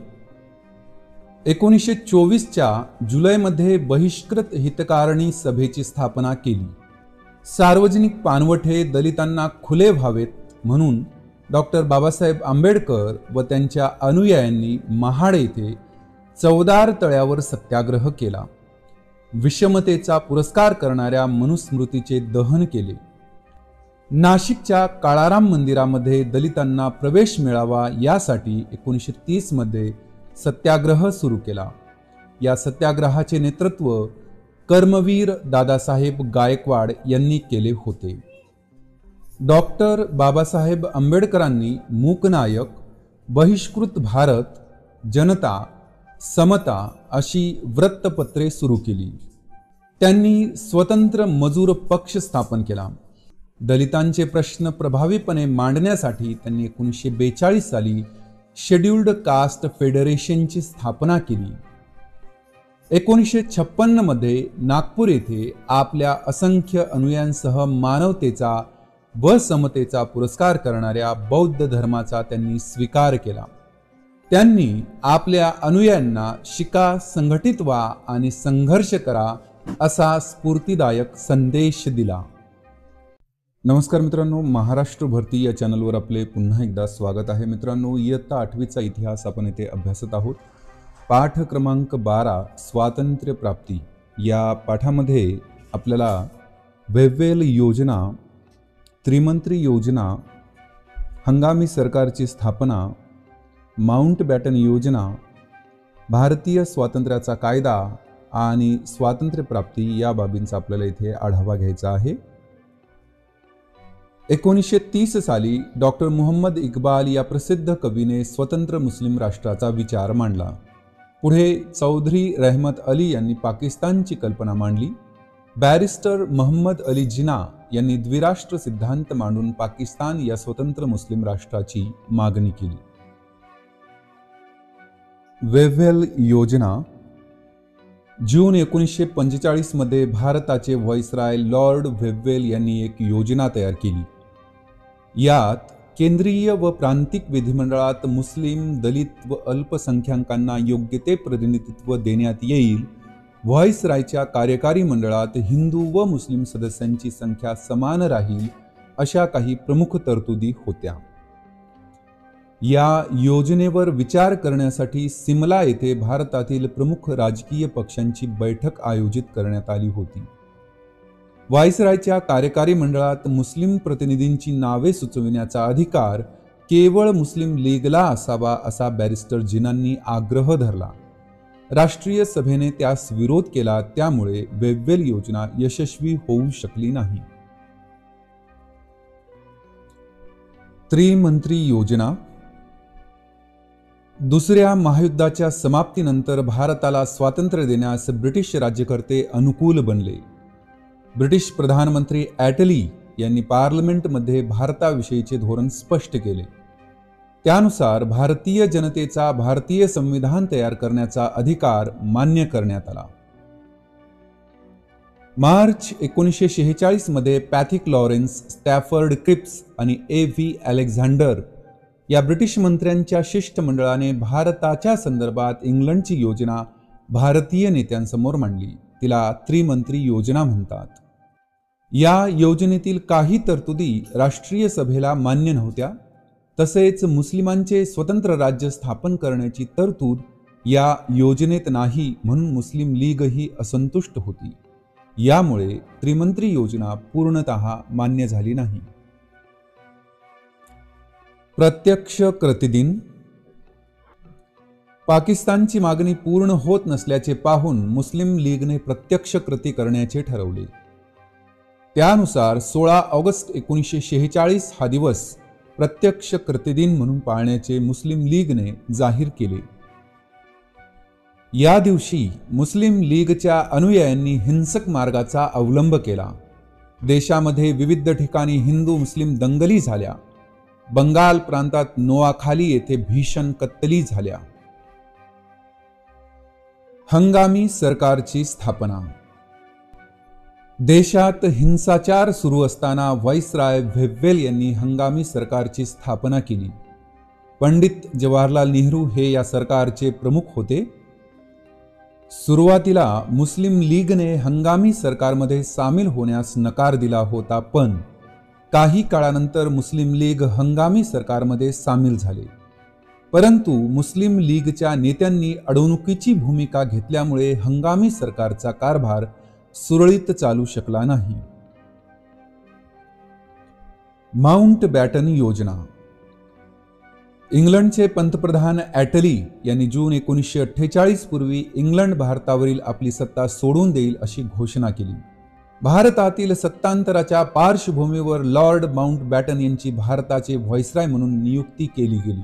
1924च्या जुलैमध्ये बहिष्कृत हितकारणी सभेची स्थापना केली. सार्वजनिक पाणवठे दलितांना खुले व्हावेत म्हणून डॉक्टर बाबासाहेब आंबेडकर व त्यांच्या अनुयायांनी महाड येथे चवदार तळ्यावर सत्याग्रह केला. विषमतेचा पुरस्कार करणाऱ्या मनुस्मृतीचे दहन केले. नाशिकच्या काळाराम मंदिरामध्ये दलितांना प्रवेश मिळावा यासाठी 1930 मध्ये सत्याग्रह सुरू केला. या सत्याग्रहाचे नेतृत्व कर्मवीर दादासाहेब गायकवाड यांनी केले होते. डॉक्टर बाबासाहेब आंबेडकरांनी मूकनायक, बहिष्कृत भारत, जनता, समता अशी वृत्तपत्रे सुरू केली. त्यांनी स्वतंत्र मजूर पक्ष स्थापन केला. दलितांचे प्रश्न प्रभावीपणे मांडण्यासाठी त्यांनी 1942 साली शेड्यूल्ड कास्ट फेडरेशनची स्थापना केली. 1956 मध्ये नागपूर येथे आपल्या असंख्य अनुयायांसह मानवतेचा व समतेचा पुरस्कार करणाऱ्या बौद्ध धर्माचा त्यांनी स्वीकार केला. त्यांनी आपल्या अनुयायांना शिका, संघटित व्हा आणि संघर्ष करा असा स्फूर्तिदायक संदेश दिला. नमस्कार मित्रांनो, महाराष्ट्र भरती या चॅनलवर आपले पुन्हा एकदा स्वागत आहे. मित्रांनो, इयत्ता 8वीचा इतिहास आपण येथे अभ्यासत आहोत. पाठ क्रमांक 12 स्वातंत्र्य प्राप्ती या पाठामध्ये आपल्याला वेव्हेल योजना, त्रिमंत्री योजना, हंगामी सरकारची स्थापना, माउंटबॅटन योजना, भारतीय स्वातंत्र्याचा कायदा आणि स्वातंत्र्य प्राप्ती या बाबींचा आपल्याला इथे आढावा घ्यायचा आहे. 1930 साली डॉक्टर मुहम्मद इक्बाल या प्रसिद्ध कवीने स्वतंत्र मुस्लिम राष्ट्राचा विचार मांडला. पुढे चौधरी रहमत अली यांनी पाकिस्तानची कल्पना मांडली. बॅरिस्टर मोहम्मद अली जिना यांनी द्विराष्ट्र सिद्धांत मांडून पाकिस्तान या स्वतंत्र मुस्लिम राष्ट्राची मागणी केली. वेव्हेल योजना. जून 1945 मध्ये भारताचे व्हाईसराय लॉर्ड वेव्हेल यांनी एक योजना तयार केली. यात केंद्रीय व प्रांतिक विधिमंडळात मुस्लिम, दलित व अल्पसंख्याकांना योग्य ते प्रतिनिधित्व देण्यात येईल. व्हाईसरायच्या कार्यकारी मंडळात हिंदू व मुस्लिम सदस्यांची संख्या समान राहील अशा काही प्रमुख तरतुदी होत्या. या योजनेवर विचार करण्यासाठी सिमला येथे भारतातील प्रमुख राजकीय पक्षांची बैठक आयोजित करण्यात आली होती. व्हाईसरायच्या कार्यकारी मंडळात मुस्लिम प्रतिनिधींची नावे सुचविण्याचा अधिकार केवळ मुस्लिम लीगला असावा असा बॅरिस्टर जिनांनी आग्रह धरला. राष्ट्रीय सभेने त्यास विरोध केला, त्यामुळे वेव्हेल योजना यशस्वी होऊ शकली नाही. त्रिमंत्री योजना. दुसऱ्या महायुद्धाच्या समाप्तीनंतर भारताला स्वातंत्र्य देण्यास ब्रिटिश राज्यकर्ते अनुकूल बनले. ब्रिटिश प्रधानमंत्री ॲटली यांनी पार्लमेंटमध्ये भारताविषयीचे धोरण स्पष्ट केले. त्यानुसार भारतीय जनतेचा भारतीय संविधान तयार करण्याचा अधिकार मान्य करण्यात आला. मार्च 1946 मध्ये पॅथिक लॉरेन्स, स्टॅफर्ड क्रिप्स आणि A.V. अलेक्झांडर या ब्रिटिश मंत्र्यांच्या शिष्टमंडळाने भारताच्या संदर्भात इंग्लंडची योजना भारतीय नेत्यांसमोर मांडली. तिला त्रिमंत्री योजना म्हणतात. या योजनेतील काही तरतुदी राष्ट्रीय सभेला मान्य नव्हत्या. तसेच मुस्लिमांचे स्वतंत्र राज्य स्थापन करण्याची तरतूद या योजनेत नाही, म्हणून मुस्लिम लीगही असंतुष्ट होती. यामुळे त्रिमंत्री योजना पूर्णतः मान्य झाली नाही. प्रत्यक्ष कृतिदिन. पाकिस्तानची मागणी पूर्ण होत नसल्याचे पाहून मुस्लिम लीगने प्रत्यक्ष कृती करण्याचे ठरवले. त्यानुसार 16 ऑगस्ट 1946 हा दिवस प्रत्यक्ष कृतिदिन म्हणून पाळण्याचे मुस्लिम लीगने जाहीर केले. या दिवशी मुस्लिम लीगच्या अनुयायांनी हिंसक मार्गाचा अवलंब केला. देशामध्ये विविध ठिकाणी हिंदू मुस्लिम दंगली झाल्या. बंगाल प्रांतात नोआखाली येथे भीषण कत्तली झाल्या. हंगामी सरकारची स्थापना. देशात हिंसाचार सुरू असताना व्हाईसराय वेव्हेल यांनी हंगामी सरकारची स्थापना केली. पंडित जवाहरलाल नेहरू हे या सरकारचे प्रमुख होते. सुरुवातीला मुस्लिम लीगने हंगामी सरकारमध्ये सामील होण्यास नकार दिला होता, पण काही काळानंतर मुस्लिम लीग हंगामी सरकारमध्ये सामील झाले. परंतु मुस्लिम लीगच्या नेत्यांनी अडवणुकीची भूमिका घेतल्यामुळे हंगामी सरकारचा कारभार सुरळीत चालू शकला नाही. माउंटबॅटन योजना. इंग्लंडचे पंतप्रधान ॲटली यांनी जून 1948 पूर्वी इंग्लंड भारतावरील आपली सत्ता सोडून देईल अशी घोषणा केली. भारतातील सत्तांतराच्या पार्श्वभूमीवर लॉर्ड माउंटबॅटन यांची भारताचे व्हाईसराय म्हणून नियुक्ती केली गेली.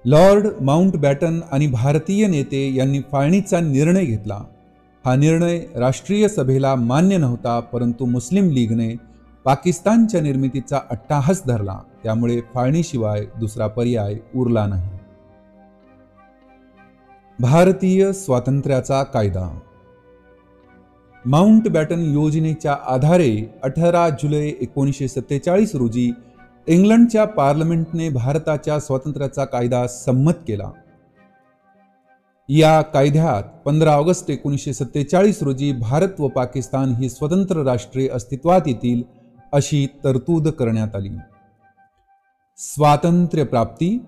लॉर्ड माउंटबॅटन आणि भारतीय नेते यांनी फाळणीचा निर्णय घेतला. हा निर्णय राष्ट्रीय सभेला मान्य नव्हता, परंतु मुस्लिम लीगने पाकिस्तानच्या निर्मितीचा अट्टाहास धरला. त्यामुळे फाळणीशिवाय दुसरा पर्याय उरला नाही. भारतीय स्वातंत्र्याचा कायदा. माउंटबॅटन योजनेच्या आधारे 18 जुलै 1947 रोजी इंग्लंडच्या पार्लमेंटने भारताच्या स्वातंत्र्याचा कायदा संमत केला. या कायद्यात 15 ऑगस्ट 1947 रोजी भारत व पाकिस्तान ही स्वतंत्र राष्ट्रे अस्तित्वात येतील अशी तरतूद करण्यात आली. स्वातंत्र्य प्राप्ती.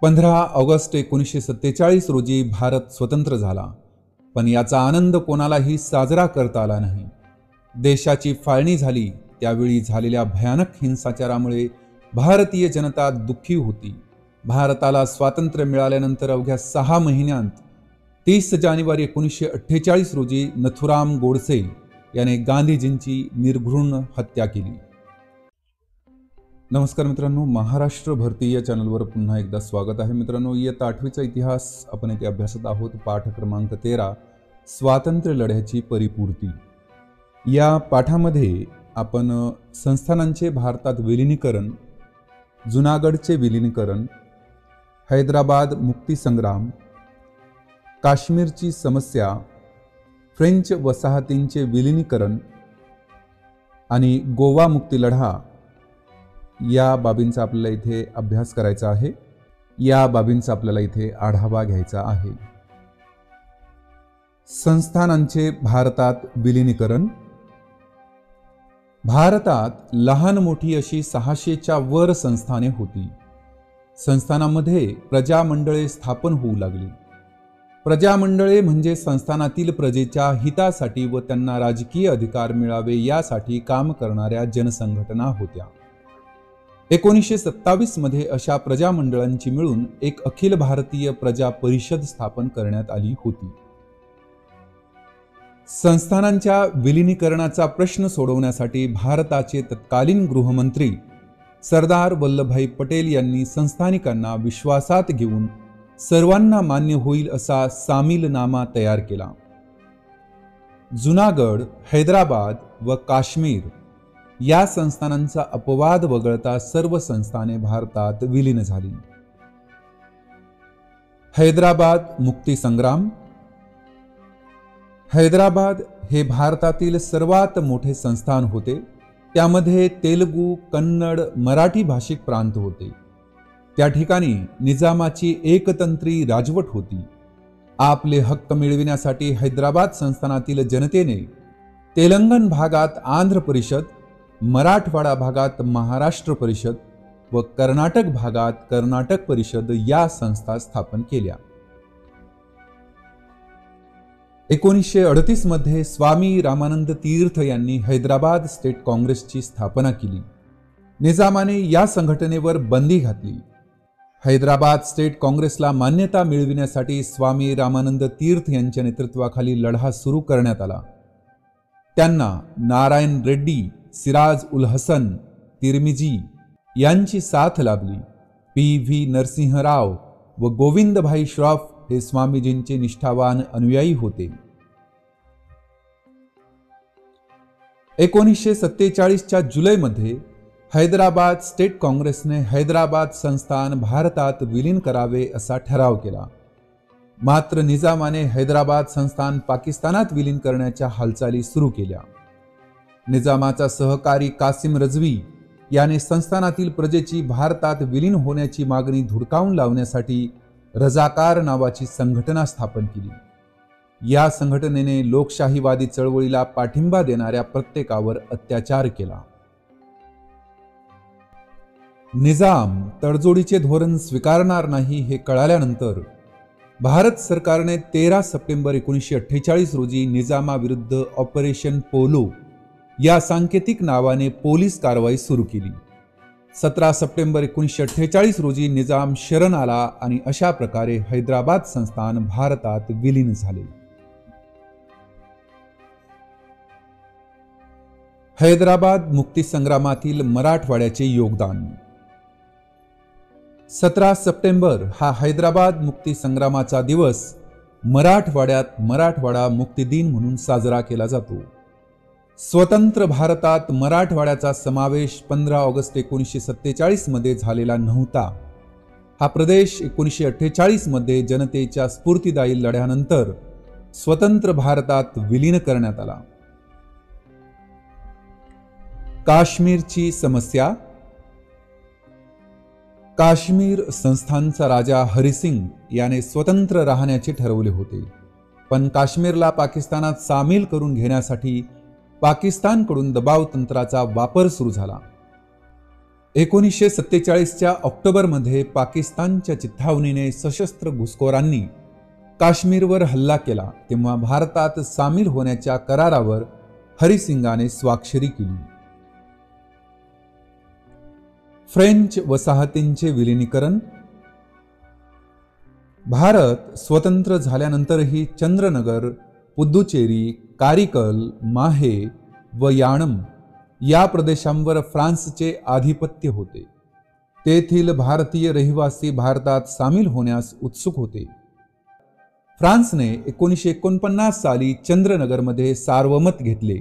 15 ऑगस्ट 1947 रोजी भारत स्वतंत्र झाला, पण याचा आनंद कोणालाही साजरा करता आला नाही. देशाची फाळणी झाली. त्यावेळी झालेल्या भयानक हिंसाचारामुळे भारतीय जनता दुःखी होती. भारताला स्वातंत्र्य मिळाल्यानंतर अवघ्या 6 महिन्यांत 30 जानेवारी 1948 रोजी नथुराम गोडसे याने गांधीजींची निर्घृण हत्या केली. नमस्कार मित्रांनो, महाराष्ट्र भरती या चॅनलवर पुन्हा एकदा स्वागत आहे. मित्रांनो, इयत्ता 8वीचा इतिहास आपण येथे अभ्यासत आहोत. पाठ क्रमांक 13, स्वातंत्र्य लढ्याची परिपूर्ती. या पाठामध्ये आपण संस्थानांचे भारतात विलीनीकरण, जुनागडचे विलीनीकरण, हैदराबाद मुक्ती संग्राम, काश्मीरची समस्या, फ्रेंच वसाहतींचे विलीनीकरण आणि गोवा मुक्ती लढा या बाबींचा आपल्याला इथे अभ्यास करायचा आहे. या बाबींचा आपल्याला इथे आढावा घ्यायचा आहे. संस्थानांचे भारतात विलीनीकरण. भारतात लहान मोठी अशी 600च्या वर संस्थाने होती. संस्थानामध्ये प्रजामंडळे स्थापन होऊ लागली. प्रजामंडळे म्हणजे संस्थानातील प्रजेच्या हितासाठी व त्यांना राजकीय अधिकार मिळावे यासाठी काम करणाऱ्या जनसंघटना होत्या. 1927 मध्ये अशा प्रजामंडळांची मिळून एक अखिल भारतीय प्रजा परिषद स्थापन करण्यात आली होती. संस्थानांच्या विलिनीकरणाचा प्रश्न सोडवण्यासाठी भारताचे तत्कालीन गृहमंत्री सरदार वल्लभभाई पटेल यांनी संस्थानिकांना विश्वासात घेऊन सर्वांना मान्य होईल असा सामीलनामा तयार केला. जुनागड, हैदराबाद व काश्मीर या संस्थानांचा अपवाद वगळता सर्व संस्थाने भारतात विलीन झाली. हैदराबाद मुक्ती संग्राम. हैदराबाद हे भारतातील सर्वात मोठे संस्थान होते. त्यामध्ये तेलुगू, कन्नड, मराठी भाषिक प्रांत होते. त्या ठिकाणी निजामाची एकतंत्री राजवट होती. आपले हक्क मिळविण्यासाठी हैदराबाद संस्थानातील जनतेने तेलंगण भागात आंध्र परिषद, मराठवाडा भागात महाराष्ट्र परिषद व कर्नाटक भागात कर्नाटक परिषद या संस्था स्थापन केल्या. 1938 मध्ये स्वामी रामानंद तीर्थ यांनी हैदराबाद स्टेट काँग्रेसची स्थापना केली. निजामाने या संघटनेवर बंदी घातली. हैदराबाद स्टेट काँग्रेसला मान्यता मिळविण्यासाठी स्वामी रामानंद तीर्थ यांच्या नेतृत्वाखाली लढा सुरू करण्यात आला. त्यांना नारायण रेड्डी, सिराज उल हसन, तिरमिजी यांची साथ लाभली. PV नरसिंह राव व गोविंदभाई श्रॉफ हे स्वामीजींचे निष्ठावान अनुयायी होते. 1947च्या जुलैमध्ये हैदराबाद स्टेट काँग्रेसने हैदराबाद संस्थान भारतात विलीन करावे असा ठराव केला. मात्र निजामाने हैदराबाद संस्थान पाकिस्तानात विलीन करण्याच्या हालचाली सुरू केल्या. निजामाचा सहकारी कासिम रजवी याने संस्थानातील प्रजेची भारतात विलीन होण्याची मागणी धुडकावून लावण्यासाठी रजाकार नावाची संघटना स्थापन केली. या संघटनेने लोकशाहीवादी चळवळीला पाठिंबा देणाऱ्या प्रत्येकावर अत्याचार केला. निजाम तडजोडीचे धोरण स्वीकारणार नाही हे कळाल्यानंतर भारत सरकारने 13 सप्टेंबर 1948 रोजी निजामाविरुद्ध ऑपरेशन पोलो या सांकेतिक नावाने पोलीस कारवाई सुरू केली. 17 सप्टेंबर 1948 रोजी निजाम शरण आला आणि अशा प्रकारे हैदराबाद संस्थान भारतात विलीन झाले. हैदराबाद मुक्ती संग्रामातील मराठवाड्याचे योगदान. 17 सप्टेंबर हा हैदराबाद मुक्ती संग्रामाचा दिवस मराठवाड्यात मराठवाडा मुक्ती दिन म्हणून साजरा केला जातो. स्वतंत्र भारतात मराठवाड्याचा समावेश 15 ऑगस्ट 1947 मध्ये झालेला नव्हता. हा प्रदेश 1948 मध्ये जनतेच्या स्फूर्तिदायी लढ्यानंतर स्वतंत्र भारतात विलीन करण्यात आला. काश्मीरची समस्या. काश्मीर संस्थानचा राजा हरिसिंग याने स्वतंत्र राहण्याचे ठरवले होते, पण काश्मीरला पाकिस्तानात सामील करून घेण्यासाठी पाकिस्तानकडून दबाव तंत्राचा वापर सुरू झाला. 1947च्या ऑक्टोबरमध्ये पाकिस्तानच्या चिथावणीने सशस्त्र घुसखोरांनी काश्मीरवर हल्ला केला. तेव्हा भारतात सामील होण्याच्या करारावर हरिसिंगाने स्वाक्षरी केली. फ्रेंच वसाहतींचे विलिनीकरण. भारत स्वतंत्र झाल्यानंतरही चंद्रनगर, पुद्दुचेरी, कारिकल, माहे व याणम या प्रदेशांवर फ्रान्सचे आधिपत्य होते. तेथील भारतीय रहिवासी भारतात सामील होण्यास उत्सुक होते. फ्रान्सने 1949 साली चंद्रनगरमध्ये सार्वमत घेतले.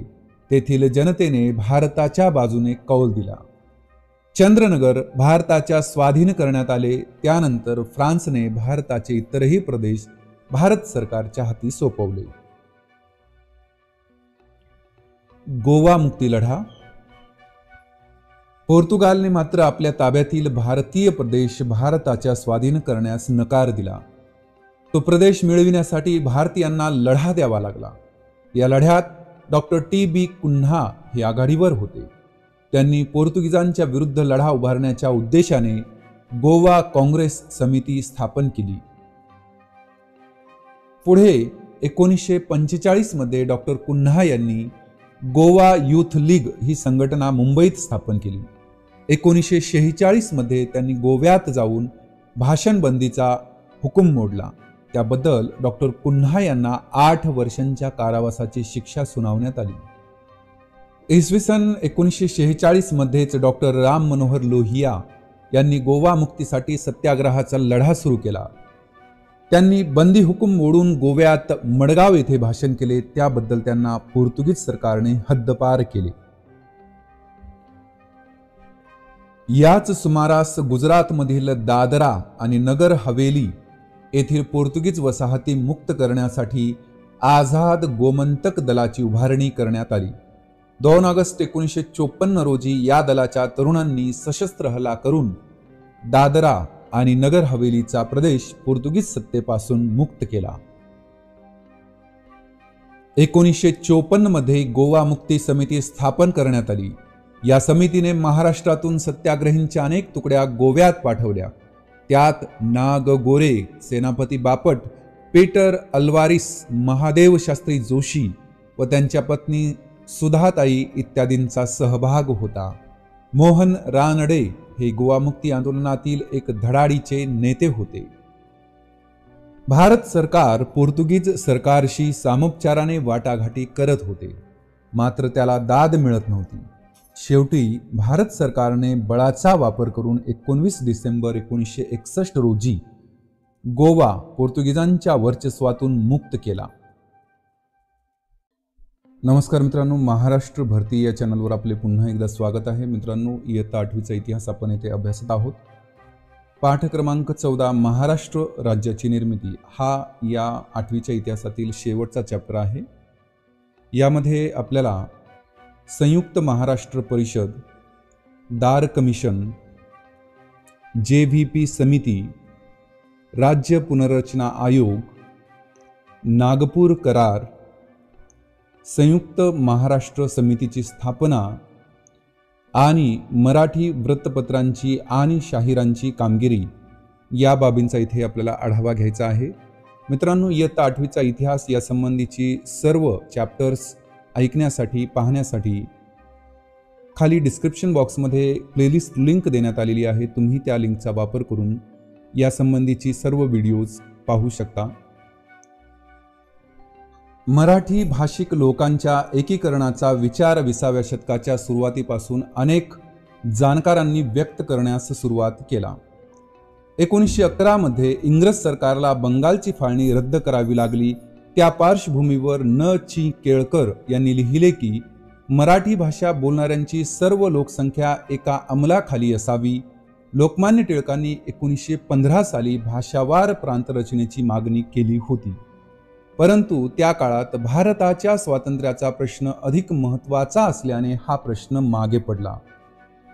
तेथील जनतेने भारताच्या बाजूने कौल दिला. चंद्रनगर भारताच्या स्वाधीन करण्यात आले. त्यानंतर फ्रान्सने भारताचे इतरही प्रदेश भारत सरकारच्या हाती सोपवले. गोवा मुक्ती लढा. पोर्तुगालने मात्र आपल्या ताब्यातील भारतीय प्रदेश भारताच्या स्वाधीन करण्यास नकार दिला. तो प्रदेश मिळविण्यासाठी भारतीयांना लढा द्यावा लागला. या लढ्यात डॉक्टर टी.बी. कुन्हा हे आघाडीवर होते. त्यांनी पोर्तुगीजांच्या विरुद्ध लढा उभारण्याच्या उद्देशाने गोवा काँग्रेस समिती स्थापन केली. पुढे 1945 मध्ये डॉक्टर कुन्हा यांनी गोवा यूथ लीग ही संघटना मुंबईत स्थापन केली. 1946 मध्ये त्यांनी गोव्यात जाऊन भाषणबंदीचा हुकूम मोडला. त्याबद्दल डॉक्टर कुन्हा यांना 8 वर्षांच्या कारावासाची शिक्षा सुनावण्यात आली. इसवी सन 1946 मध्येच डॉक्टर राम मनोहर लोहिया यांनी गोवा मुक्तीसाठी सत्याग्रहाचा लढा सुरू केला. त्यांनी बंदी हुकूम मोडून गोव्यात मडगाव येथे भाषण केले. त्याबद्दल त्यांना पोर्तुगीज सरकारने हद्दपार केले. याच सुमारास गुजरातमधील दादरा आणि नगर हवेली येथील पोर्तुगीज वसाहती मुक्त करण्यासाठी आझाद गोमंतक दलाची उभारणी करण्यात आली. 2 ऑगस्ट 1954 रोजी या दलाच्या तरुणांनी सशस्त्र हल्ला करून दादरा आणि नगर हवेलीचा प्रदेश पोर्तुगीज सत्तेपासून मुक्त केला. 1954 मध्ये गोवा मुक्ती समिती स्थापन करण्यात आली. या समितीने महाराष्ट्रातून सत्याग्रहींच्या अनेक तुकड्या गोव्यात पाठवल्या. त्यात नाग गोरे, सेनापती बापट, पीटर अल्वारिस, महादेव शास्त्री जोशी व त्यांच्या पत्नी सुधाताई इत्यादींचा सहभाग होता. मोहन रानडे हे गोवा मुक्ती आंदोलनातील एक धडाडीचे नेते होते. भारत सरकार पोर्तुगीज सरकारशी सामोपचाराने वाटाघाटी करत होते, मात्र त्याला दाद मिळत नव्हती. शेवटी भारत सरकारने बळाचा वापर करून 19 डिसेंबर 1961 रोजी गोवा पोर्तुगीजांच्या वर्चस्वातून मुक्त केला. नमस्कार मित्रांनो, महाराष्ट्र भरती या चॅनलवर आपले पुन्हा एकदा स्वागत आहे. मित्रांनो, इयत्ता 8वीचा इतिहास आपण येथे अभ्यासत आहोत. पाठ क्रमांक 14 महाराष्ट्र राज्याची निर्मिती हा या 8वीच्या इतिहासातील शेवटचा चॅप्टर आहे. यामध्ये आपल्याला संयुक्त महाराष्ट्र परिषद, दार कमिशन, JVP समिती, राज्य पुनर्रचना आयोग, नागपूर करार, संयुक्त महाराष्ट्र समितीची स्थापना आणि मराठी वृत्तपत्रांची आणि शाहिरांची कामगिरी या बाबींचा इथे आपल्याला आढावा घ्यायचा आहे. मित्रांनो, इयत्ता 8वीचा इतिहास या संबंधीची सर्व चॅप्टर्स ऐकण्यासाठी, पाहण्यासाठी खाली डिस्क्रिप्शन बॉक्समध्ये प्लेलिस्ट लिंक देण्यात आलेली आहे. तुम्ही त्या लिंकचा वापर करून या संबंधीची सर्व व्हिडिओज पाहू शकता. मराठी भाषिक लोकांच्या एकीकरणाचा विचार 20व्या शतकाच्या सुरुवातीपासून अनेक जाणकारांनी व्यक्त करण्यास सुरुवात केला. 1911 मध्ये इंग्रज सरकारला बंगालची फाळणी रद्द करावी लागली. त्या पार्श्वभूमीवर न. चि. केळकर यांनी लिहिले की मराठी भाषा बोलणाऱ्यांची सर्व लोकसंख्या एका अंमलाखाली असावी. लोकमान्य टिळकांनी 1915 साली भाषावार प्रांतरचनेची मागणी केली होती. परंतु त्या काळात भारताच्या स्वातंत्र्याचा प्रश्न अधिक महत्त्वाचा असल्याने हा प्रश्न मागे पडला.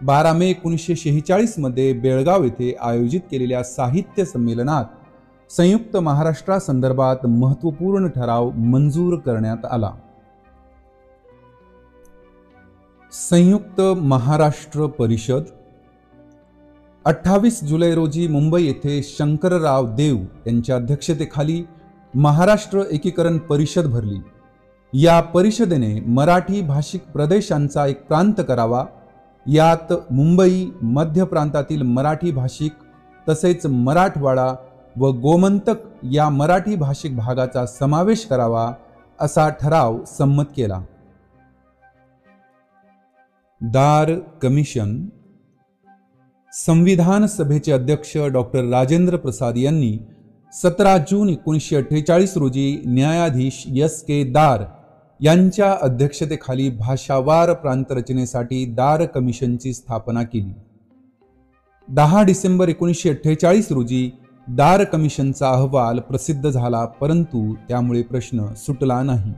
12 मे 1946 मध्ये बेळगाव येथे आयोजित केलेल्या साहित्य संमेलनात संयुक्त महाराष्ट्रासंदर्भात महत्त्वपूर्ण ठराव मंजूर करण्यात आला. संयुक्त महाराष्ट्र परिषद 28 जुलै रोजी मुंबई येथे शंकरराव देव यांच्या अध्यक्षतेखाली महाराष्ट्र एकीकरण परिषद भरली. या परिषदेने मराठी भाषिक प्रदेशांचा एक प्रांत करावा. यात मुंबई, मध्य प्रांतातील मराठी भाषिक तसेच मराठवाडा व गोमंतक या मराठी भाषिक भागाचा समावेश करावा असा ठराव संमत केला. दार कमिशन. संविधान सभेचे अध्यक्ष डॉक्टर राजेंद्र प्रसाद यांनी 17 जून 1948 रोजी न्यायाधीश S.K. दार यांच्या अध्यक्षतेखाली भाषावार प्रांतरचनेसाठी दार कमिशनची स्थापना केली. 10 डिसेंबर 1948 रोजी दार कमिशनचा अहवाल प्रसिद्ध झाला, परंतु त्यामुळे प्रश्न सुटला नाही.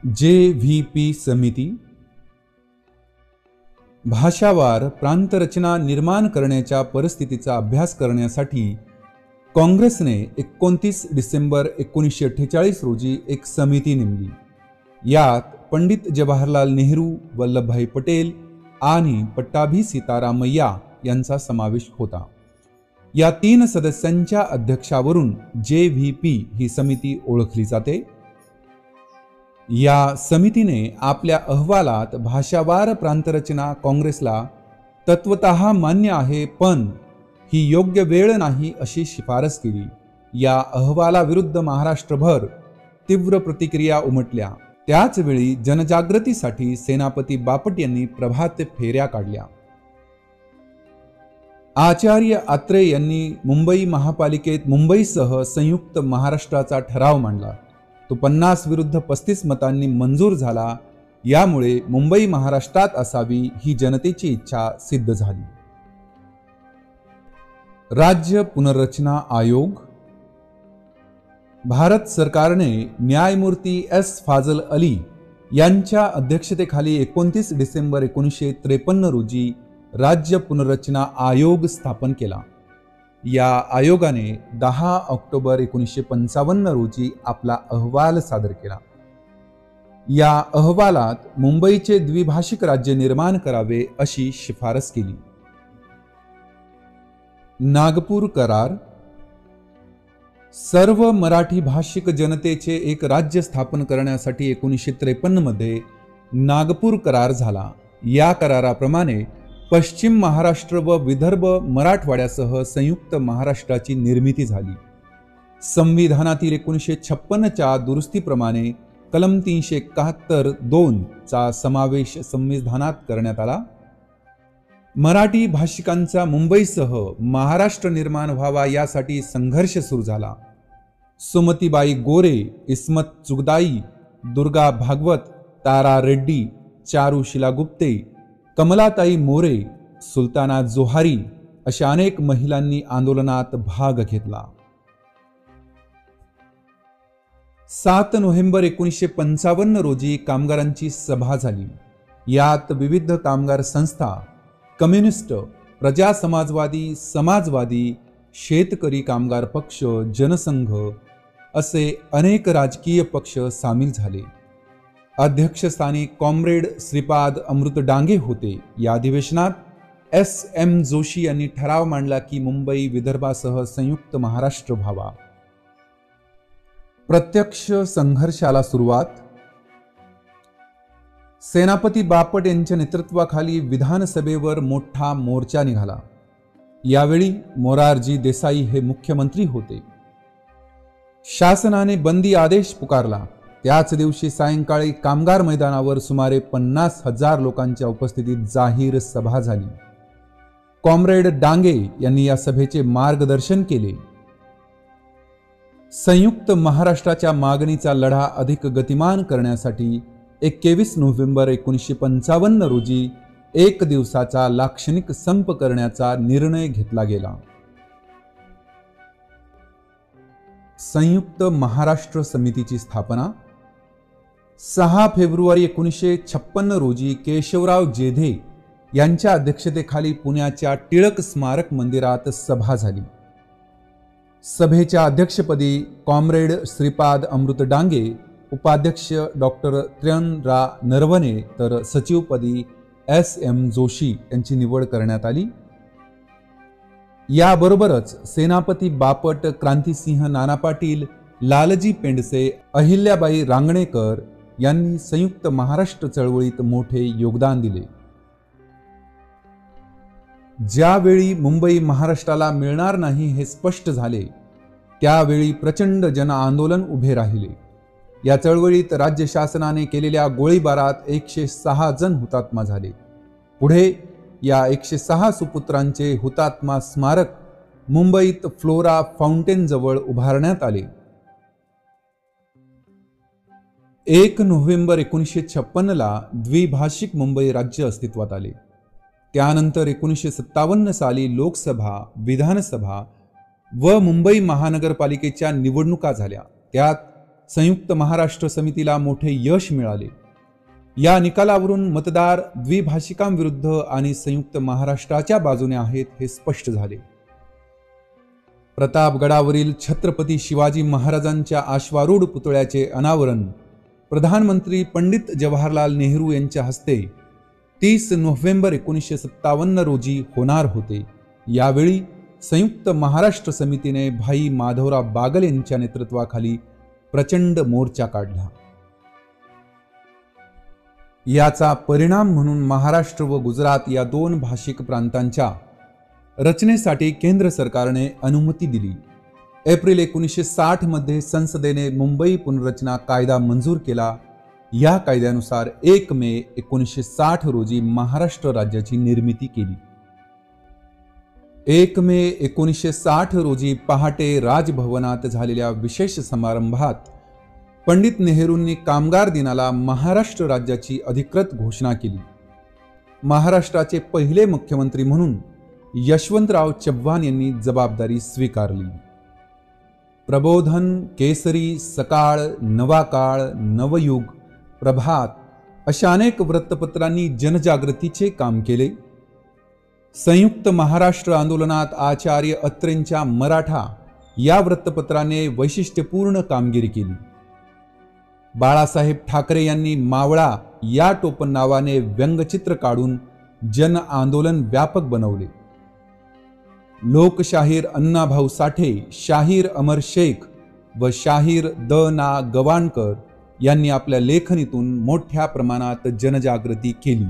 JVP समिती. भाषावार प्रांतरचना निर्माण करण्याच्या परिस्थितीचा अभ्यास करण्यासाठी काँग्रेसने 29 डिसेंबर 1948 रोजी एक समिती नेमली. यात पंडित जवाहरलाल नेहरू, वल्लभभाई पटेल आणि पट्टाभी सीतारामय्या यांचा समावेश होता. या 3 सदस्यांच्या अध्यक्षावरून JVP ही समिती ओळखली जाते. या समितीने आपल्या अहवालात भाषावार प्रांतरचना काँग्रेसला तत्वतः मान्य आहे, पण ही योग्य वेळ नाही अशी शिफारस केली. या अहवालाविरुद्ध महाराष्ट्रभर तीव्र प्रतिक्रिया उमटल्या. त्याच वेळी जनजागृतीसाठी सेनापती बापट यांनी प्रभात फेऱ्या काढल्या. आचार्य आत्रे यांनी मुंबई महापालिकेत मुंबईसह संयुक्त महाराष्ट्राचा ठराव मांडला. तो 50 विरुद्ध 35 मतांनी मंजूर झाला. यामुळे मुंबई महाराष्ट्रात असावी ही जनतेची इच्छा सिद्ध झाली. राज्य पुनर्रचना आयोग. भारत सरकारने न्यायमूर्ती S. फाजल अली यांच्या अध्यक्षतेखाली 29 डिसेंबर 1953 रोजी राज्य पुनर्रचना आयोग स्थापन केला. या आयोगाने 10 ऑक्टोबर 1955 रोजी आपला अहवाल सादर केला. या अहवालात मुंबईचे द्विभाषिक राज्य निर्माण करावे अशी शिफारस केली. नागपूर करार. सर्व मराठी भाषिक जनतेचे एक राज्य स्थापन करण्यासाठी 1953 मध्ये नागपूर करार झाला. या कराराप्रमाणे पश्चिम महाराष्ट्र व विदर्भ मराठवाड्यासह संयुक्त महाराष्ट्राची निर्मिती झाली. संविधानातील 1956 च्या दुरुस्तीप्रमाणे कलम 371(2) चा समावेश संविधानात करण्यात आला. मराठी भाषिकांचा मुंबईसह महाराष्ट्र निर्माण व्हावा यासाठी संघर्ष सुरू झाला. सुमतीबाई गोरे, इस्मत चुगदाई, दुर्गा भागवत, तारा रेड्डी, चारुशिला गुप्ते, कमलाताई मोरे, सुलताना जोहारी अशा अनेक महिलांनी आंदोलनात भाग घेतला. 7 नोव्हेंबर 1955 रोजी कामगारांची सभा झाली. यात विविध कामगार संस्था, कम्युनिस्ट, प्रजा समाजवादी, शेतकरी कामगार पक्ष, जनसंघ असे अनेक राजकीय पक्ष सामील झाले. अध्यक्षस्थानी कॉम्रेड श्रीपाद अमृत डांगे होते. या अधिवेशनात S.M. जोशी यांनी ठराव मांडला की मुंबई विदर्भासह संयुक्त महाराष्ट्र व्हावा. प्रत्यक्ष संघर्षाला सुरुवात. सेनापती बापट यांच्या नेतृत्वाखाली विधानसभेवर मोठा मोर्चा निघाला. यावेळी मोरारजी देसाई हे मुख्यमंत्री होते. शासनाने बंदी आदेश पुकारला. त्याच दिवशी सायंकाळी कामगार मैदानावर सुमारे 50,000 लोकांच्या उपस्थितीत जाहीर सभा झाली. कॉम्रेड डांगे यांनी या सभेचे मार्गदर्शन केले. संयुक्त महाराष्ट्राच्या मागणीचा लढा अधिक गतिमान करण्यासाठी 21 नोव्हेंबर 1955 रोजी 1 दिवसाचा लाक्षणिक संप करण्याचा निर्णय घेतला गेला. संयुक्त महाराष्ट्र समितीची स्थापना. 6 फेब्रुवारी 1956 रोजी केशवराव जेधे यांच्या अध्यक्षतेखाली पुण्याच्या टिळक स्मारक मंदिरात सभा झाली. सभेच्या अध्यक्षपदी कॉम्रेड श्रीपाद अमृत डांगे, उपाध्यक्ष डॉक्टर त्र्यंरा नरवणे तर सचिवपदी S.M. जोशी यांची निवड करण्यात आली. याबरोबरच सेनापती बापट, क्रांतिसिंह नाना पाटील, लालजी पेंडसे, अहिल्याबाई रांगणेकर यांनी संयुक्त महाराष्ट्र चळवळीत मोठे योगदान दिले. ज्यावेळी मुंबई महाराष्ट्राला मिळणार नाही हे स्पष्ट झाले, त्यावेळी प्रचंड जन आंदोलन उभे राहिले. या चळवळीत राज्य शासनाने केलेल्या गोळीबारात 106 जण हुतात्मा झाले. पुढे या 106 सुपुत्रांचे हुतात्मा स्मारक मुंबईत फ्लोरा फाउंटेन जवळ उभारण्यात आले. 1 नोव्हेंबर 1956 ला द्विभाषिक मुंबई राज्य अस्तित्वात आले. त्यानंतर 1957 साली लोकसभा, विधानसभा व मुंबई महानगरपालिकेच्या निवडणुका झाल्या. त्यात संयुक्त महाराष्ट्र समितीला मोठे यश मिळाले. या निकालावरून मतदार द्विभाषिकांविरुद्ध आणि संयुक्त महाराष्ट्राच्या बाजूने आहेत हे स्पष्ट झाले. प्रतापगडावरील छत्रपती शिवाजी महाराजांच्या अश्वारूढ पुतळ्याचे अनावरण प्रधानमंत्री पंडित जवाहरलाल नेहरू यांच्या हस्ते 30 नोव्हेंबर 1957 रोजी होणार होते। यावेळी संयुक्त महाराष्ट्र समितीने भाई माधवराव बागल यांच्या नेतृत्वाखाली प्रचंड मोर्चा काढला। याचा परिणाम म्हणून महाराष्ट्र व गुजरात या दोन भाषिक प्रांतांच्या रचनेसाठी केंद्र सरकारने अनुमती दिली। एप्रिल 1960 मध्ये संसदेने मुंबई पुनर्रचना कायदा मंजूर केला। या कायद्यानुसार 1 मे 1960 रोजी महाराष्ट्र राज्याची निर्मिती केली। 1 मे 1960 रोजी पहाटे राजभवनात झालेल्या विशेष समारंभात पंडित नेहरूंनी कामगार दिनाला महाराष्ट्र राज्याची अधिकृत घोषणा केली। महाराष्ट्राचे पहिले मुख्यमंत्री म्हणून यशवंतराव चव्हाण यांनी जबाबदारी स्वीकारली। प्रबोधन, केसरी, सकाळ, नवाकाळ, नवयुग, प्रभात अशा अनेक वृत्तपत्रांनी जनजागृतीचे काम केले। संयुक्त महाराष्ट्र आंदोलनात आचार्य अत्रेंच्या मराठा या वृत्तपत्राने वैशिष्ट्यपूर्ण कामगिरी केली। बाळासाहेब ठाकरे यांनी मावळा या टोपण नावाने व्यंगचित्र काढून जन आंदोलन व्यापक बनवले। लोकशाहीर अण्णाभाऊ साठे, शाहीर अमर शेख व शाहीर द ना गवाणकर यांनी आपल्या लेखणीतून मोठ्या प्रमाणात जनजागृती केली।